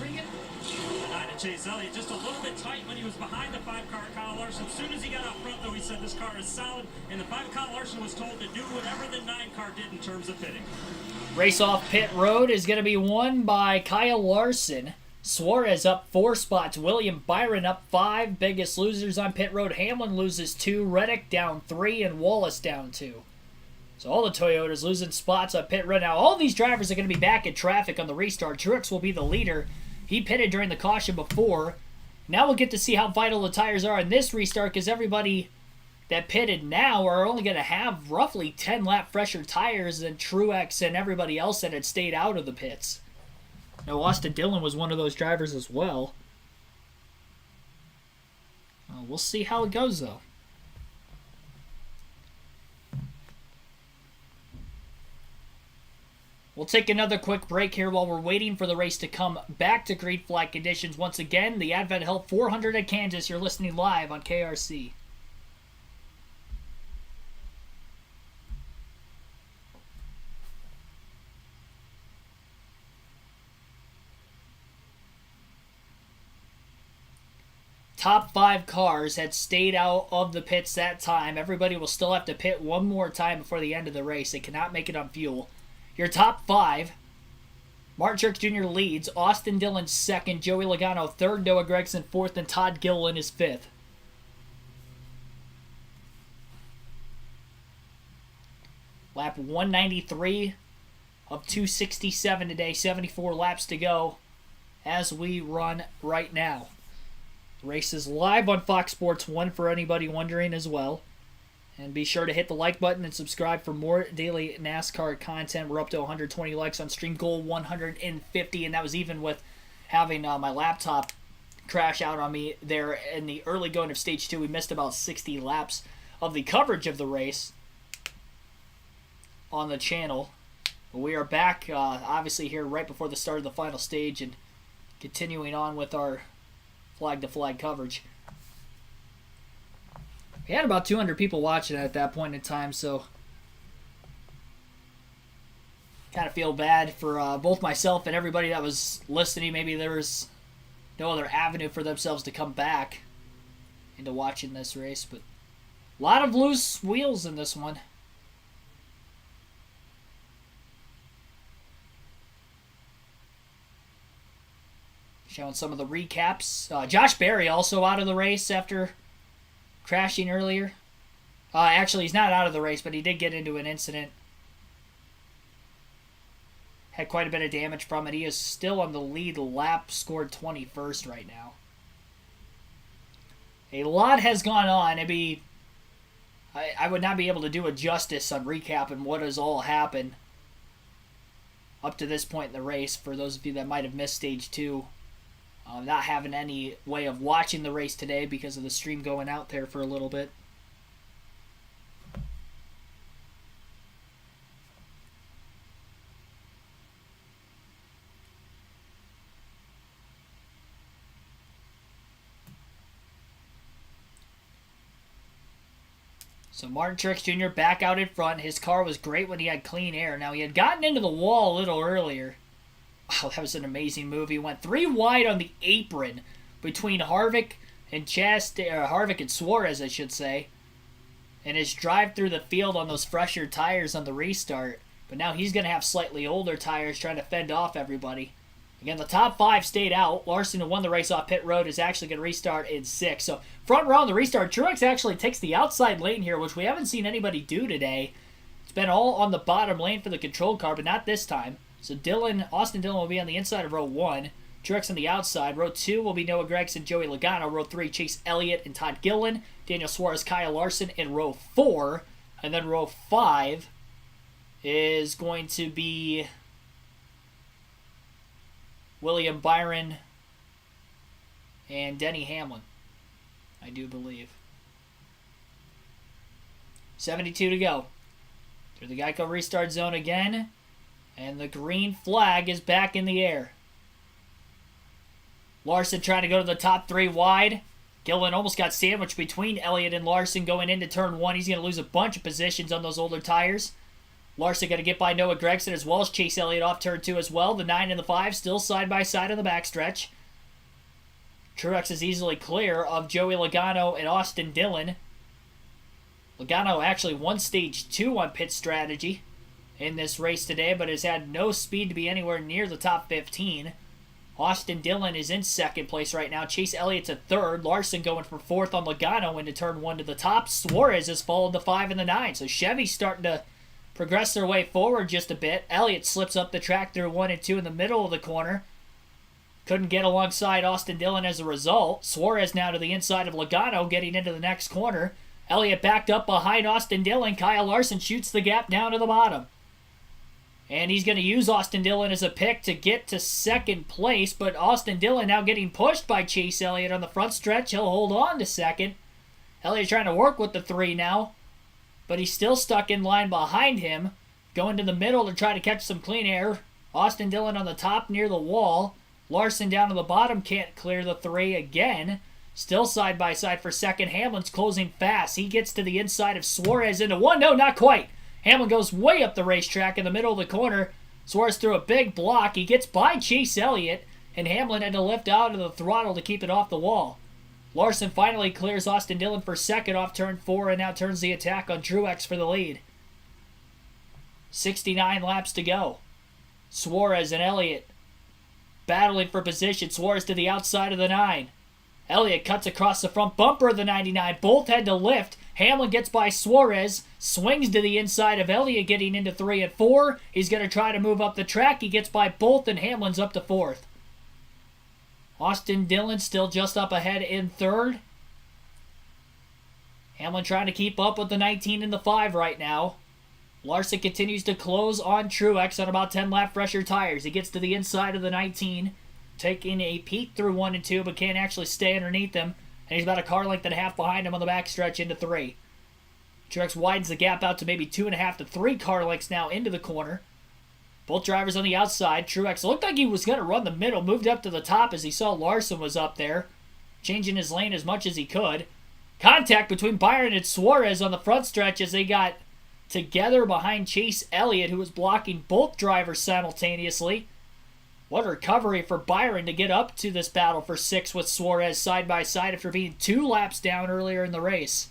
Bring it. To Chase Elliott, just a little bit tight when he was behind the 5-car Kyle Larson. As soon as he got out front, though, he said this car is solid, and the 5 Kyle Larson was told to do whatever the 9-car did in terms of pitting. Race off pit road is going to be won by Kyle Larson. Suarez up 4 spots. William Byron up 5. Biggest losers on pit road. Hamlin loses 2. Reddick down 3. And Wallace down 2. So all the Toyotas losing spots on pit road. Now all these drivers are going to be back in traffic on the restart. Truex will be the leader. He pitted during the caution before. Now we'll get to see how vital the tires are in this restart, because everybody that pitted now are only going to have roughly 10 lap fresher tires than Truex and everybody else that had stayed out of the pits. Now, Austin Dillon was one of those drivers as well. We'll see how it goes, though. We'll take another quick break here while we're waiting for the race to come back to green flag conditions. Once again, the Advent Health 400 at Kansas. You're listening live on KRC. top 5 cars had stayed out of the pits that time, everybody will still have to pit one more time before the end of the race. They cannot make it on fuel. Your top 5, Martin Truex Jr. leads, Austin Dillon second, Joey Logano third, Noah Gragson fourth, and Todd Gilliland is fifth. Lap 193 of 267 today, 74 laps to go as we run right now. The race is live on Fox Sports 1 for anybody wondering as well. And be sure to hit the like button and subscribe for more daily NASCAR content. We're up to 120 likes on stream, goal 150, and that was even with having my laptop crash out on me there in the early going of Stage 2. We missed about 60 laps of the coverage of the race on the channel. But we are back, obviously, here right before the start of the final stage and continuing on with our flag-to-flag coverage. We had about 200 people watching at that point in time, so kind of feel bad for both myself and everybody that was listening. Maybe there was no other avenue for themselves to come back into watching this race, but a lot of loose wheels in this one. Showing some of the recaps. Josh Berry also out of the race after crashing earlier. Actually, he's not out of the race, but he did get into an incident. Had quite a bit of damage from it. He is still on the lead lap, scored 21st right now. A lot has gone on. I would not be able to do a justice on recapping what has all happened up to this point in the race for those of you that might have missed Stage 2. Not having any way of watching the race today because of the stream going out there for a little bit. So Martin Truex Jr. back out in front. His car was great when he had clean air. Now he had gotten into the wall a little earlier. Wow, that was an amazing move. He went 3 wide on the apron between Harvick and Harvick and Suarez, I should say. And his drive through the field on those fresher tires on the restart. But now he's going to have slightly older tires trying to fend off everybody. Again, the top 5 stayed out. Larson, who won the race off pit road, is actually going to restart in 6th. So front row on the restart, Truex actually takes the outside lane here, which we haven't seen anybody do today. It's been all on the bottom lane for the control car, but not this time. So Austin Dillon will be on the inside of row 1. Truex on the outside. Row 2 will be Noah Gragson, Joey Logano. Row 3, Chase Elliott and Todd Gilliland. Daniel Suarez, Kyle Larson in row 4. And then row 5 is going to be William Byron and Denny Hamlin, I do believe. 72 to go. Through the Geico restart zone again. And the green flag is back in the air. Larson trying to go to the top 3 wide. Gilliland almost got sandwiched between Elliott and Larson going into turn 1. He's going to lose a bunch of positions on those older tires. Larson going to get by Noah Gragson as well as Chase Elliott off turn 2 as well. The 9 and the 5 still side by side on the backstretch. Truex is easily clear of Joey Logano and Austin Dillon. Logano actually won Stage 2 on pit strategy in this race today, but has had no speed to be anywhere near the top 15. Austin Dillon is in 2nd place right now. Chase Elliott's at 3rd. Larson going for 4th on Logano into turn 1 to the top. Suarez has followed the 5 and the 9. So Chevy's starting to progress their way forward just a bit. Elliott slips up the track through 1 and 2 in the middle of the corner. Couldn't get alongside Austin Dillon as a result. Suarez now to the inside of Logano getting into the next corner. Elliott backed up behind Austin Dillon. Kyle Larson shoots the gap down to the bottom. And he's going to use Austin Dillon as a pick to get to 2nd place. But Austin Dillon now getting pushed by Chase Elliott on the front stretch. He'll hold on to 2nd. Elliott trying to work with the 3 now. But he's still stuck in line behind him. Going to the middle to try to catch some clean air. Austin Dillon on the top near the wall. Larson down to the bottom can't clear the 3 again. Still side by side for 2nd. Hamlin's closing fast. He gets to the inside of Suarez into 1. No, not quite. Hamlin goes way up the racetrack in the middle of the corner. Suarez threw a big block. He gets by Chase Elliott, and Hamlin had to lift out of the throttle to keep it off the wall. Larson finally clears Austin Dillon for second off turn 4 and now turns the attack on Truex for the lead. 69 laps to go. Suarez and Elliott battling for position. Suarez to the outside of the 9. Elliott cuts across the front bumper of the 99. Both head to lift. Hamlin gets by Suarez. Swings to the inside of Elliott getting into 3 and 4. He's going to try to move up the track. He gets by both and Hamlin's up to 4th. Austin Dillon still just up ahead in 3rd. Hamlin trying to keep up with the 19 and the 5 right now. Larson continues to close on Truex on about 10 lap fresher tires. He gets to the inside of the 19, taking a peek through 1 and 2, but can't actually stay underneath them. And he's about a car length and a half behind him on the backstretch into 3. Truex widens the gap out to maybe 2.5 to 3 car lengths now into the corner. Both drivers on the outside. Truex looked like he was going to run the middle, moved up to the top as he saw Larson was up there, changing his lane as much as he could. Contact between Byron and Suarez on the front stretch as they got together behind Chase Elliott, who was blocking both drivers simultaneously. What a recovery for Byron to get up to this battle for 6 with Suarez side by side after being 2 laps down earlier in the race.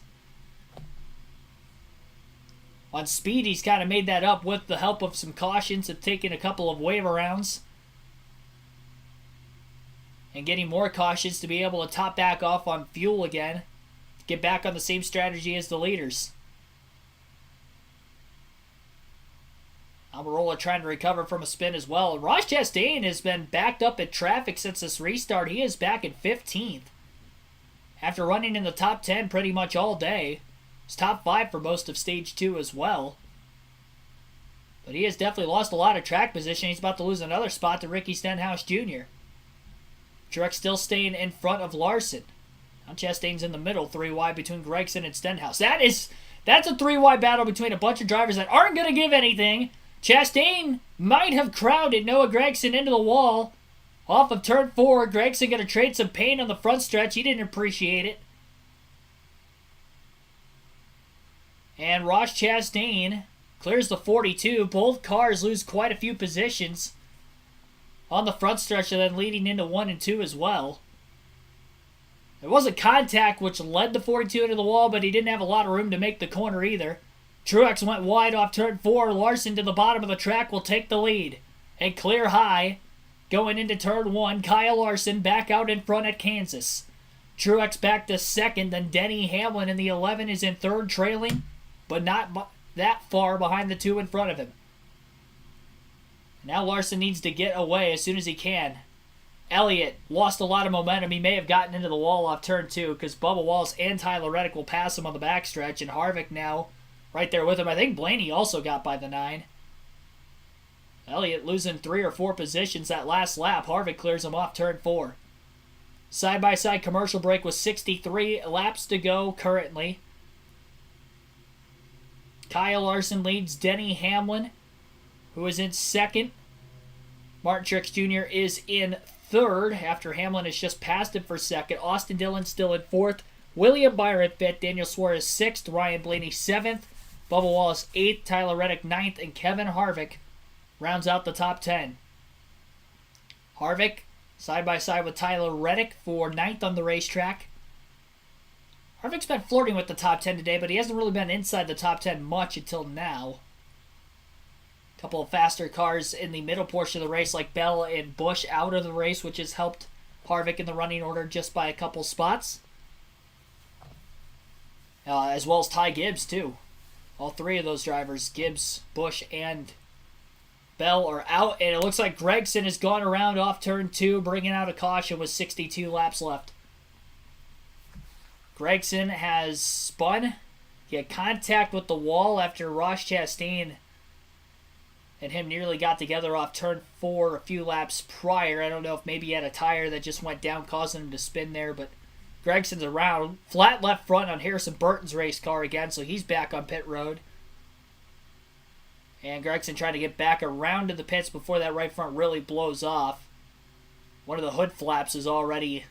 On speed, he's kind of made that up with the help of some cautions and taking a couple of waiver rounds. And getting more cautions to be able to top back off on fuel again. Get back on the same strategy as the leaders. Almirola trying to recover from a spin as well. Ross Chastain has been backed up at traffic since this restart. He is back in 15th. After running in the top 10 pretty much all day. He's top 5 for most of stage 2 as well. But he has definitely lost a lot of track position. He's about to lose another spot to Ricky Stenhouse Jr. Truex still staying in front of Larson. Now Chastain's in the middle, 3 wide between Gregson and Stenhouse. That's a 3 wide battle between a bunch of drivers that aren't going to give anything. Chastain might have crowded Noah Gragson into the wall. Off of turn 4, Gragson going to trade some pain on the front stretch. He didn't appreciate it. And Ross Chastain clears the 42. Both cars lose quite a few positions on the front stretch and then leading into 1 and 2 as well. There was a contact which led the 42 into the wall, but he didn't have a lot of room to make the corner either. Truex went wide off turn 4. Larson to the bottom of the track will take the lead. And clear high going into turn 1. Kyle Larson back out in front at Kansas. Truex back to 2nd. Then Denny Hamlin in the 11 is in 3rd, trailing, but not that far behind the 2 in front of him. Now Larson needs to get away as soon as he can. Elliott lost a lot of momentum. He may have gotten into the wall off turn 2 because Bubba Wallace and Tyler Reddick will pass him on the backstretch, and Harvick now right there with him. I think Blaney also got by the 9. Elliott losing 3 or 4 positions that last lap. Harvick clears him off turn 4. Side-by-side commercial break with 63 laps to go currently. Kyle Larson leads Denny Hamlin, who is in 2nd. Martin Truex Jr. is in 3rd after Hamlin has just passed him for 2nd. Austin Dillon still in 4th. William Byron 5th. Daniel Suarez 6th. Ryan Blaney 7th. Bubba Wallace 8th. Tyler Reddick 9th. And Kevin Harvick rounds out the top 10. Harvick side by side with Tyler Reddick for 9th on the racetrack. Harvick's been flirting with the top 10 today, but he hasn't really been inside the top 10 much until now. A couple of faster cars in the middle portion of the race, like Bell and Busch, out of the race, which has helped Harvick in the running order just by a couple spots. As well as Ty Gibbs, too. All 3 of those drivers, Gibbs, Busch, and Bell, are out. And it looks like Gragson has gone around off turn 2, bringing out a caution with 62 laps left. Gragson has spun. He had contact with the wall after Ross Chastain and him nearly got together off turn 4 a few laps prior. I don't know if maybe he had a tire that just went down, causing him to spin there, but Gregson's around. Flat left front on Harrison Burton's race car again, so he's back on pit road. And Gragson trying to get back around to the pits before that right front really blows off. One of the hood flaps is already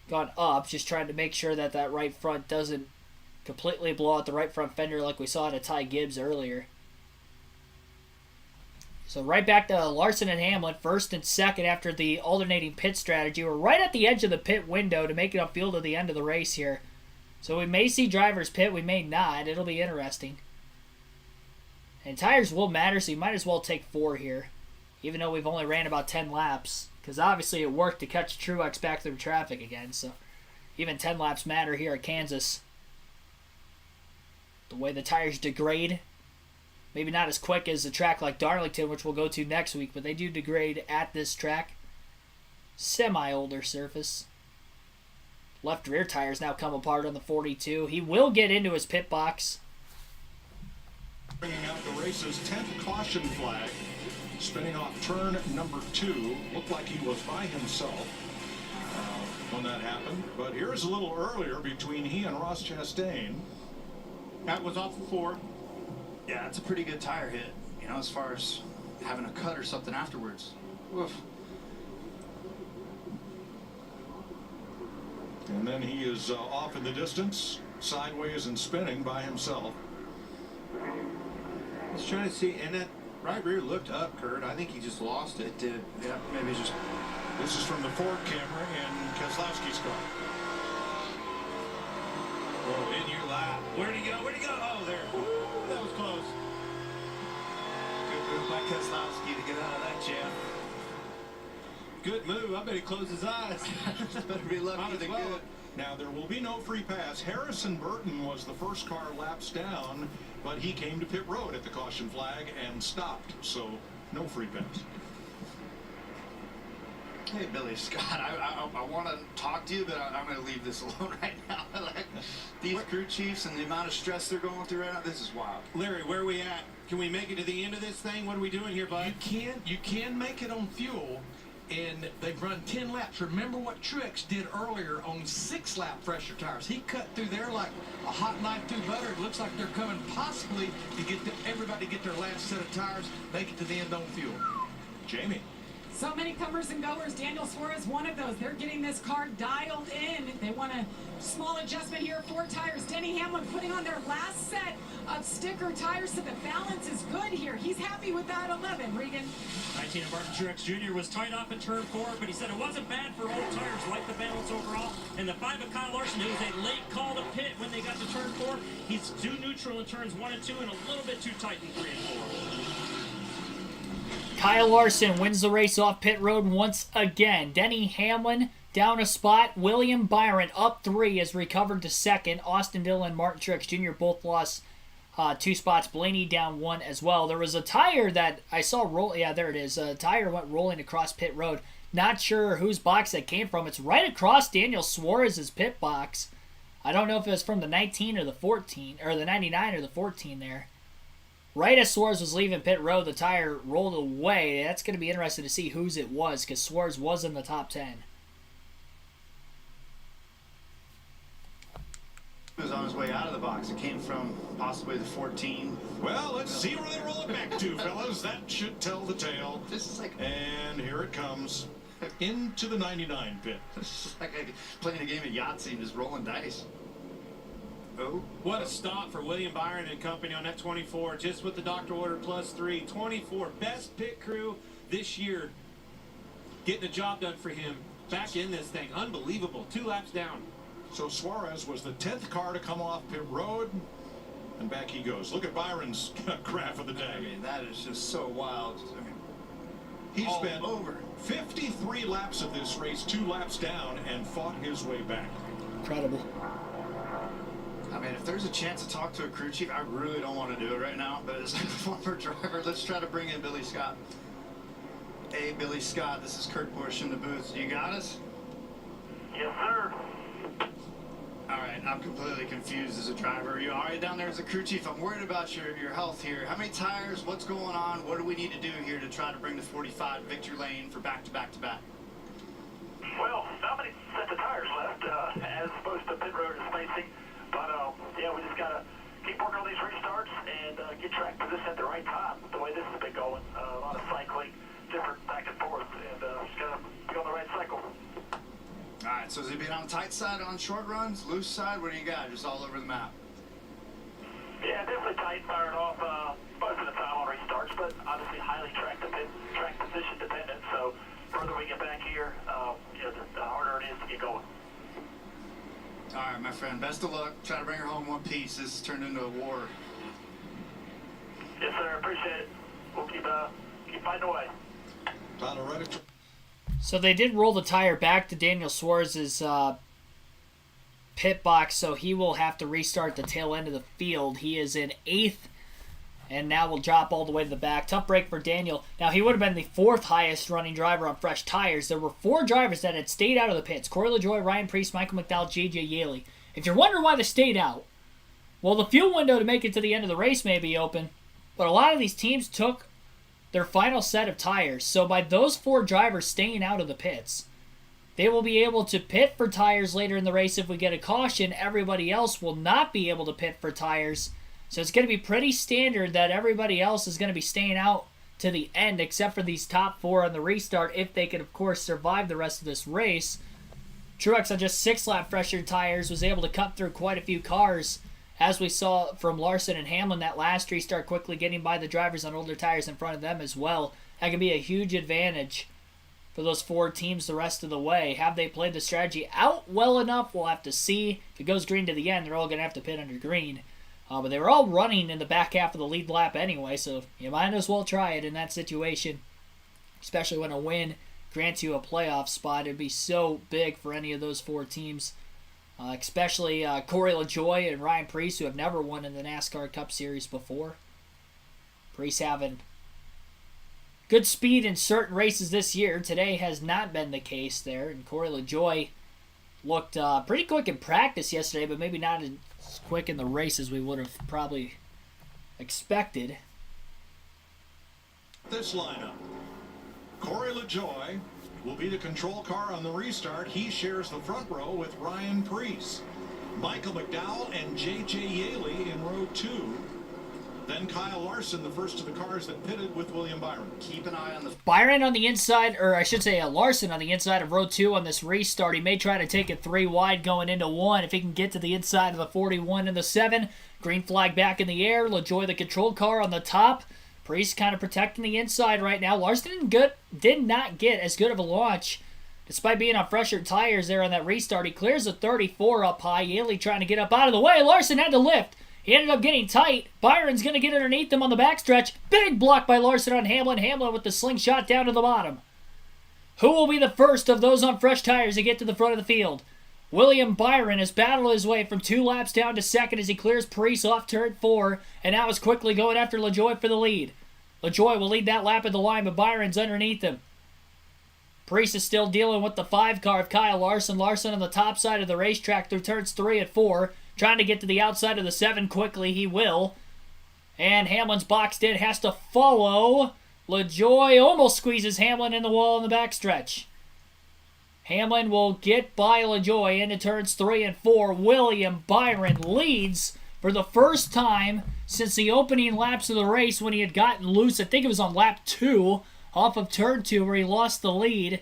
gone up, just trying to make sure that that right front doesn't completely blow out the right front fender like we saw to Ty Gibbs earlier. So right back to Larson and Hamlin, first and second after the alternating pit strategy. We're right at the edge of the pit window to make it upfield to the end of the race here. So we may see drivers pit, we may not. It'll be interesting. And tires will matter, so you might as well take 4 here, even though we've only ran about 10 laps. Because obviously it worked to catch Truex back through traffic again, so even 10 laps matter here at Kansas. The way the tires degrade, maybe not as quick as a track like Darlington, which we'll go to next week, but they do degrade at this track. Semi-older surface. Left rear tires now come apart on the 42. He will get into his pit box. Bringing out the race's 10th caution flag. Spinning off turn number 2. Looked like he was by himself when that happened. But here's a little earlier between he and Ross Chastain. That was off of 4. Yeah, it's a pretty good tire hit, you know, as far as having a cut or something afterwards. Oof. And then he is off in the distance, sideways and spinning by himself. I was trying to see, and that right rear looked up, Kurt. I think he just lost it. It did. Yeah, maybe just. This is from the Ford camera in Keselowski's car. Oh, in your lap. Where'd he go? Where'd he go? Oh, there. Ooh, that was close. Good move by Keselowski to get out of that jam. Good move. I bet he closed his eyes. Better be lucky than good. Now, there will be no free pass. Harrison Burton was the first car laps down, but he came to pit road at the caution flag and stopped, so no free pass. Hey, Billy Scott, I want to talk to you, but I'm going to leave this alone right now. Like, these crew chiefs and the amount of stress they're going through right now, this is wild. Larry, where are we at? Can we make it to the end of this thing? What are we doing here, bud? You can make it on fuel, and they've run 10 laps. Remember what Truex did earlier on 6-lap fresher tires. He cut through there like a hot knife through butter. It looks like they're coming possibly to get everybody get their last set of tires, make it to the end on fuel. Jamie. So many comers and goers. Daniel Suarez, one of those. They're getting this car dialed in. They want a small adjustment here. 4 tires. Denny Hamlin putting on their last set of sticker tires, so the balance is good here. He's happy with that 11. Regan. 19 of Martin Truex Jr. was tied off at turn 4, but he said it wasn't bad for old tires, like the balance overall. And the 5 of Kyle Larson, it was a late call to pit when they got to turn 4. He's too neutral in turns 1 and 2 and a little bit too tight in 3 and 4. Kyle Larson wins the race off pit road once again. Denny Hamlin down a spot. William Byron up 3 is recovered to second. Austin Dillon, Martin Truex Jr. both lost 2 spots. Blaney down 1 as well. There was a tire that I saw roll. Yeah, there it is. A tire went rolling across pit road. Not sure whose box that came from. It's right across Daniel Suarez's pit box. I don't know if it was from the 19 or the 14, or the 99 or the 14 there. Right as Suarez was leaving pit road, the tire rolled away. That's going to be interesting to see whose it was, because Suarez was in the top 10. He was on his way out of the box. It came from possibly the 14. Well, let's see where they roll it back to, fellas. That should tell the tale. This is like... And here it comes into the 99 pit. This is like playing a game of Yahtzee and just rolling dice. Oh, what a stop for William Byron and company on that 24, just with the doctor order +3. 24, best pit crew this year. Getting the job done for him. Back in this thing. Unbelievable. 2 laps down. So Suarez was the 10th car to come off pit road, and back he goes. Look at Byron's graph of the day. I mean, that is just so wild. I mean, he spent over 53 laps of this race, 2 laps down, and fought his way back. Incredible. I mean, if there's a chance to talk to a crew chief, I really don't want to do it right now, but as a former driver, let's try to bring in Billy Scott. Hey, Billy Scott, this is Kurt Busch in the booth. You got us? Yes, sir. All right, I'm completely confused as a driver. Are you all right down there as a crew chief? I'm worried about your health here. How many tires? What's going on? What do we need to do here to try to bring the 45 victory lane for back-to-back-to-back? Well, not many sets of tires left, as opposed to pit road and spacing. But, yeah, we just got to keep working on these restarts and get track position at the right time. The way this has been going, a lot of cycling, different back and forth, and just got to be on the right cycle. All right, so is it being on the tight side on short runs, loose side? What do you got? Just all over the map? Yeah, definitely tight, firing off most of the time on restarts, but obviously highly tracked next year, the harder it is to get going. All right, my friend. Best of luck. Try to bring her home one piece. This has turned into a war. Yes, sir. Appreciate it. We'll keep fighting away. Tyler Reddick. So they did roll the tire back to Daniel Suarez's pit box, so he will have to restart the tail end of the field. He is in 8th, and now will drop all the way to the back. Tough break for Daniel. Now, he would have been the 4th highest running driver on fresh tires. There were 4 drivers that had stayed out of the pits. Corey LaJoie, Ryan Preece, Michael McDowell, J.J. Yaley. If you're wondering why they stayed out, well, the fuel window to make it to the end of the race may be open, but a lot of these teams took their final set of tires. So by those 4 drivers staying out of the pits, they will be able to pit for tires later in the race if we get a caution. Everybody else will not be able to pit for tires. So it's going to be pretty standard that everybody else is going to be staying out to the end, except for these top 4 on the restart, if they can, of course, survive the rest of this race. Truex on just 6-lap fresher tires was able to cut through quite a few cars, as we saw from Larson and Hamlin that last restart, quickly getting by the drivers on older tires in front of them as well. That can be a huge advantage for those 4 teams the rest of the way. Have they played the strategy out well enough? We'll have to see. If it goes green to the end, they're all going to have to pit under green. But they were all running in the back half of the lead lap anyway, so you might as well try it in that situation, especially when a win grants you a playoff spot. It'd be so big for any of those 4 teams, especially Corey LaJoie and Ryan Preece, who have never won in the NASCAR Cup Series before. Preece having good speed in certain races this year. Today has not been the case there, and Corey LaJoie looked pretty quick in practice yesterday, but maybe not as quick in the race as we would have probably expected. This lineup. Corey LaJoie will be the control car on the restart. He shares the front row with Ryan Preece. Michael McDowell and J.J. Yaley in row 2. Then Kyle Larson, the first of the cars that pitted with William Byron. Keep an eye on the... Byron on the inside, or I should say Larson on the inside of row 2 on this restart. He may try to take it 3 wide going into 1 if he can get to the inside of the 41 and the 7. Green flag back in the air. LaJoie the control car on the top. Preece kind of protecting the inside right now. Larson did not get as good of a launch despite being on fresher tires there on that restart. He clears the 34 up high. Yaley trying to get up out of the way. Larson had to lift. He ended up getting tight. Byron's going to get underneath him on the backstretch. Big block by Larson on Hamlin. Hamlin with the slingshot down to the bottom. Who will be the first of those on fresh tires to get to the front of the field? William Byron has battled his way from 2 laps down to second as he clears Preece off turn 4, and now is quickly going after LaJoie for the lead. LaJoie will lead that lap at the line, but Byron's underneath him. Preece is still dealing with the 5 car of Kyle Larson. Larson on the top side of the racetrack through turns 3 and 4. Trying to get to the outside of the 7 quickly. He will. And Hamlin's boxed in. Has to follow. LaJoie almost squeezes Hamlin in the wall in the backstretch. Hamlin will get by LaJoie into turns 3 and 4. William Byron leads for the first time since the opening laps of the race when he had gotten loose. I think it was on lap 2 off of turn 2 where he lost the lead.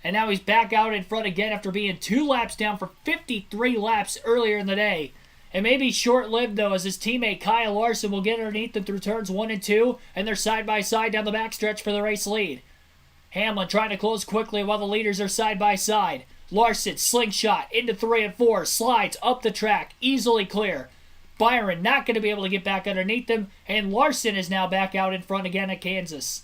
And now he's back out in front again after being 2 laps down for 53 laps earlier in the day. It may be short-lived, though, as his teammate Kyle Larson will get underneath them through turns 1 and 2, and they're side-by-side down the backstretch for the race lead. Hamlin trying to close quickly while the leaders are side-by-side. Larson, slingshot, into 3 and 4, slides up the track, easily clear. Byron not going to be able to get back underneath them, and Larson is now back out in front again at Kansas.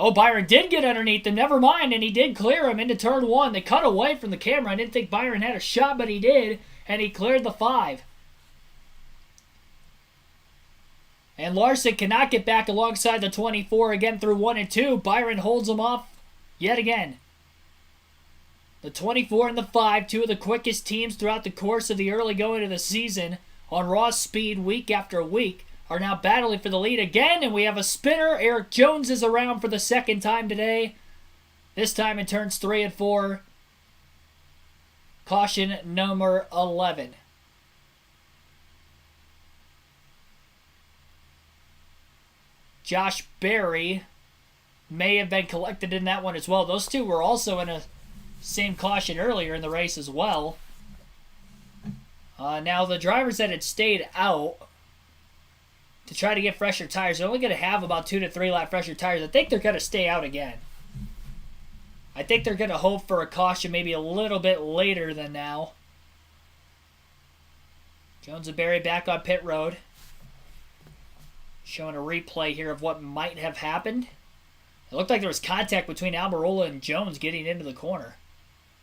Oh, Byron did get underneath him, never mind, and he did clear him into turn 1. They cut away from the camera. I didn't think Byron had a shot, but he did, and he cleared the 5. And Larson cannot get back alongside the 24 again through 1 and 2. Byron holds him off yet again. The 24 and the 5, 2 of the quickest teams throughout the course of the early going of the season on raw speed week after week, are now battling for the lead again, and we have a spinner. Eric Jones is around for the second time today. This time in turns 3 and 4. Caution number 11. Josh Berry may have been collected in that one as well. Those two were also in a same caution earlier in the race as well. Now, the drivers that had stayed out to try to get fresher tires, they're only going to have about 2 to 3 lap fresher tires. I think they're going to stay out again. I think they're going to hope for a caution maybe a little bit later than now. Jones and Berry back on pit road. Showing a replay here of what might have happened. It looked like there was contact between Almirola and Jones getting into the corner.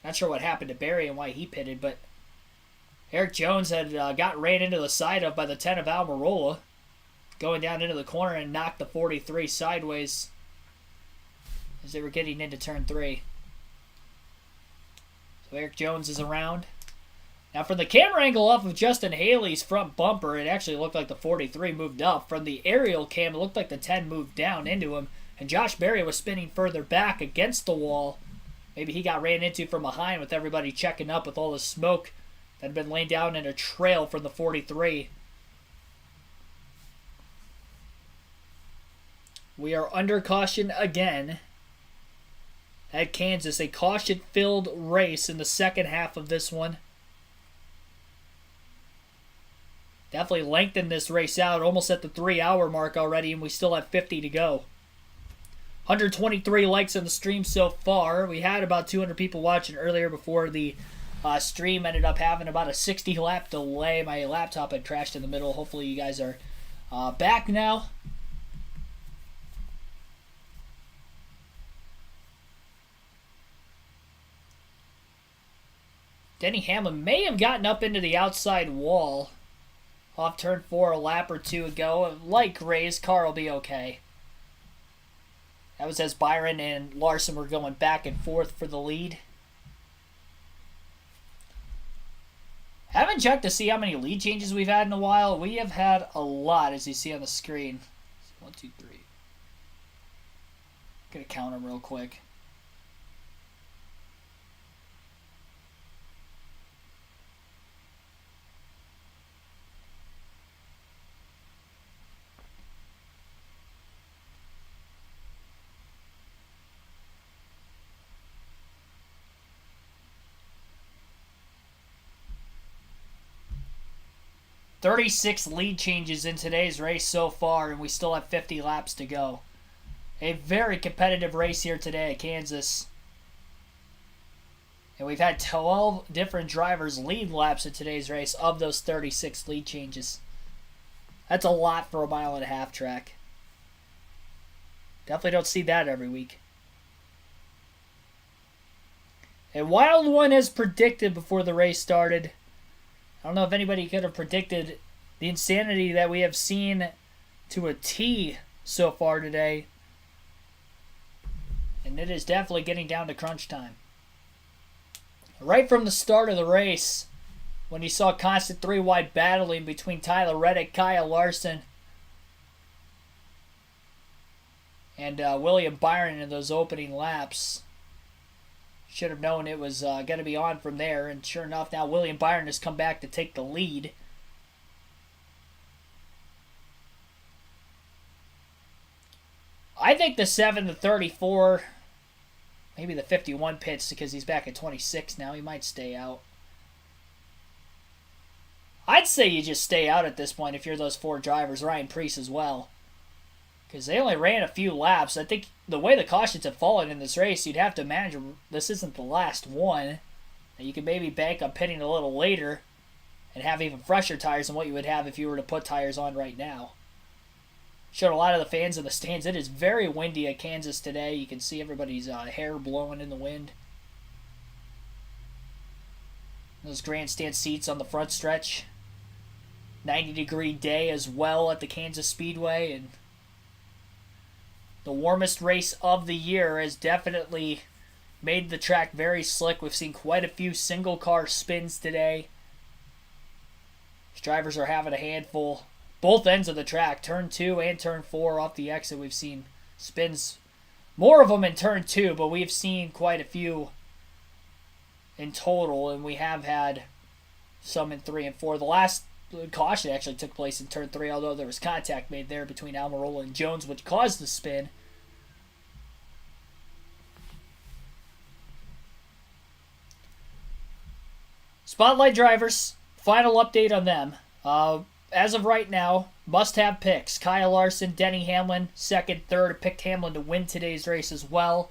Not sure what happened to Berry and why he pitted, but Eric Jones had got ran into the side of by the 10 of Almirola, going down into the corner and knocked the 43 sideways as they were getting into turn 3. So Eric Jones is around. Now from the camera angle off of Justin Haley's front bumper, it actually looked like the 43 moved up. From the aerial cam, it looked like the 10 moved down into him. And Josh Berry was spinning further back against the wall. Maybe he got ran into from behind with everybody checking up with all the smoke that had been laid down in a trail from the 43. We are under caution again at Kansas. A caution-filled race in the second half of this one. Definitely lengthened this race out, almost at the 3-hour mark already, and we still have 50 to go. 123 likes on the stream so far. We had about 200 people watching earlier before the stream ended up having about a 60-lap delay. My laptop had crashed in the middle. Hopefully you guys are back now. Denny Hamlin may have gotten up into the outside wall off turn 4 a lap or two ago. Like Ray's car will be okay. That was as Byron and Larson were going back and forth for the lead. Haven't checked to see how many lead changes we've had in a while. We have had a lot, as you see on the screen. 1, 2, 3. Gonna count them real quick. "36 lead changes in today's race so far, and we still have 50 laps to go. A very competitive race here today at Kansas. And we've had 12 different drivers lead laps in today's race of those 36 lead changes. That's a lot for a 1.5-mile track. Definitely don't see that every week. A wild one as predicted before the race started. I don't know if anybody could have predicted the insanity that we have seen to a T so far today. And it is definitely getting down to crunch time. Right from the start of the race, when you saw constant 3-wide battling between Tyler Reddick, Kyle Larson, and William Byron in those opening laps, should have known it was going to be on from there. And sure enough, now William Byron has come back to take the lead. I think the 7, the 34, maybe the 51 pits because he's back at 26 now. He might stay out. I'd say you just stay out at this point if you're those 4 drivers. Ryan Preece as well. Because they only ran a few laps. I think the way the cautions have fallen in this race, you'd have to imagine this isn't the last one. You could maybe bank on pitting a little later and have even fresher tires than what you would have if you were to put tires on right now. Showed a lot of the fans in the stands. It is very windy at Kansas today. You can see everybody's hair blowing in the wind. Those grandstand seats on the front stretch. 90-degree day as well at the Kansas Speedway, and the warmest race of the year has definitely made the track very slick. We've seen quite a few single-car spins today. These drivers are having a handful. Both ends of the track, turn 2 and turn 4 off the exit, we've seen spins. More of them in turn 2, but we've seen quite a few in total, and we have had some in 3 and 4. The last caution actually took place in turn 3, although there was contact made there between Almirola and Jones, which caused the spin. Spotlight drivers, final update on them. As of right now, must-have picks. Kyle Larson, Denny Hamlin, second, third. Picked Hamlin to win today's race as well.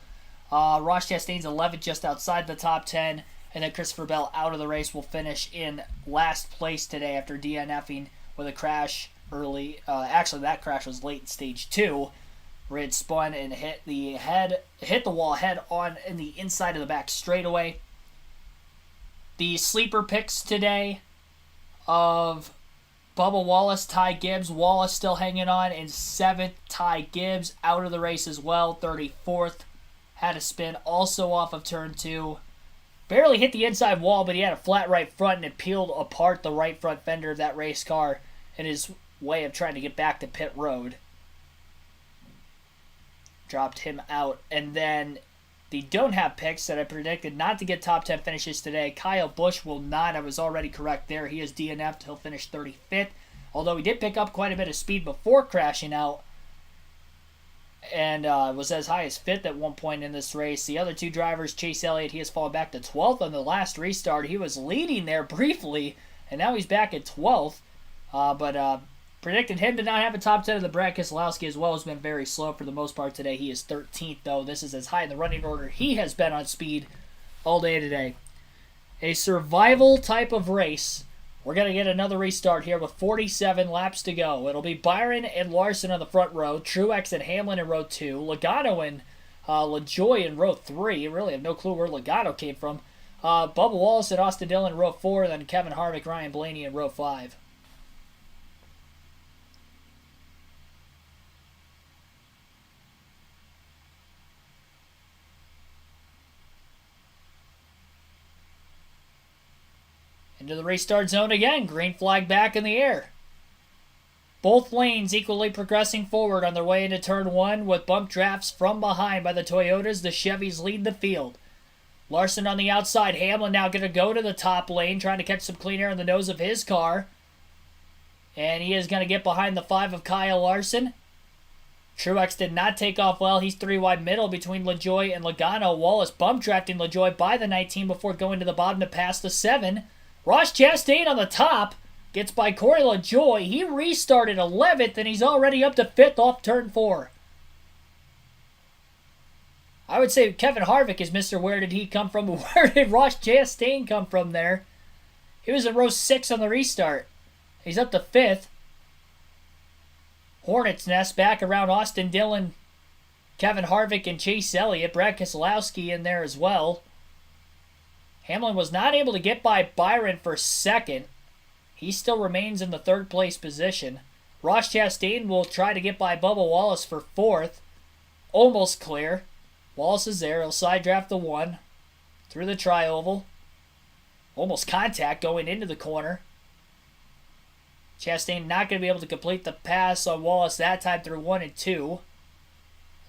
Ross Chastain's 11th, just outside the top 10. And then Christopher Bell out of the race will finish in last place today after DNFing with a crash early. Actually, that crash was late in stage 2, where it spun and hit the wall head on in the inside of the back straightaway. The sleeper picks today of Bubba Wallace, Ty Gibbs. Wallace still hanging on in 7th. Ty Gibbs out of the race as well, 34th. Had a spin also off of turn 2. Barely hit the inside wall, but he had a flat right front and it peeled apart the right front fender of that race car in his way of trying to get back to pit road. Dropped him out. And then the don't have picks that I predicted not to get top 10 finishes today. Kyle Busch will not. I was already correct there. He is DNF'd. He'll finish 35th. Although he did pick up quite a bit of speed before crashing out. And was as high as 5th at one point in this race. The other two drivers, Chase Elliott, he has fallen back to 12th on the last restart. He was leading there briefly, and now he's back at 12th. But predicted him to not have a top 10 of the Brad Keselowski as well. Has been very slow for the most part today. He is 13th, though. This is as high in the running order he has been on speed all day today. A survival type of race. We're going to get another restart here with 47 laps to go. It'll be Byron and Larson on the front row, Truex and Hamlin in row 2, Logano and LaJoie in row 3. I really have no clue where Logano came from. Bubba Wallace and Austin Dillon in row 4, and then Kevin Harvick, Ryan Blaney in row 5. Into the restart zone again. Green flag back in the air. Both lanes equally progressing forward on their way into turn 1 with bump drafts from behind by the Toyotas. The Chevys lead the field. Larson on the outside. Hamlin now going to go to the top lane, trying to catch some clean air in the nose of his car. And he is going to get behind the 5 of Kyle Larson. Truex did not take off well. He's 3 wide middle between LaJoie and Logano. Wallace bump drafting LaJoie by the 19 before going to the bottom to pass the 7. Ross Chastain on the top gets by Corey LaJoie. He restarted 11th, and he's already up to 5th off turn 4. I would say Kevin Harvick is Mr. Where did he come from? Where did Ross Chastain come from there? He was in row 6 on the restart. He's up to 5th. Hornet's Nest back around Austin Dillon, Kevin Harvick, and Chase Elliott. Brad Keselowski in there as well. Hamlin was not able to get by Byron for 2nd. He still remains in the 3rd place position. Ross Chastain will try to get by Bubba Wallace for 4th. Almost clear. Wallace is there. He'll side draft the 1 through the tri-oval. Almost contact going into the corner. Chastain not going to be able to complete the pass on Wallace that time through 1 and 2.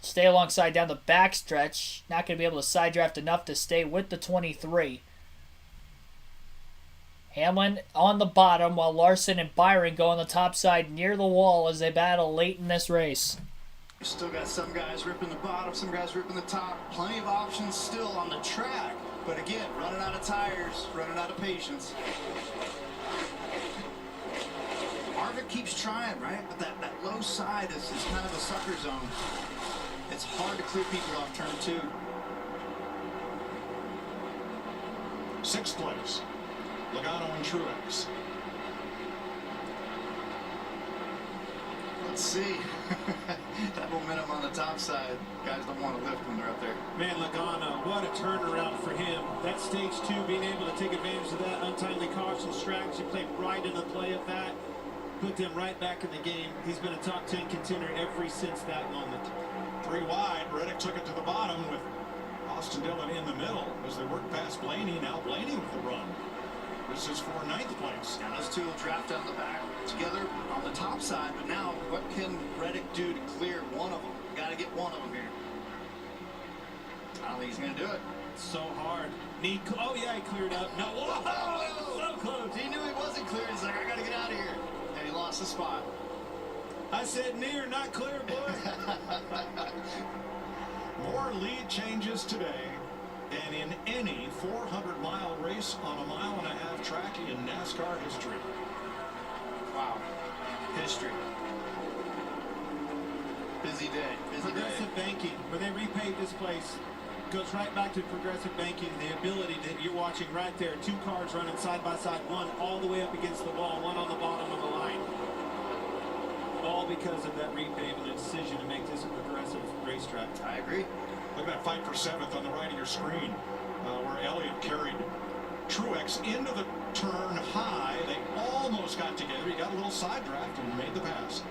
Stay alongside down the backstretch. Not going to be able to side draft enough to stay with the 23. Hamlin on the bottom while Larson and Byron go on the top side near the wall as they battle late in this race. Still got some guys ripping the bottom, some guys ripping the top. Plenty of options still on the track. But again, running out of tires, running out of patience. Harvick keeps trying, right? But that low side is kind of a sucker zone. It's hard to clear people off turn 2. 6th place, Logano and Truex. Let's see. That momentum on the top side. Guys don't want to lift when they're up there. Man, Logano, what a turnaround for him. That stage 2, being able to take advantage of that untimely caution strategy, played right into the play of that. Put them right back in the game. He's been a top 10 contender ever since that moment. 3 wide. Reddick took it to the bottom with Austin Dillon in the middle as they work past Blaney. Now Blaney with the run. This is for 9th place. Now those two will draft down the back together on the top side. But now, what can Reddick do to clear one of them? Got to get one of them here. I don't think he's going to do it. So hard. Oh, yeah, he cleared up. No, whoa, so close. He knew he wasn't clear. He's like, I got to get out of here. And he lost the spot. I said near, not clear, boy. More lead changes today than in any 400-mile race on a 1.5-mile track in NASCAR history. Wow. History. Busy day. Busy day. Progressive banking, where they repaved this place. goes right back to progressive banking, the ability that you're watching right there. Two cars running side by side, one all the way up against the wall, one on the bottom of the line. All because of that repave and the decision to make this a progressive racetrack. I agree. Look at that fight for 7th on the right of your screen, where Elliott carried Truex into the turn high. They almost got together. He got a little side draft and made the pass.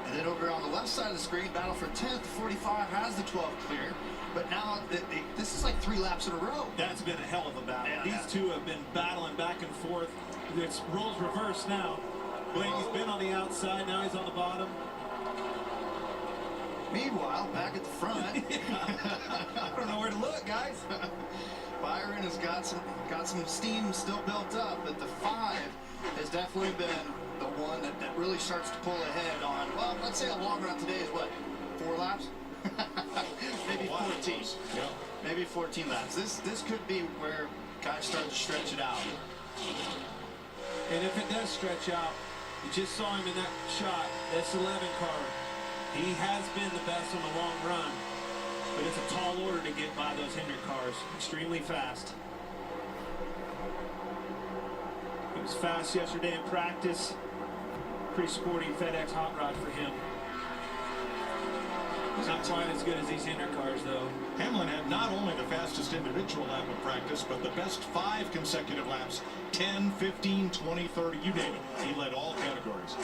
And then over on the left side of the screen, battle for 10th. 45 has the 12 clear. But now this is like 3 laps in a row. That's been a hell of a battle. Yeah, These two have been battling back and forth. It's roles reversed now. Blaney's been on the outside. Now he's on the bottom. Meanwhile, back at the front. I don't know where to look, guys. Byron has got some steam still built up, but the 5 has definitely been the one that really starts to pull ahead on, well, let's say a long run today is what, 4 laps? Maybe 14. Yeah. Maybe 14 laps. This could be where guys start to stretch it out. And if it does stretch out, you just saw him in that shot, that's 11 car. He has been the best on the long run, but it's a tall order to get by those Hendrick cars. Extremely fast. He was fast yesterday in practice. Pretty sporty FedEx hot rod for him. Not quite as good as these Hendrick cars, though. Hamlin had not only the fastest individual lap of practice, but the best 5 consecutive laps. 10, 15, 20, 30, you name it. He led all categories.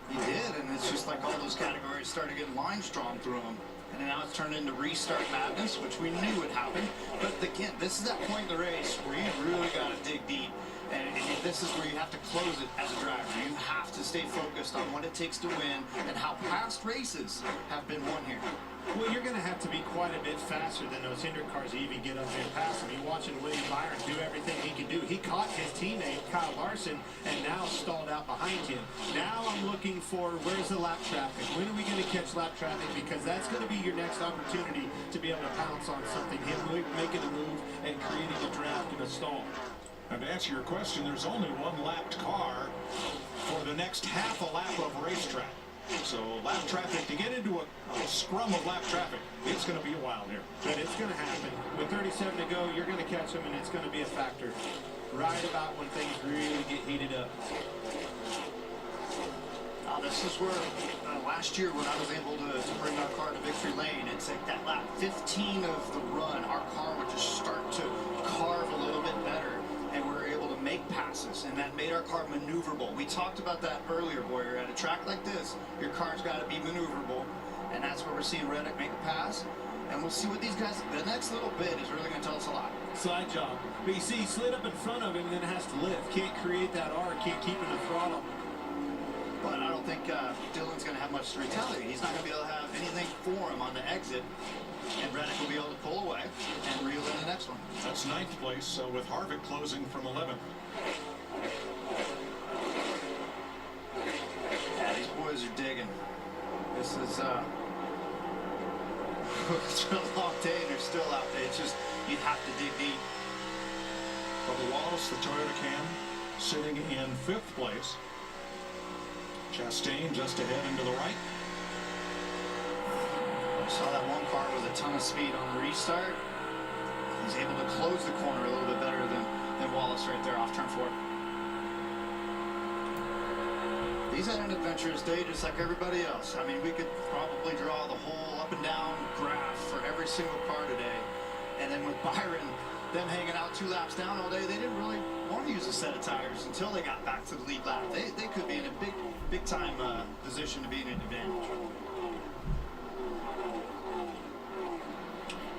He did, and it's just like all those categories started getting lines drawn through them. And now it's turned into restart madness, which we knew would happen. But again, this is that point in the race where you really got to dig deep. And this is where you have to close it as a driver. You have to stay focused on what it takes to win and how past races have been won here. Well, you're going to have to be quite a bit faster than those Hendrick cars to even get up there and pass them. You're watching William Byron do everything he can do. He caught his teammate, Kyle Larson, and now stalled out behind him. Now I'm looking for where's the lap traffic? When are we going to catch lap traffic? Because that's going to be your next opportunity to be able to pounce on something. Him making a move and creating a draft and a stall. And to answer your question, there's only one lapped car for the next half a lap of racetrack. So lap traffic, to get into a scrum of lap traffic, it's going to be a while here. But it's going to happen. With 37 to go, you're going to catch them, and it's going to be a factor. Right about when things really get heated up. This is where last year when I was able to bring our car to victory lane, it's like that lap 15 of the run, our car would just start to carve a little bit better. And we were able to make passes, and that made our car maneuverable. We talked about that earlier, Boyer. At a track like this, your car's got to be maneuverable, and that's where we're seeing Reddick make a pass. And we'll see what these guys, the next little bit is really going to tell us a lot. Side job. But you see, he slid up in front of him and then has to lift. Can't create that R, can't keep in the throttle. But I don't think Dillon's going to have much to retaliate. He's not going to be able to have anything for him on the exit. And Reddick will be able to pull away and reel in the next one. That's 9th place, with Harvick closing from 11th. Yeah, these boys are digging. This is it's been a long day and they're still out there. It's just, you have to dig deep. Bubba Wallace, the Toyota Cam, sitting in 5th place. Chastain just ahead and to the right. Saw that one car with a ton of speed on the restart. He's able to close the corner a little bit better than Wallace right there off turn 4. These had an adventurous day just like everybody else. I mean, we could probably draw the whole up and down graph for every single car today. And then with Byron, them hanging out 2 laps down all day, they didn't really want to use a set of tires until they got back to the lead lap. They could be in a big time position to be in an advantage.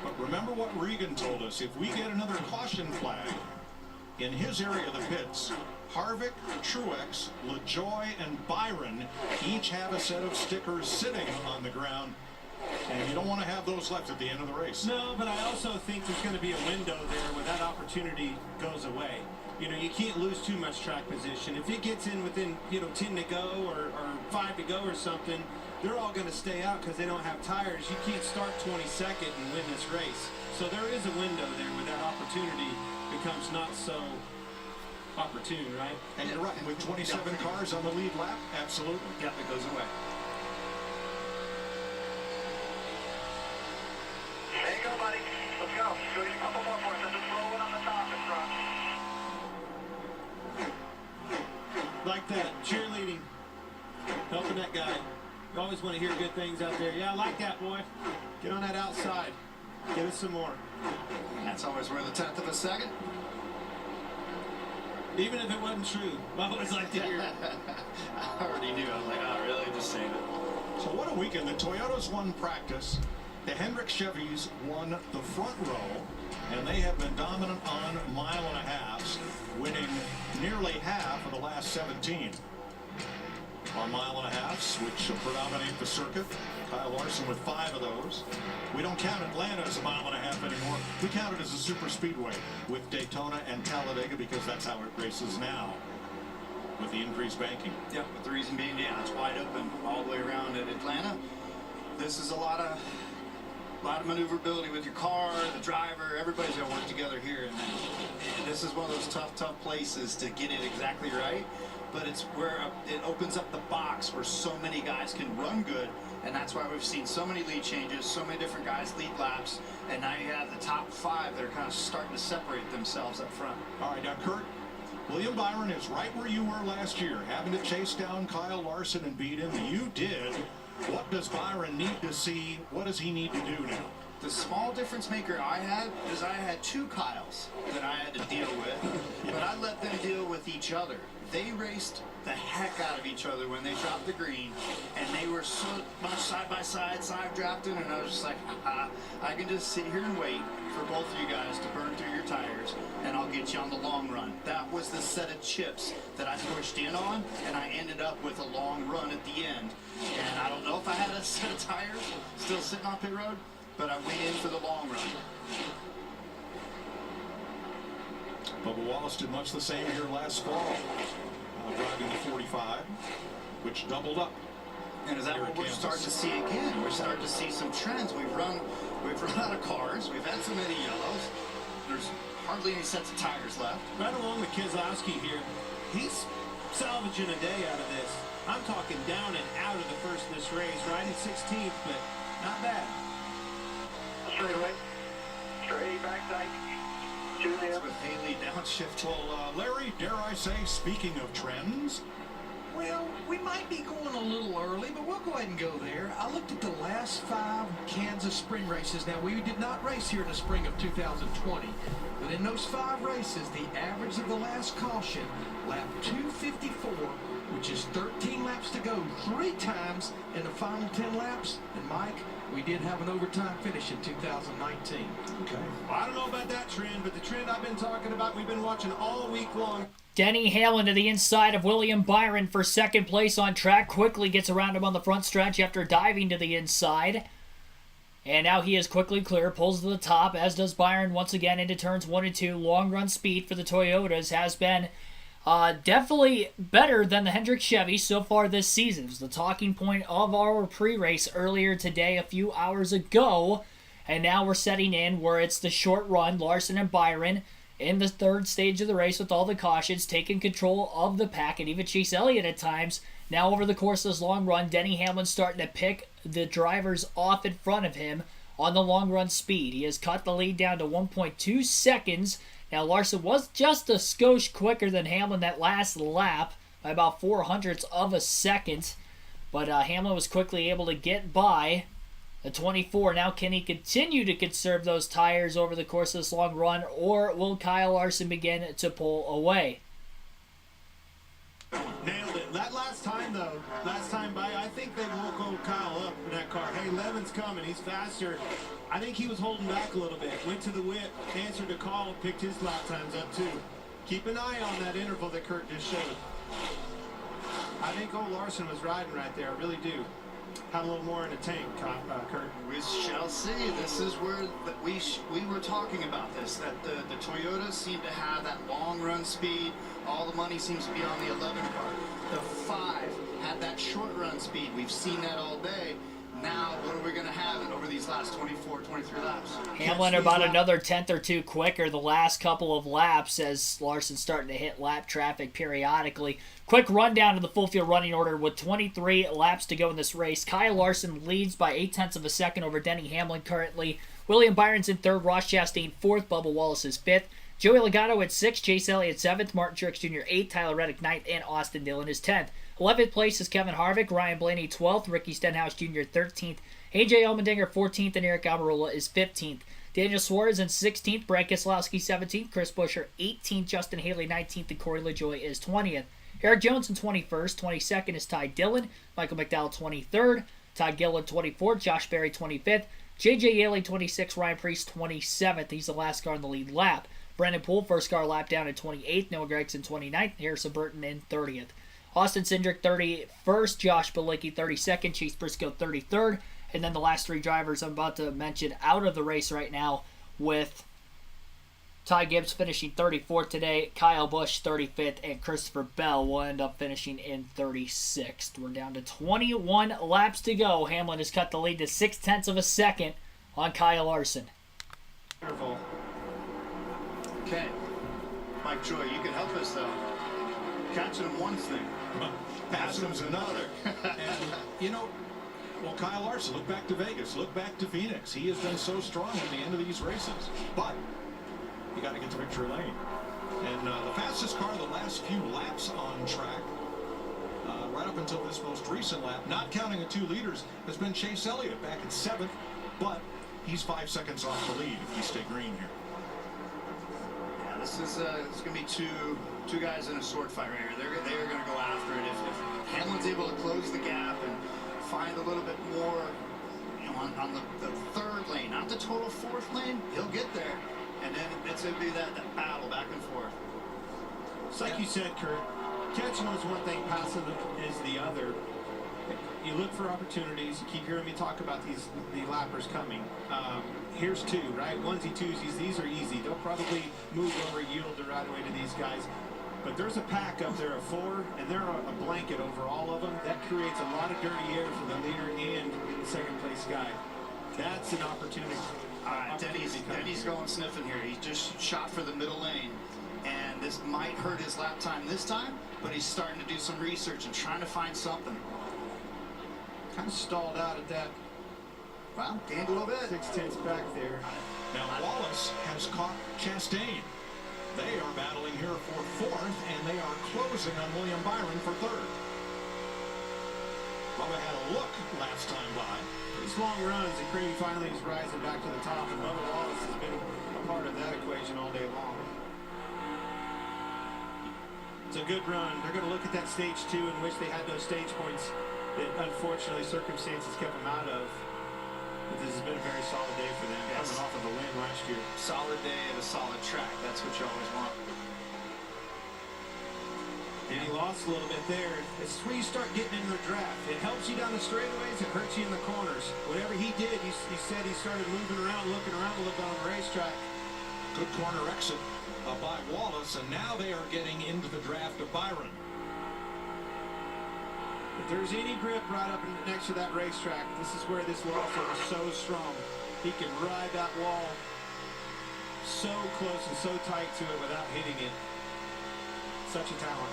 But remember what Regan told us. If we get another caution flag in his area of the pits, Harvick, Truex, LaJoie, and Byron each have a set of stickers sitting on the ground. And you don't want to have those left at the end of the race. No, but I also think there's going to be a window there where that opportunity goes away. You know, you can't lose too much track position. If it gets in within, 10 to go or 5 to go or something, they're all going to stay out because they don't have tires. You can't start 22nd and win this race. So there is a window there where that opportunity becomes not so opportune, right? And you're right, with 27 cars on the lead lap, absolutely. Yep, it goes away. There you go, buddy. like that. Cheerleading. Helping that guy. You always want to hear good things out there. Yeah, I like that, boy. Get on that outside. Give us some more. That's always worth a tenth of a second. Even if it wasn't true, I always like to hear it. I already knew. I was like, oh, really? Just saying it. So what a weekend. The Toyotas won practice. The Hendrick Chevys won the front row. And they have been dominant on mile and a halves, winning nearly half of the last 17. On mile and a halves, which predominate the circuit. Kyle Larson with 5 of those. We don't count Atlanta as a mile and a half anymore. We count it as a super speedway with Daytona and Talladega because that's how it races now with the increased banking. Yep, with the reason being, yeah, it's wide open all the way around at Atlanta. This is a lot of maneuverability with your car, the driver, everybody's got to work together here. And this is one of those tough places to get it exactly right. But it's where it opens up the box where so many guys can run good. And that's why we've seen so many lead changes, so many different guys lead laps. And now you have the top 5 that are kind of starting to separate themselves up front. All right, now, Kurt, William Byron is right where you were last year, having to chase down Kyle Larson and beat him. You did. What does Byron need to see? What does he need to do now? The small difference maker I had is I had 2 Kyles that I had to deal with, but I let them deal with each other. They raced the heck out of each other when they dropped the green, and they were so much side by side drafting, and I was just like, I can just sit here and wait for both of you guys to burn through your tires, and I'll get you on the long run. That was the set of chips that I pushed in on, and I ended up with a long run at the end. And I don't know if I had a set of tires still sitting on pit road, but I went in for the long run. Bubba Wallace did much the same here last fall, driving the 45, which doubled up. And is that what we're starting to see again? We're starting to see some trends. We've run out of cars. We've had so many yellows. There's hardly any sets of tires left. Right along with Keselowski here, he's salvaging a day out of this. I'm talking down and out of the first in this race, riding 16th, but not bad. Straightaway. Straight backside. With Haley downshift. Well, Larry, dare I say, speaking of trends, Well, we might be going a little early, but we'll go ahead and go there. I looked at the last 5 Kansas spring races. Now, we did not race here in the spring of 2020, but in those 5 races, the average of the last caution, lap 254, which is 13 laps to go, 3 times in the final 10 laps. And Mike, we did have an overtime finish in 2019. Okay. Well, I don't know about that trend, but the trend I've been talking about, we've been watching all week long. Denny Hamlin to the inside of William Byron for second place on track. Quickly gets around him on the front stretch after diving to the inside. And now he is quickly clear, pulls to the top, as does Byron once again into turns 1 and 2. Long run speed for the Toyotas has been definitely better than the Hendrick Chevy so far this season. It was the talking point of our pre-race earlier today, a few hours ago. And now we're setting in where it's the short run, Larson and Byron, in the third stage of the race with all the cautions, taking control of the pack, and even Chase Elliott at times. Now over the course of this long run, Denny Hamlin starting to pick the drivers off in front of him on the long run speed. He has cut the lead down to 1.2 seconds. Now Larson was just a skosh quicker than Hamlin that last lap by about 0.04 of a second. But Hamlin was quickly able to get by the 24. Now can he continue to conserve those tires over the course of this long run, or will Kyle Larson begin to pull away? Nailed it. That last time by, I think they won't go Kyle up in that car. Hey, Levin's coming. He's faster. I think he was holding back a little bit. Went to the whip, answered a call, picked his lap times up too. Keep an eye on that interval that Kurt just showed. I think old Larson was riding right there. I really do. Had a little more in the tank, Kurt. We shall see. This is where we were talking about this, that the Toyotas seem to have that long run speed. All the money seems to be on the 11 car. The 5 had that short run speed. We've seen that all day. Now, what are we going to have over these last 24, 23 laps? Hamlin about another tenth or two quicker the last couple of laps as Larson's starting to hit lap traffic periodically. Quick rundown of the full field running order with 23 laps to go in this race. Kyle Larson leads by 0.8 of a second over Denny Hamlin currently. William Byron's in 3rd, Ross Chastain 4th, Bubba Wallace is 5th. Joey Logano at 6th, Chase Elliott 7th, Martin Truex Jr. 8th, Tyler Reddick 9th, and Austin Dillon is 10th. 11th place is Kevin Harvick, Ryan Blaney 12th, Ricky Stenhouse Jr. 13th, AJ Allmendinger 14th, and Eric Almirola is 15th. Daniel Suarez in 16th, Brad Keselowski 17th, Chris Buescher 18th, Justin Haley 19th, and Corey LaJoie is 20th. Eric Jones in 21st, 22nd is Ty Dillon, Michael McDowell 23rd, Todd Gilliland 24th, Josh Berry 25th, JJ Yeley 26th, Ryan Preece 27th. He's the last car in the lead lap. Brendan Poole, first car lap down at 28th, Noah Gragson 29th, Harrison Burton in 30th. Austin Cindric 31st, Josh Bilicki 32nd, Chase Briscoe 33rd, and then the last 3 drivers I'm about to mention out of the race right now, with Ty Gibbs finishing 34th today, Kyle Busch 35th, and Christopher Bell will end up finishing in 36th. We're down to 21 laps to go. Hamlin has cut the lead to 0.6 of a second on Kyle Larson. Careful. Okay. Mike Joy, you can help us though. Catching him one thing, passing him's another. And, well, Kyle Larson, look back to Vegas, look back to Phoenix. He has been so strong at the end of these races. But you got to get to victory lane. And the fastest car the last few laps on track, right up until this most recent lap, not counting the 2 leaders, has been Chase Elliott back at 7th. But he's 5 seconds off the lead if we stay green here. Yeah, this is going to be two guys in a sword fight right here. They're going to go after it. If Hamlin's able to close the gap and find a little bit more, on the 3rd lane, not the total 4th lane, he'll get there. And then it's going to be that battle back and forth. It's like you said, Kurt, catching is one thing, passing is the other. You look for opportunities. You keep hearing me talk about the lappers coming. Here's 2, right? Onesie, twosies. These are easy. They'll probably move over, yield right away to these guys. But there's a pack up there of 4, and they're a blanket over all of them. That creates a lot of dirty air for the leader and the 2nd place guy. That's an opportunity. All right, Denny's going sniffing here. He just shot for the middle lane, and this might hurt his lap time this time, but he's starting to do some research and trying to find something. Kind of stalled out at that. Well, gained a little bit. 0.6 back there. Now Wallace has caught Chastain. They are battling here for 4th, and they are closing on William Byron for 3rd. Bubba had a look last time by. These long runs, and Craig finally is rising back to the top, and Bubba Wallace has been a part of that equation all day long. It's a good run. They're going to look at that stage 2 in which they had those stage points that unfortunately circumstances kept them out of. But this has been a very solid day for them, coming off of a win last year. Solid day at a solid track. That's what you always want. And he lost a little bit there. It's where you start getting in the draft. It helps you down the straightaways. It hurts you in the corners. Whatever he did, he said he started moving around, looking around a little bit on the racetrack. Good corner exit by Wallace, and now they are getting into the draft of Byron. If there's any grip right up next to that racetrack, this is where this Larson is so strong. He can ride that wall so close and so tight to it without hitting it. Such a talent.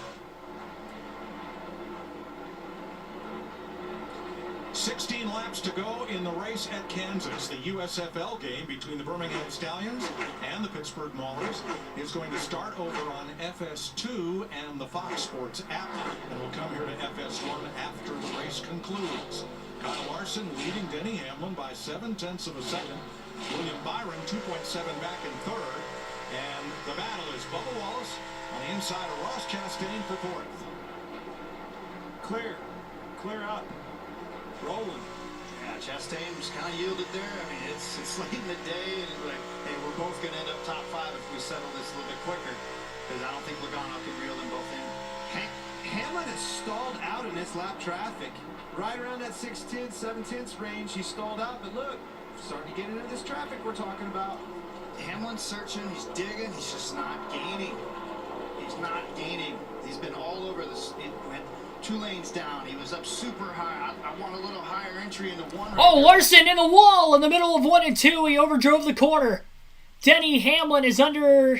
16 laps to go in the race at Kansas. The USFL game between the Birmingham Stallions and the Pittsburgh Maulers is going to start over on FS2 and the Fox Sports app, and will come here to FS1 after the race concludes. Kyle Larson leading Denny Hamlin by 0.7 of a second. William Byron 2.7 back in 3rd. And the battle is Bubba Wallace on the inside of Ross Chastain for 4th. Clear up. Rolling. Yeah, Chastain was kind of yielded there. I mean, it's late in the day, and it's like, hey, we're both going to end up top 5 if we settle this a little bit quicker, because I don't think Logano can reel them both in. Hamlin is stalled out in this lap traffic. Right around that 6/10, 7/10 range, he stalled out, but look, starting to get into this traffic we're talking about. Hamlin's searching, he's digging, he's just not gaining. He's not gaining. He's been all over this. It went 2 lanes down. He was up super high. I want a little higher entry into 1. Oh, Larson in the wall in the middle of 1 and 2. He overdrove the corner. Denny Hamlin is under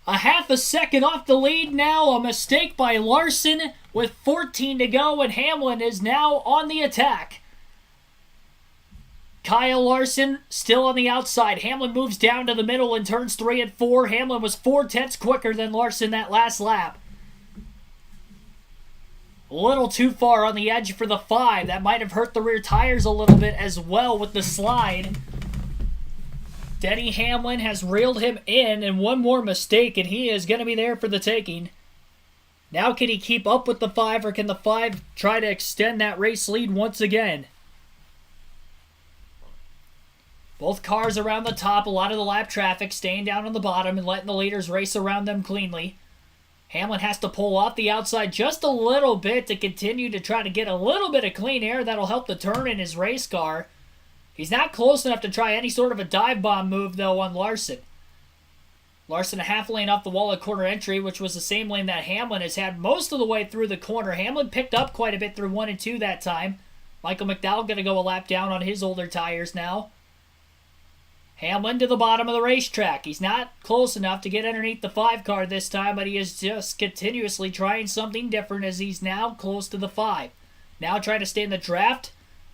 a 0.5 second off the lead now. A mistake by Larson with 14 to go, and Hamlin is now on the attack. Kyle Larson still on the outside. Hamlin moves down to the middle in turns 3 and 4. Hamlin was 4/10 quicker than Larson that last lap. A little too far on the edge for the 5. That might have hurt the rear tires a little bit as well with the slide. Denny Hamlin has reeled him in, and one more mistake, and he is going to be there for the taking. Now can he keep up with the 5, or can the 5 try to extend that race lead once again? Both cars around the top, a lot of the lap traffic staying down on the bottom and letting the leaders race around them cleanly. Hamlin has to pull off the outside just a little bit to continue to try to get a little bit of clean air that'll help the turn in his race car. He's not close enough to try any sort of a dive bomb move, though, on Larson. Larson a half lane off the wall at corner entry, which was the same lane that Hamlin has had most of the way through the corner. Hamlin picked up quite a bit through 1 and 2 that time. Michael McDowell going to go a lap down on his older tires now. Hamlin to the bottom of the racetrack. He's not close enough to get underneath the 5 car this time, but he is just continuously trying something different as he's now close to the 5. Now trying to stay in the draft.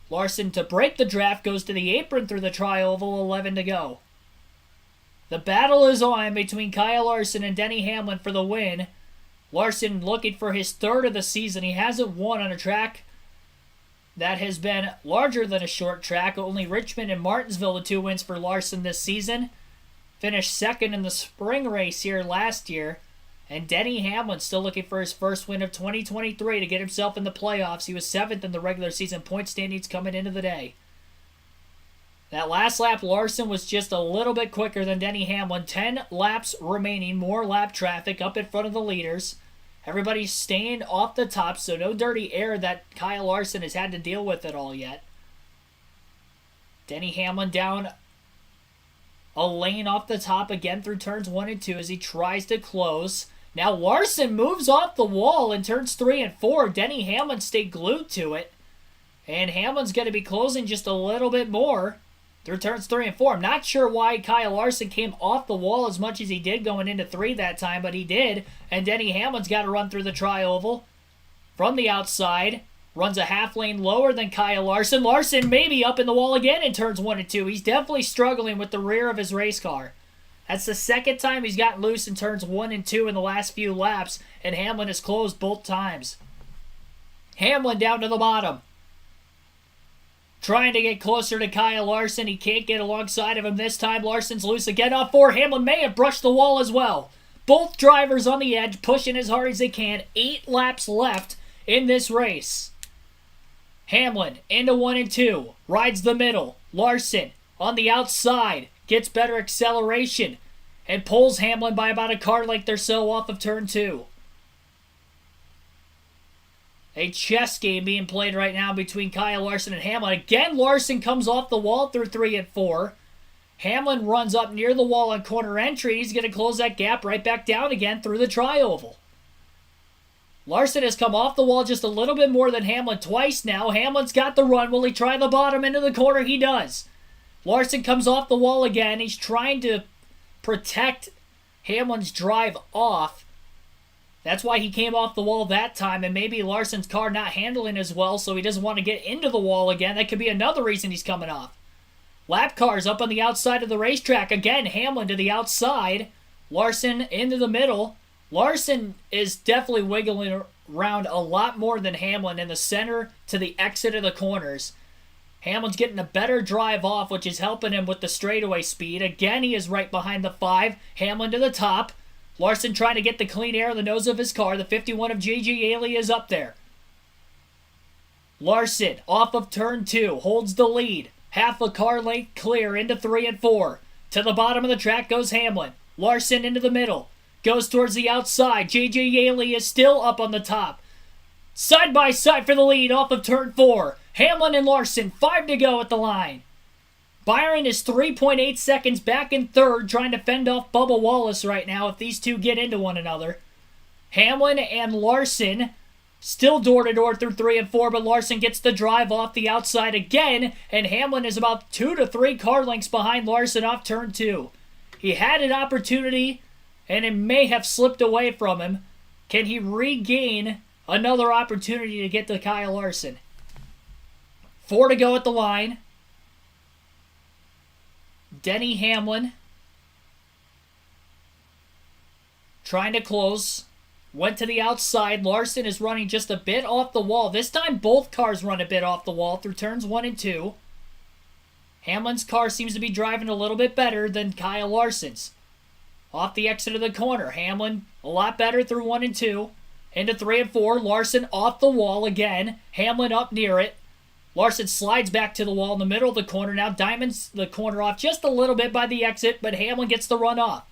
Larson, to break the draft, goes to the apron through the tri-oval, 11 to go. The battle is on between Kyle Larson and Denny Hamlin for the win. Larson looking for his 3rd of the season. He hasn't won on a track that has been larger than a short track. Only Richmond and Martinsville, the 2 wins for Larson this season. Finished 2nd in the spring race here last year. And Denny Hamlin still looking for his first win of 2023 to get himself in the playoffs. He was 7th in the regular season point standings coming into the day. That last lap, Larson was just a little bit quicker than Denny Hamlin. 10 laps remaining, more lap traffic up in front of the leaders. Everybody's staying off the top, so no dirty air that Kyle Larson has had to deal with at all yet. Denny Hamlin down a lane off the top again through turns 1 and 2 as he tries to close. Now Larson moves off the wall in turns 3 and 4. Denny Hamlin stayed glued to it. And Hamlin's going to be closing just a little bit more through turns 3 and 4. I'm not sure why Kyle Larson came off the wall as much as he did going into 3 that time, but he did. And Denny Hamlin's got to run through the tri-oval from the outside. Runs a half lane lower than Kyle Larson. Larson maybe up in the wall again in turns 1 and 2. He's definitely struggling with the rear of his race car. That's the 2nd time he's gotten loose in turns 1 and 2 in the last few laps, and Hamlin has closed both times. Hamlin down to the bottom. Trying to get closer to Kyle Larson. He can't get alongside of him this time. Larson's loose again off 4. Hamlin may have brushed the wall as well. Both drivers on the edge, pushing as hard as they can. 8 laps left in this race. Hamlin into 1 and 2. Rides the middle. Larson on the outside. Gets better acceleration. And pulls Hamlin by about a car length or so off of turn 2. A chess game being played right now between Kyle Larson and Hamlin. Again, Larson comes off the wall through 3 and 4. Hamlin runs up near the wall on corner entry. He's going to close that gap right back down again through the tri-oval. Larson has come off the wall just a little bit more than Hamlin twice now. Hamlin's got the run. Will he try the bottom into the corner? He does. Larson comes off the wall again. He's trying to protect Hamlin's drive off. That's why he came off the wall that time, and maybe Larson's car not handling as well, so he doesn't want to get into the wall again. That could be another reason he's coming off. Lap cars up on the outside of the racetrack. Again, Hamlin to the outside. Larson into the middle. Larson is definitely wiggling around a lot more than Hamlin in the center to the exit of the corners. Hamlin's getting a better drive off, which is helping him with the straightaway speed. Again, he is right behind the 5. Hamlin to the top. Larson trying to get the clean air in the nose of his car. The 51 of J.G. Ailey is up there. Larson off of turn 2. Holds the lead. Half a car length clear into 3 and 4. To the bottom of the track goes Hamlin. Larson into the middle. Goes towards the outside. J.J. Ailey is still up on the top. Side by side for the lead off of turn 4. Hamlin and Larson, 5 to go at the line. Byron is 3.8 seconds back in 3rd, trying to fend off Bubba Wallace right now if these two get into one another. Hamlin and Larson still door-to-door through 3 and 4, but Larson gets the drive off the outside again, and Hamlin is about 2 to 3 car lengths behind Larson off turn 2. He had an opportunity, and it may have slipped away from him. Can he regain another opportunity to get to Kyle Larson? 4 to go at the line. Denny Hamlin trying to close. Went to the outside. Larson is running just a bit off the wall. This time both cars run a bit off the wall through turns 1 and 2. Hamlin's car seems to be driving a little bit better than Kyle Larson's. Off the exit of the corner. Hamlin a lot better through 1 and 2. Into 3 and 4. Larson off the wall again. Hamlin up near it. Larson slides back to the wall in the middle of the corner. Now Diamond's the corner off just a little bit by the exit, but Hamlin gets the run off.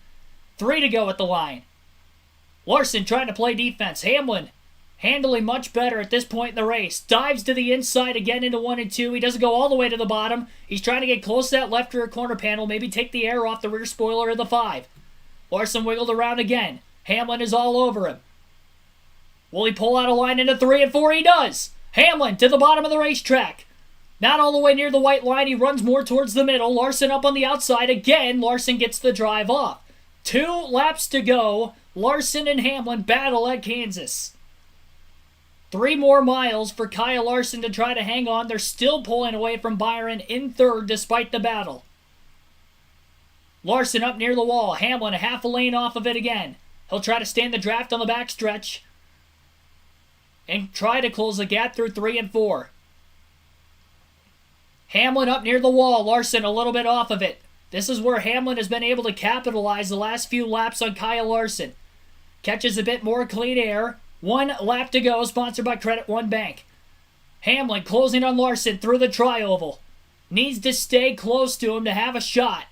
3 to go at the line. Larson trying to play defense. Hamlin handling much better at this point in the race. Dives to the inside again into 1 and 2. He doesn't go all the way to the bottom. He's trying to get close to that left rear corner panel. Maybe take the air off the rear spoiler of the 5. Larson wiggled around again. Hamlin is all over him. Will he pull out a line into 3 and 4? He does. Hamlin to the bottom of the racetrack. Not all the way near the white line. He runs more towards the middle. Larson up on the outside. Again, Larson gets the drive off. 2 laps to go. Larson and Hamlin battle at Kansas. 3 more miles for Kyle Larson to try to hang on. They're still pulling away from Byron in third despite the battle. Larson up near the wall. Hamlin a half a lane off of it again. He'll try to stand the draft on the backstretch and try to close the gap through 3 and 4. Hamlin up near the wall. Larson a little bit off of it. This is where Hamlin has been able to capitalize the last few laps on Kyle Larson. Catches a bit more clean air. 1 lap to go, sponsored by Credit One Bank. Hamlin closing on Larson through the tri-oval. Needs to stay close to him to have a shot.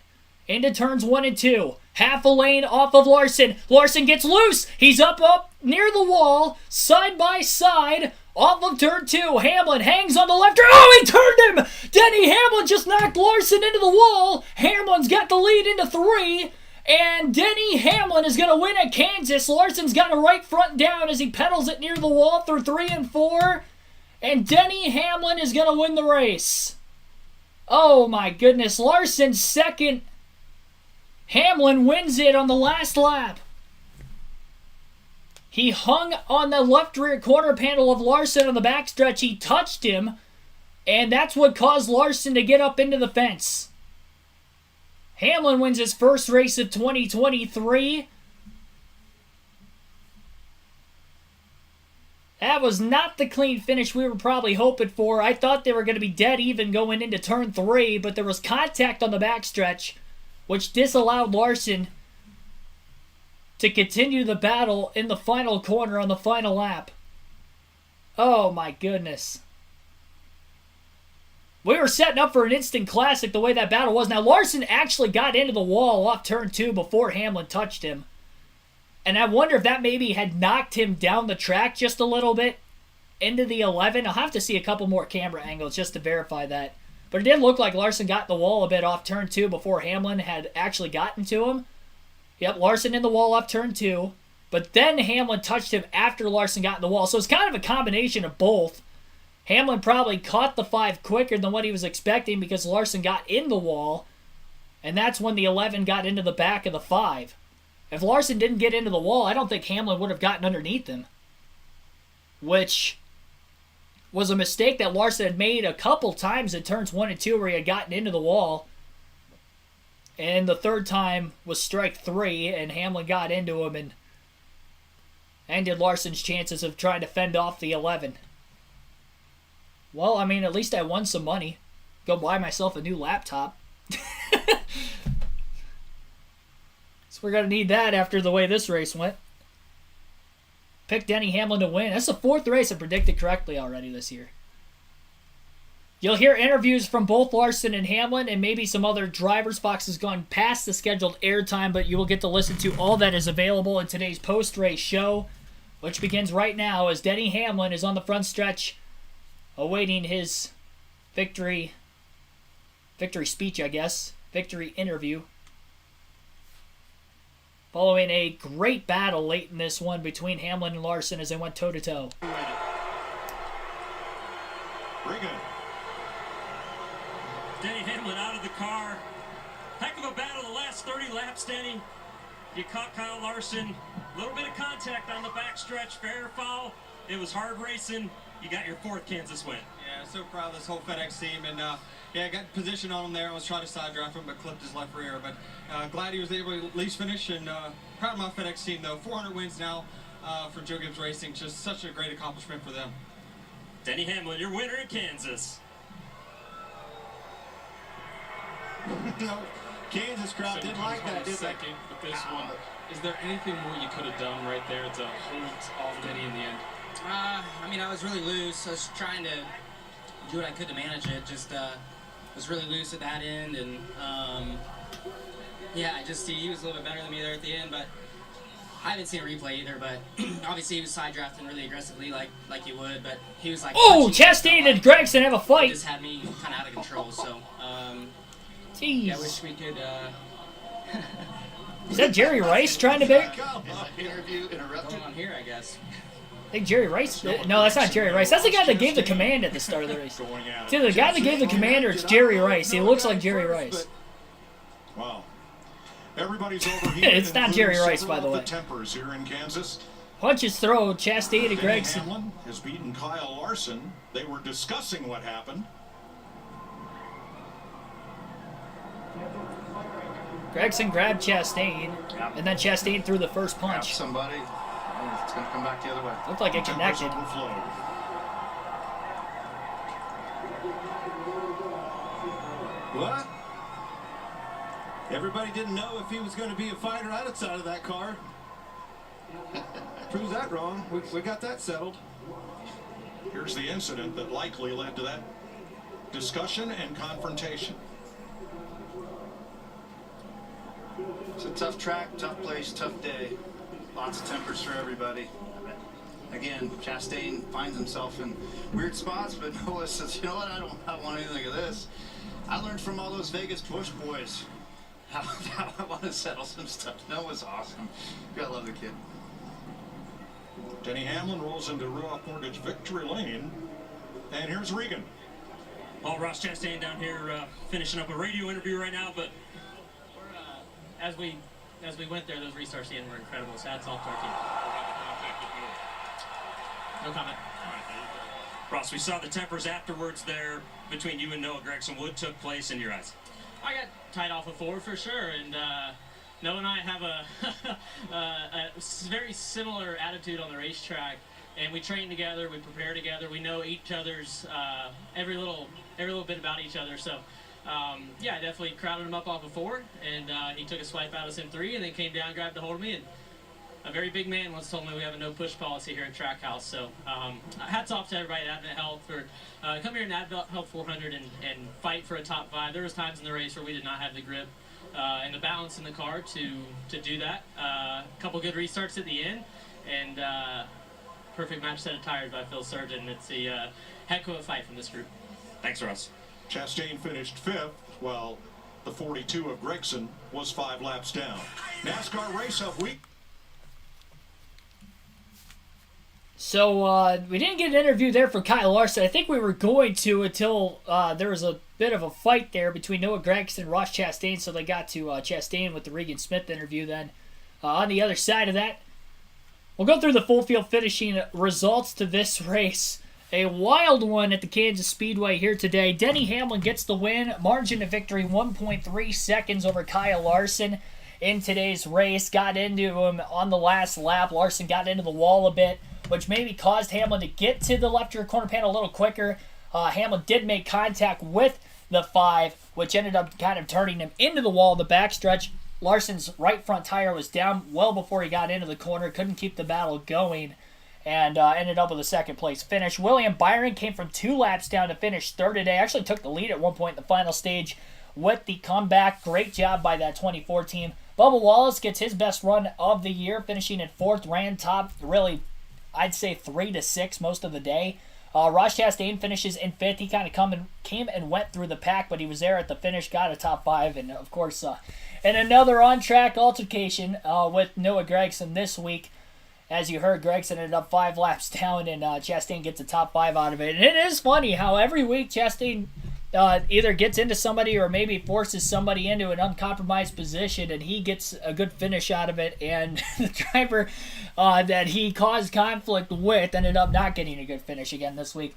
Into turns 1 and 2. Half a lane off of Larson. Larson gets loose. He's up near the wall, side by side, off of turn 2. Hamlin hangs on the left. Oh, he turned him! Denny Hamlin just knocked Larson into the wall. Hamlin's got the lead into 3. And Denny Hamlin is going to win at Kansas. Larson's got a right front down as he pedals it near the wall through 3 and 4. And Denny Hamlin is going to win the race. Oh my goodness. Larson second. Hamlin wins it on the last lap. He hung on the left rear corner panel of Larson on the backstretch. He touched him, and that's what caused Larson to get up into the fence. Hamlin wins his first race of 2023. That was not the clean finish we were probably hoping for. I thought they were going to be dead even going into turn 3, but there was contact on the backstretch, which disallowed Larson to continue the battle in the final corner on the final lap. Oh my goodness. We were setting up for an instant classic the way that battle was. Now Larson actually got into the wall off turn 2 before Hamlin touched him. And I wonder if that maybe had knocked him down the track just a little bit into the 11. I'll have to see a couple more camera angles just to verify that. But it did look like Larson got the wall a bit off turn 2 before Hamlin had actually gotten to him. Yep, Larson in the wall off turn 2. But then Hamlin touched him after Larson got in the wall. So it's kind of a combination of both. Hamlin probably caught the 5 quicker than what he was expecting because Larson got in the wall. And that's when the 11 got into the back of the 5. If Larson didn't get into the wall, I don't think Hamlin would have gotten underneath him. Which was a mistake that Larson had made a couple times in turns 1 and 2 where he had gotten into the wall. And the third time was strike 3, and Hamlin got into him and ended Larson's chances of trying to fend off the 11. Well, I mean, at least I won some money. Go buy myself a new laptop. So we're going to need that after the way this race went. Pick Denny Hamlin to win. That's the 4th race I predicted correctly already this year. You'll hear interviews from both Larson and Hamlin and maybe some other drivers. Fox has gone past the scheduled airtime, but you will get to listen to all that is available in today's post-race show, which begins right now as Denny Hamlin is on the front stretch awaiting his victory speech, I guess. Victory interview. Following a great battle late in this one between Hamlin and Larson as they went toe-to-toe. Very good. Denny Hamlin out of the car. Heck of a battle the last 30 laps, Denny. You caught Kyle Larson. A little bit of contact on the backstretch. Fair or foul. It was hard racing. You got your 4th Kansas win. Yeah, so proud of this whole FedEx team, and yeah, I got position on him there. I was trying to side draft him, but clipped his left rear. But glad he was able to at least finish, and proud of my FedEx team though. 400 wins now for Joe Gibbs Racing, just such a great accomplishment for them. Denny Hamlin, your winner in Kansas. No, Kansas crowd didn't like that, did they? Second, but this one, is there anything more you could have done right there to hold off Denny in the end? I mean, I was really loose. I was trying to do what I could to manage it. Just was really loose at that end, and yeah, he was a little bit better than me there at the end, but I haven't seen a replay either. But obviously he was side drafting really aggressively, like you would. But he was like, oh, Chastain and Gregson have a fight. It just had me kind of out of control. So jeez. Yeah, I wish we could. Is that Jerry Rice trying to pick? Interview interrupted. Going on here, I guess. I think Jerry Rice. No, that's not Jerry Rice. That's the guy that gave the command at the start of the race. See, the guy that gave the command, it's Jerry Rice. He looks like Jerry Rice. Wow. Everybody's overheated. It's not Jerry Rice, by the way. Tempers here in Kansas. Punches throw, Chastain and Gregson. Hamlin has beaten Kyle Larson. They were discussing what happened. Gregson grabbed Chastain, and then Chastain threw the first punch. Grab somebody, and it's going to come back the other way. Looked like it connected. What? Everybody didn't know if he was going to be a fighter outside of that car. Proves that wrong. We got that settled. Here's the incident that likely led to that discussion and confrontation. It's a tough track, tough place, tough day. Lots of tempers for everybody. Again, Chastain finds himself in weird spots, but Noah says, you know what, I don't want anything of this. I learned from all those Vegas Bush boys how I want to settle some stuff. Noah's awesome. You gotta love the kid. Denny Hamlin rolls into Ruoff Mortgage victory lane. And here's Regan. Well, Ross Chastain down here finishing up a radio interview right now, but as we went there, those restarts at the end were incredible. So hats off to our team. No comment. Ross, we saw the tempers afterwards there between you and Noah Gregson. What took place in your eyes? I got tied off of 4 for sure, and Noah and I have a very similar attitude on the racetrack, and we train together, we prepare together, we know each other's every little bit about each other. So yeah, I definitely crowded him up off of 4, and he took a swipe out of us in 3, and then came down, grabbed a hold of me, and a very big man once told me we have a no-push policy here at Trackhouse. So hats off to everybody at Advent Health for come here in Advent Health 400 and fight for a top 5. There was times in the race where we did not have the grip and the balance in the car to do that. A couple good restarts at the end, and perfect match set of tires by Phil Surgeon. It's a heck of a fight from this group. Thanks, Ross. Chastain finished 5th, while the 42 of Gregson was 5 laps down. NASCAR race-up week. So we didn't get an interview there for Kyle Larson. I think we were going to until there was a bit of a fight there between Noah Gregson and Ross Chastain, so they got to Chastain with the Regan Smith interview then. On the other side of that, we'll go through the full field finishing results to this race. A wild one at the Kansas Speedway here today. Denny Hamlin gets the win. Margin of victory 1.3 seconds over Kyle Larson in today's race. Got into him on the last lap. Larson got into the wall a bit, which maybe caused Hamlin to get to the left rear corner panel a little quicker. Hamlin did make contact with the 5, which ended up kind of turning him into the wall in the backstretch. Larson's right front tire was down well before he got into the corner. Couldn't keep the battle going, and ended up with a second-place finish. William Byron came from 2 laps down to finish 3rd today. Actually took the lead at one point in the final stage with the comeback. Great job by that 24 team. Bubba Wallace gets his best run of the year, finishing in 4th. Ran top, really, I'd say 3 to 6 most of the day. Ross Chastain finishes in 5th. He kind of came and went through the pack, but he was there at the finish, got a top 5, and of course, and another on-track altercation with Noah Gregson this week. As you heard, Gregson ended up 5 laps down, and Chastain gets a top 5 out of it. And it is funny how every week Chastain either gets into somebody or maybe forces somebody into an uncompromised position, and he gets a good finish out of it. And the driver that he caused conflict with ended up not getting a good finish again this week.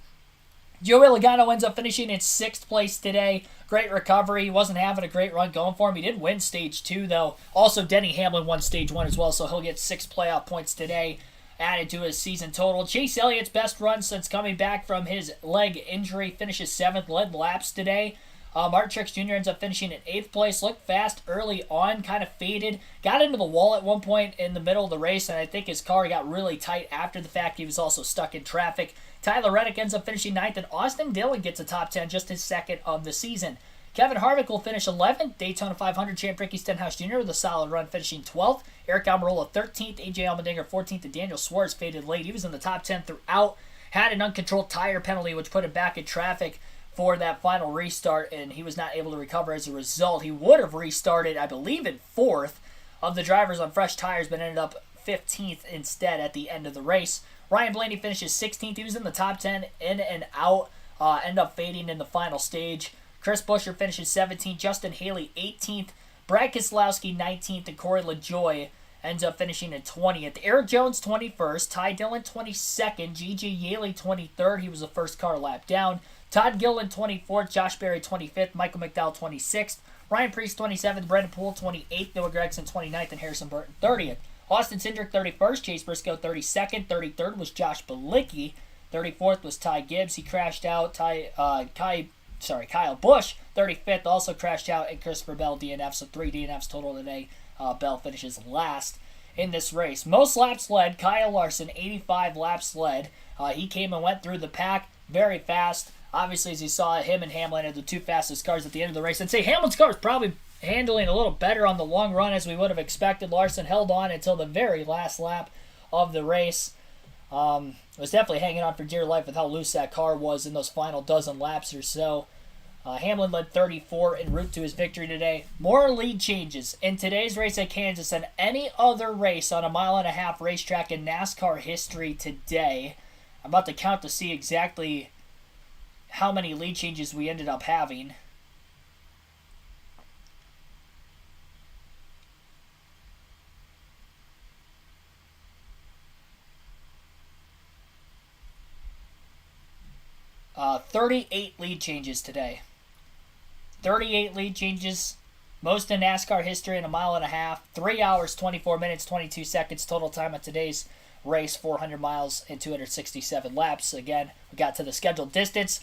Joey Logano ends up finishing in 6th place today. Great recovery. He wasn't having a great run going for him. He did win Stage 2, though. Also, Denny Hamlin won Stage 1 as well, so he'll get 6 playoff points today added to his season total. Chase Elliott's best run since coming back from his leg injury, finishes 7th, led laps today. Martin Truex Jr. ends up finishing in 8th place. Looked fast early on, kind of faded. Got into the wall at one point in the middle of the race, and I think his car got really tight after the fact. He was also stuck in traffic. Tyler Reddick ends up finishing 9th, and Austin Dillon gets a top 10, just his 2nd of the season. Kevin Harvick will finish 11th. Daytona 500 champ Ricky Stenhouse Jr. with a solid run, finishing 12th. Eric Almirola 13th. AJ Allmendinger 14th. And Daniel Suarez faded late. He was in the top 10 throughout. Had an uncontrolled tire penalty, which put him back in traffic for that final restart, and he was not able to recover as a result. He would have restarted, I believe, in 4th of the drivers on fresh tires, but ended up 15th instead at the end of the race. Ryan Blaney finishes 16th. He was in the top 10 in and out. Ended up fading in the final stage. Chris Buescher finishes 17th. Justin Haley 18th. Brad Keselowski 19th. And Corey LaJoie ends up finishing in 20th. Eric Jones 21st. Ty Dillon 22nd. G.G. Yaley 23rd. He was the first car lap down. Todd Gilliland 24th. Josh Berry 25th. Michael McDowell 26th. Ryan Preece 27th. Brendan Poole 28th. Noah Gragson 29th. And Harrison Burton 30th. Austin Cindric 31st. Chase Briscoe 32nd. 33rd was Josh Bilicki. 34th was Ty Gibbs. He crashed out. Kyle Busch, 35th, also crashed out, and Christopher Bell DNF, so 3 DNFs total today. Bell finishes last in this race. Most laps led, Kyle Larson, 85 laps led. He came and went through the pack very fast. Obviously, as you saw, him and Hamlin are the 2 fastest cars at the end of the race. I'd say Hamlin's car is probably handling a little better on the long run as we would have expected. Larson held on until the very last lap of the race. Was definitely hanging on for dear life with how loose that car was in those final dozen laps or so. Hamlin led 34 en route to his victory today. More lead changes in today's race at Kansas than any other race on a 1.5-mile racetrack in NASCAR history today. I'm about to count to see exactly how many lead changes we ended up having. Uh, 38 lead changes today. 38 lead changes, most in NASCAR history in a 1.5 miles. 3 hours, 24 minutes, 22 seconds total time on today's race, 400 miles and 267 laps. Again, we got to the scheduled distance,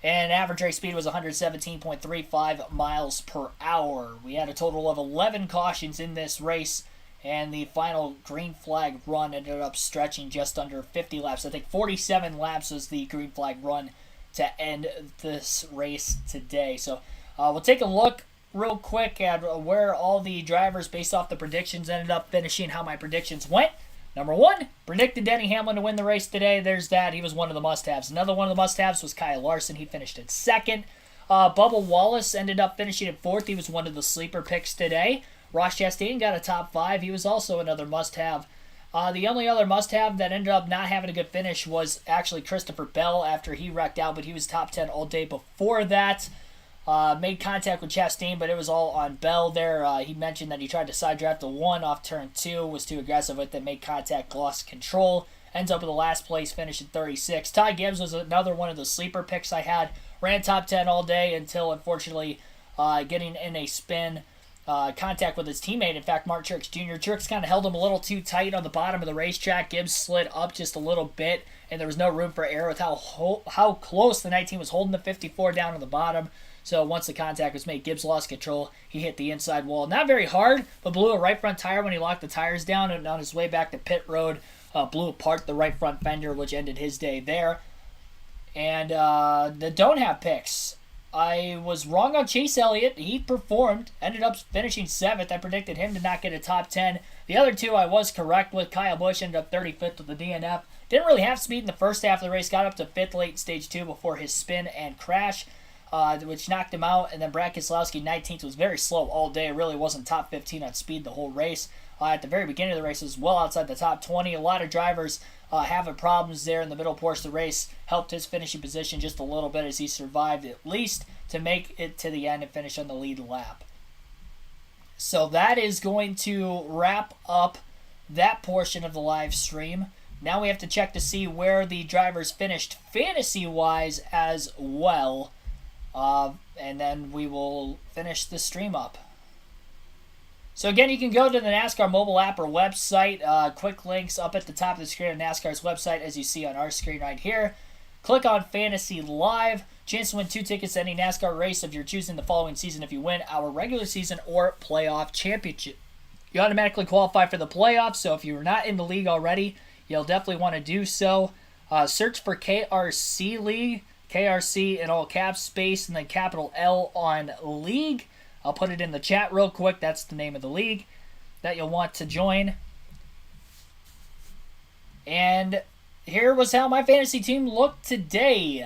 and average race speed was 117.35 miles per hour. We had a total of 11 cautions in this race, and the final green flag run ended up stretching just under 50 laps. I think 47 laps was the green flag run to end this race today. So we'll take a look real quick at where all the drivers, based off the predictions, ended up finishing, how my predictions went. Number 1, predicted Denny Hamlin to win the race today. There's that. He was one of the must-haves. Another one of the must-haves was Kyle Larson. He finished in 2nd. Bubba Wallace ended up finishing in 4th. He was one of the sleeper picks today. Ross Chastain got a top 5. He was also another must-have. The only other must-have that ended up not having a good finish was actually Christopher Bell after he wrecked out, but he was top 10 all day before that. Made contact with Chastain, but it was all on Bell there. He mentioned that he tried to side draft the 1 off turn 2, was too aggressive with it, made contact, lost control. Ends up with the last place finish at 36. Ty Gibbs was another one of the sleeper picks I had. Ran top 10 all day until, unfortunately, getting in a spin. Contact with his teammate. In fact, Mark Truex Jr. Truex kind of held him a little too tight on the bottom of the racetrack. Gibbs slid up just a little bit, and there was no room for error with how close the 19 was holding the 54 down on the bottom. So once the contact was made, Gibbs lost control. He hit the inside wall. Not very hard, but blew a right front tire when he locked the tires down, and on his way back to pit road, blew apart the right front fender, which ended his day there. And the don't have picks. I was wrong on Chase Elliott. He performed, ended up finishing 7th. I predicted him to not get a top 10. The other 2 I was correct with. Kyle Busch ended up 35th with the DNF. Didn't really have speed in the first half of the race. Got up to 5th late in stage 2 before his spin and crash, which knocked him out. And then Brad Keselowski, 19th, was very slow all day. Really wasn't top 15 on speed the whole race. at the very beginning of the race, was well outside the top 20. A lot of drivers having problems there in the middle portion of the race. Helped his finishing position just a little bit as he survived at least to make it to the end and finish on the lead lap. So that is going to wrap up that portion of the live stream. Now we have to check to see where the drivers finished fantasy-wise as well. And then we will finish the stream up. So again, you can go to the NASCAR mobile app or website. Quick links up at the top of the screen of NASCAR's website, as you see on our screen right here. Click on Fantasy Live. Chance to win 2 tickets to any NASCAR race of your choosing the following season if you win our regular season or playoff championship. You automatically qualify for the playoffs, so if you're not in the league already, you'll definitely want to do so. Search for KRC League, KRC in all caps, space, and then capital L on League. I'll put it in the chat real quick. That's the name of the league that you'll want to join. And here was how my fantasy team looked today.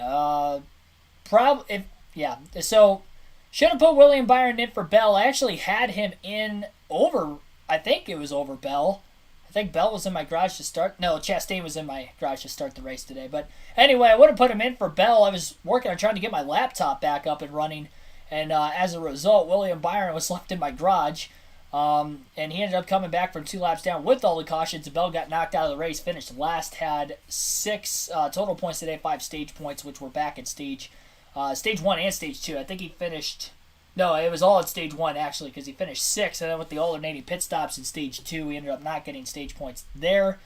So should have put William Byron in for Bell. I actually had him in over, I think it was over Bell. I think Bell was in my garage to start. No, Chastain was in my garage to start the race today. But anyway, I would have put him in for Bell. I was working on trying to get my laptop back up and running. And as a result, William Byron was left in my garage. And he ended up coming back from 2 laps down with all the cautions. Bell got knocked out of the race, finished last, had 6 total points today, 5 stage points, which were back in stage 1 and stage 2. I think he finished... No, it was all in stage 1, actually, because he finished 6th. And then with the alternating pit stops in stage 2, he ended up not getting stage points there.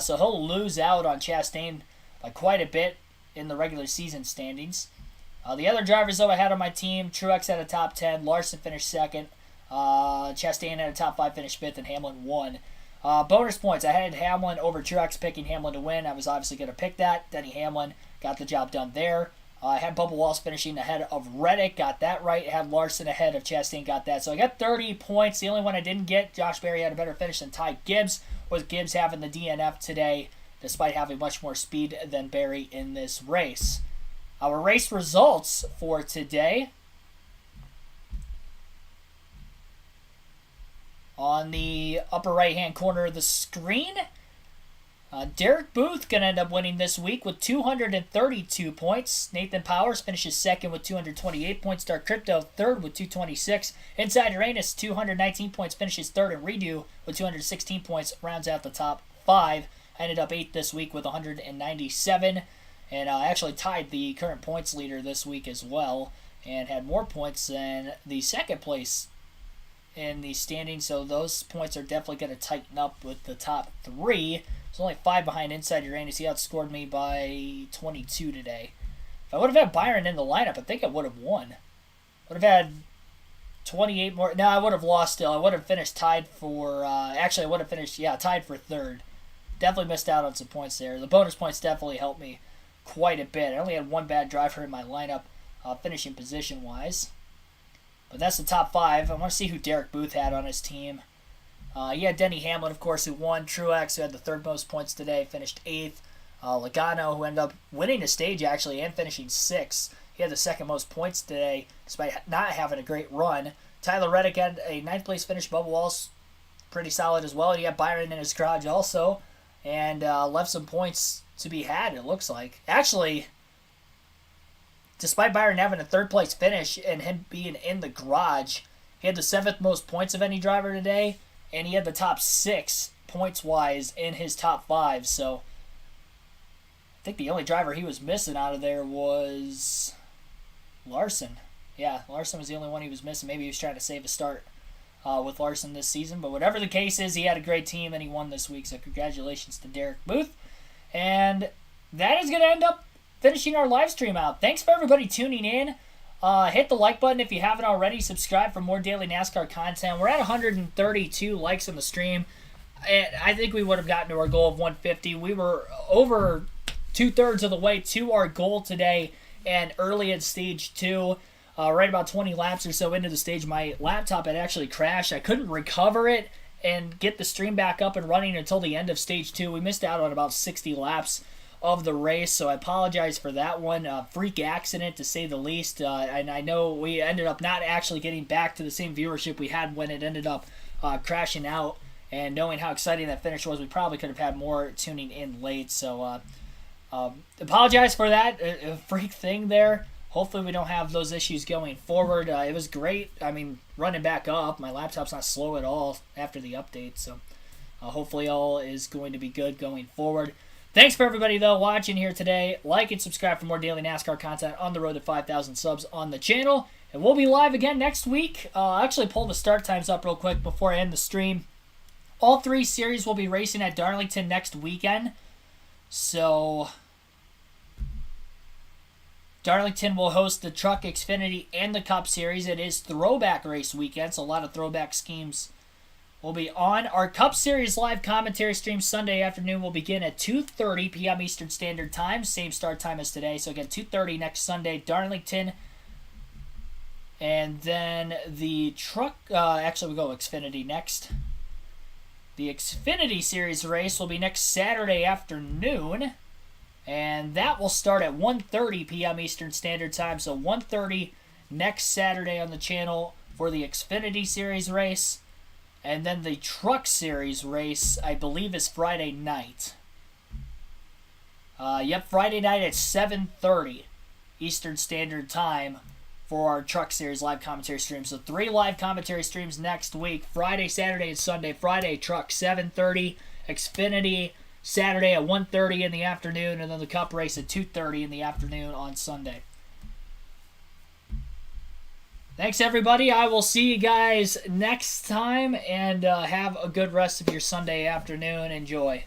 So he'll lose out on Chastain by quite a bit in the regular season standings. The other drivers, though, I had on my team, Truex had a top 10, Larson finished 2nd, Chastain had a top 5, finished 5th, and Hamlin won. Bonus points, I had Hamlin over Truex, picking Hamlin to win. I was obviously going to pick that. Denny Hamlin got the job done there. I had Bubba Wallace finishing ahead of Reddick, got that right. I had Larson ahead of Chastain, got that. So I got 30 points. The only one I didn't get, Josh Berry had a better finish than Ty Gibbs, with Gibbs having the DNF today, despite having much more speed than Berry in this race. Our race results for today. On the upper right-hand corner of the screen, Derek Booth going to end up winning this week with 232 points. Nathan Powers finishes 2nd with 228 points. Dark Crypto 3rd with 226. Inside Uranus 219 points, finishes 3rd. And Redo with 216 points rounds out the top 5. I ended up 8th this week with 197. And actually tied the current points leader this week as well, and had more points than the 2nd place in the standings. So those points are definitely going to tighten up with the top 3. It's only 5 behind Inside Uranus. He outscored me by 22 today. If I would have had Byron in the lineup, I think I would have won. Would have had 28 more. No, I would have lost still. I would have finished tied for... actually, I would have finished, tied for 3rd. Definitely missed out on some points there. The bonus points definitely helped me quite a bit. I only had 1 bad driver in my lineup, finishing position-wise. But that's the top 5. I want to see who Derek Booth had on his team. He had Denny Hamlin, of course, who won. Truex, who had the 3rd most points today, finished 8th. Logano, who ended up winning the stage, actually, and finishing 6th. He had the 2nd most points today, despite not having a great run. Tyler Reddick had a 9th place finish. Bubba Wallace, pretty solid as well. And he had Byron in his garage also, and left some points to be had, it looks like. Actually, despite Byron having a 3rd place finish and him being in the garage, he had the 7th most points of any driver today, and he had the top 6 points-wise in his top 5. So I think the only driver he was missing out of there was Larson. Yeah, Larson was the only one he was missing. Maybe he was trying to save a start with Larson this season. But whatever the case is, he had a great team, and he won this week. So congratulations to Derek Booth. And that is going to end up finishing our live stream out. Thanks for everybody tuning in. Hit the like button if you haven't already. Subscribe for more daily NASCAR content. We're at 132 likes on the stream. And I think we would have gotten to our goal of 150. We were over 2/3 of the way to our goal today, and early in stage 2, right about 20 laps or so into the stage, my laptop had actually crashed. I couldn't recover it and get the stream back up and running until the end of stage 2. We missed out on about 60 laps of the race, so I apologize for that one. Freak accident, to say the least. And I know we ended up not actually getting back to the same viewership we had when it ended up crashing out And knowing how exciting that finish was, we probably could have had more tuning in late. So apologize for that freak thing there. Hopefully we don't have those issues going forward. It was great. I mean, running back up, my laptop's not slow at all after the update. So hopefully all is going to be good going forward. Thanks for everybody, though, watching here today. Like and subscribe for more daily NASCAR content on the road to 5,000 subs on the channel. And we'll be live again next week. I'll actually pull the start times up real quick before I end the stream. All 3 series will be racing at Darlington next weekend. So Darlington will host the Truck, Xfinity, and the Cup Series. It is throwback race weekend, so a lot of throwback schemes will be on. Our Cup Series live commentary stream Sunday afternoon will begin at 2:30 p.m. Eastern Standard Time. Same start time as today. So again, 2:30 next Sunday, Darlington. And then the Truck... actually, we'll go Xfinity next. The Xfinity Series race will be next Saturday afternoon. And that will start at 1:30 p.m. Eastern Standard Time. So 1:30 next Saturday on the channel for the Xfinity Series race. And then the Truck Series race, I believe, is Friday night. Friday night at 7:30 Eastern Standard Time for our Truck Series live commentary stream. So 3 live commentary streams next week. Friday, Saturday, and Sunday. Friday, Truck, 7:30. Xfinity, Saturday at 1:30 in the afternoon, and then the Cup race at 2:30 in the afternoon on Sunday. Thanks, everybody. I will see you guys next time, and have a good rest of your Sunday afternoon. Enjoy.